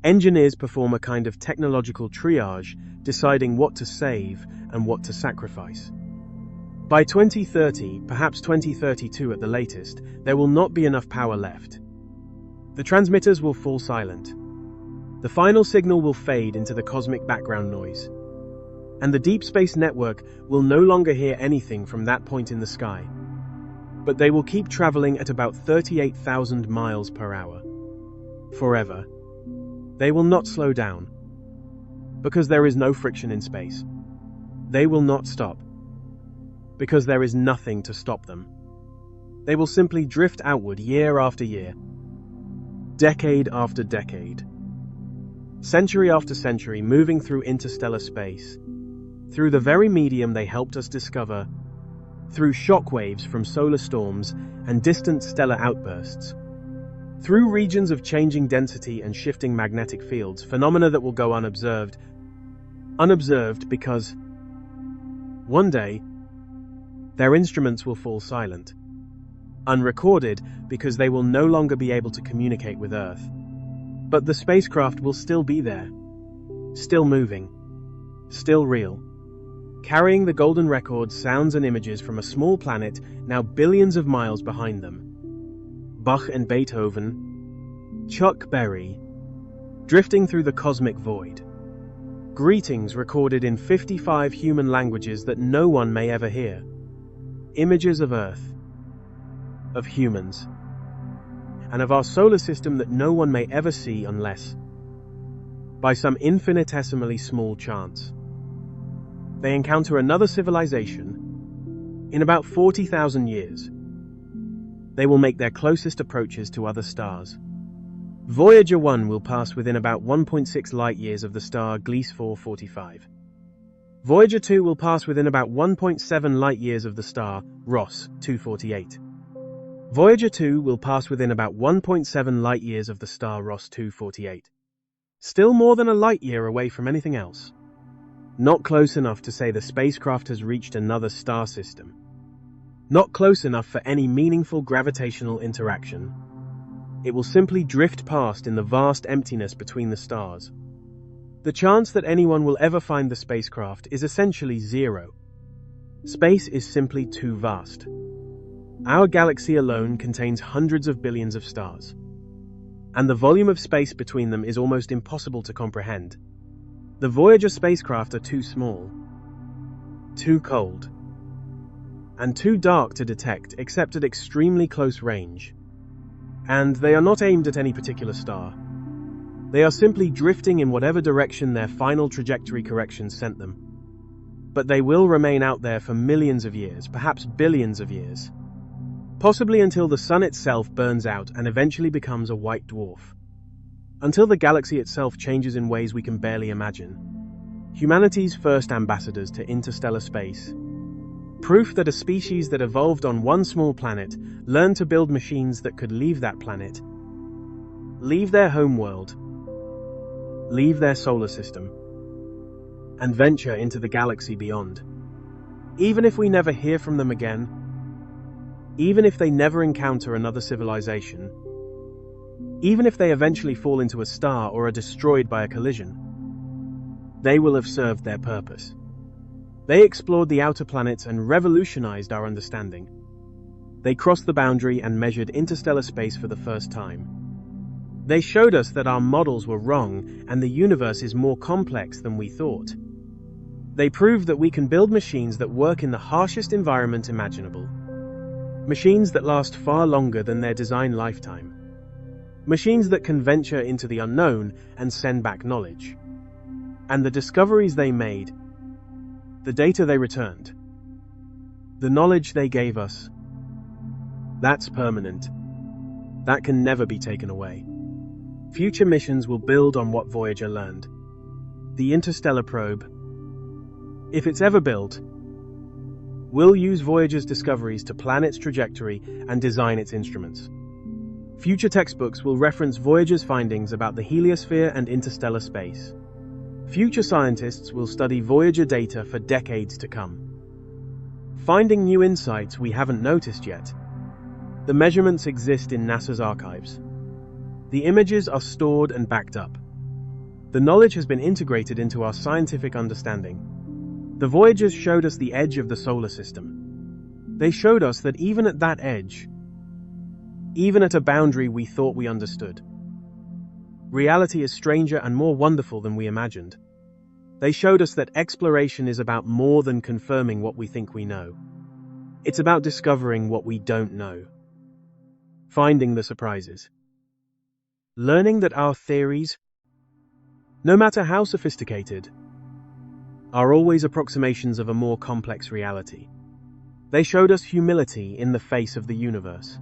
Engineers perform a kind of technological triage, deciding what to save and what to sacrifice. By 2030, perhaps 2032 at the latest, there will not be enough power left. The transmitters will fall silent. The final signal will fade into the cosmic background noise. And the deep space network will no longer hear anything from that point in the sky. But they will keep traveling at about 38,000 miles per hour. Forever. They will not slow down. Because there is no friction in space. They will not stop. Because there is nothing to stop them. They will simply drift outward year after year. Decade after decade. Century after century, moving through interstellar space. Through the very medium they helped us discover. Through shock waves from solar storms and distant stellar outbursts. Through regions of changing density and shifting magnetic fields, phenomena that will go unobserved. Unobserved because one day, their instruments will fall silent. Unrecorded because they will no longer be able to communicate with Earth. But the spacecraft will still be there. Still moving. Still real. Carrying the golden record, sounds and images from a small planet now billions of miles behind them. Bach and Beethoven, Chuck Berry, drifting through the cosmic void. Greetings recorded in 55 human languages that no one may ever hear. Images of Earth, of humans, and of our solar system that no one may ever see unless, by some infinitesimally small chance, they encounter another civilization in about 40,000 years. They will make their closest approaches to other stars. Voyager 1 will pass within about 1.6 light-years of the star Gliese 445. Voyager 2 will pass within about 1.7 light-years of the star Ross 248. Voyager 2 will pass within about 1.7 light-years of the star Ross 248. Still more than a light-year away from anything else. Not close enough to say the spacecraft has reached another star system. Not close enough for any meaningful gravitational interaction. It will simply drift past in the vast emptiness between the stars. The chance that anyone will ever find the spacecraft is essentially zero. Space is simply too vast. Our galaxy alone contains hundreds of billions of stars. And the volume of space between them is almost impossible to comprehend. The Voyager spacecraft are too small, too cold, and too dark to detect except at extremely close range. And they are not aimed at any particular star. They are simply drifting in whatever direction their final trajectory corrections sent them. But they will remain out there for millions of years, perhaps billions of years. Possibly until the sun itself burns out and eventually becomes a white dwarf. Until the galaxy itself changes in ways we can barely imagine. Humanity's first ambassadors to interstellar space. Proof that a species that evolved on one small planet learned to build machines that could leave that planet, leave their home world, leave their solar system, and venture into the galaxy beyond. Even if we never hear from them again, even if they never encounter another civilization, even if they eventually fall into a star or are destroyed by a collision, they will have served their purpose. They explored the outer planets and revolutionized our understanding. They crossed the boundary and measured interstellar space for the first time. They showed us that our models were wrong and the universe is more complex than we thought. They proved that we can build machines that work in the harshest environment imaginable. Machines that last far longer than their design lifetime. Machines that can venture into the unknown and send back knowledge. And the discoveries they made, the data they returned, the knowledge they gave us, that's permanent. That can never be taken away. Future missions will build on what Voyager learned. The interstellar probe, if it's ever built, will use Voyager's discoveries to plan its trajectory and design its instruments. Future textbooks will reference Voyager's findings about the heliosphere and interstellar space. Future scientists will study Voyager data for decades to come, finding new insights we haven't noticed yet. The measurements exist in NASA's archives. The images are stored and backed up. The knowledge has been integrated into our scientific understanding. The Voyagers showed us the edge of the solar system. They showed us that even at that edge, even at a boundary we thought we understood, reality is stranger and more wonderful than we imagined. They showed us that exploration is about more than confirming what we think we know. It's about discovering what we don't know. Finding the surprises. Learning that our theories, no matter how sophisticated, are always approximations of a more complex reality. They showed us humility in the face of the universe.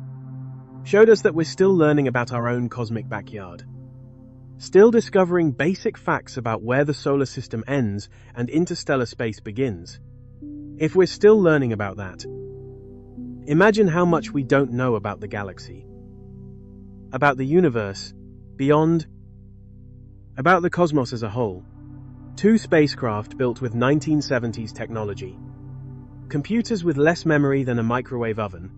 Showed us that we're still learning about our own cosmic backyard. Still discovering basic facts about where the solar system ends and interstellar space begins. If we're still learning about that, imagine how much we don't know about the galaxy, about the universe, beyond, about the cosmos as a whole. 2 spacecraft built with 1970s technology. Computers with less memory than a microwave oven.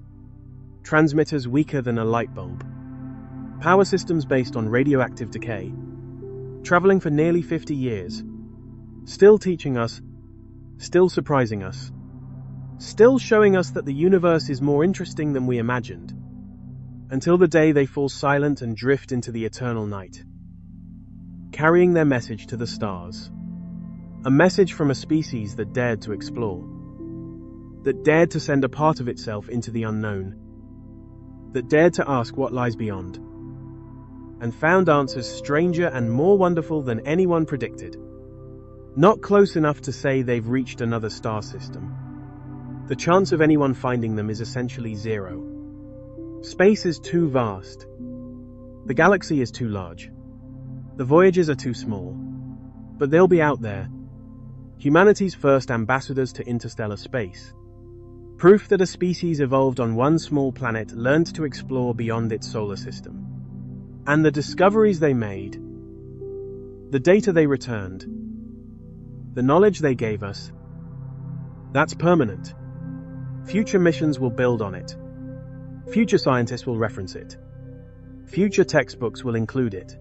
Transmitters weaker than a light bulb. Power systems based on radioactive decay. Traveling for nearly 50 years. Still teaching us, still surprising us. Still showing us that the universe is more interesting than we imagined. Until the day they fall silent and drift into the eternal night. Carrying their message to the stars. A message from a species that dared to explore. That dared to send a part of itself into the unknown. That dared to ask what lies beyond. And found answers stranger and more wonderful than anyone predicted. Not close enough to say they've reached another star system. The chance of anyone finding them is essentially zero. Space is too vast. The galaxy is too large. The Voyagers are too small. But they'll be out there. Humanity's first ambassadors to interstellar space. Proof that a species evolved on one small planet learned to explore beyond its solar system. And the discoveries they made, the data they returned, the knowledge they gave us, that's permanent. Future missions will build on it. Future scientists will reference it. Future textbooks will include it.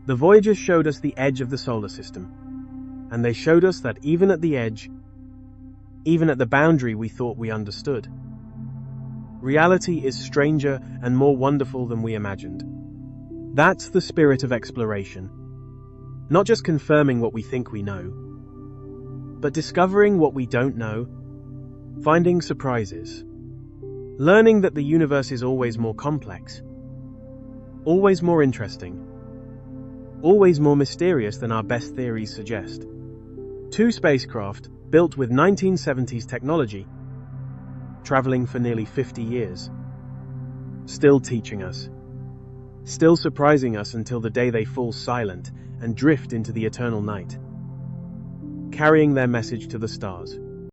The Voyagers showed us the edge of the solar system, and they showed us that even at the edge, even at the boundary we thought we understood, reality is stranger and more wonderful than we imagined. That's the spirit of exploration. Not just confirming what we think we know, but discovering what we don't know, finding surprises, learning that the universe is always more complex, always more interesting, always more mysterious than our best theories suggest. 2 spacecraft, built with 1970s technology, traveling for nearly 50 years, still teaching us, still surprising us until the day they fall silent and drift into the eternal night, carrying their message to the stars.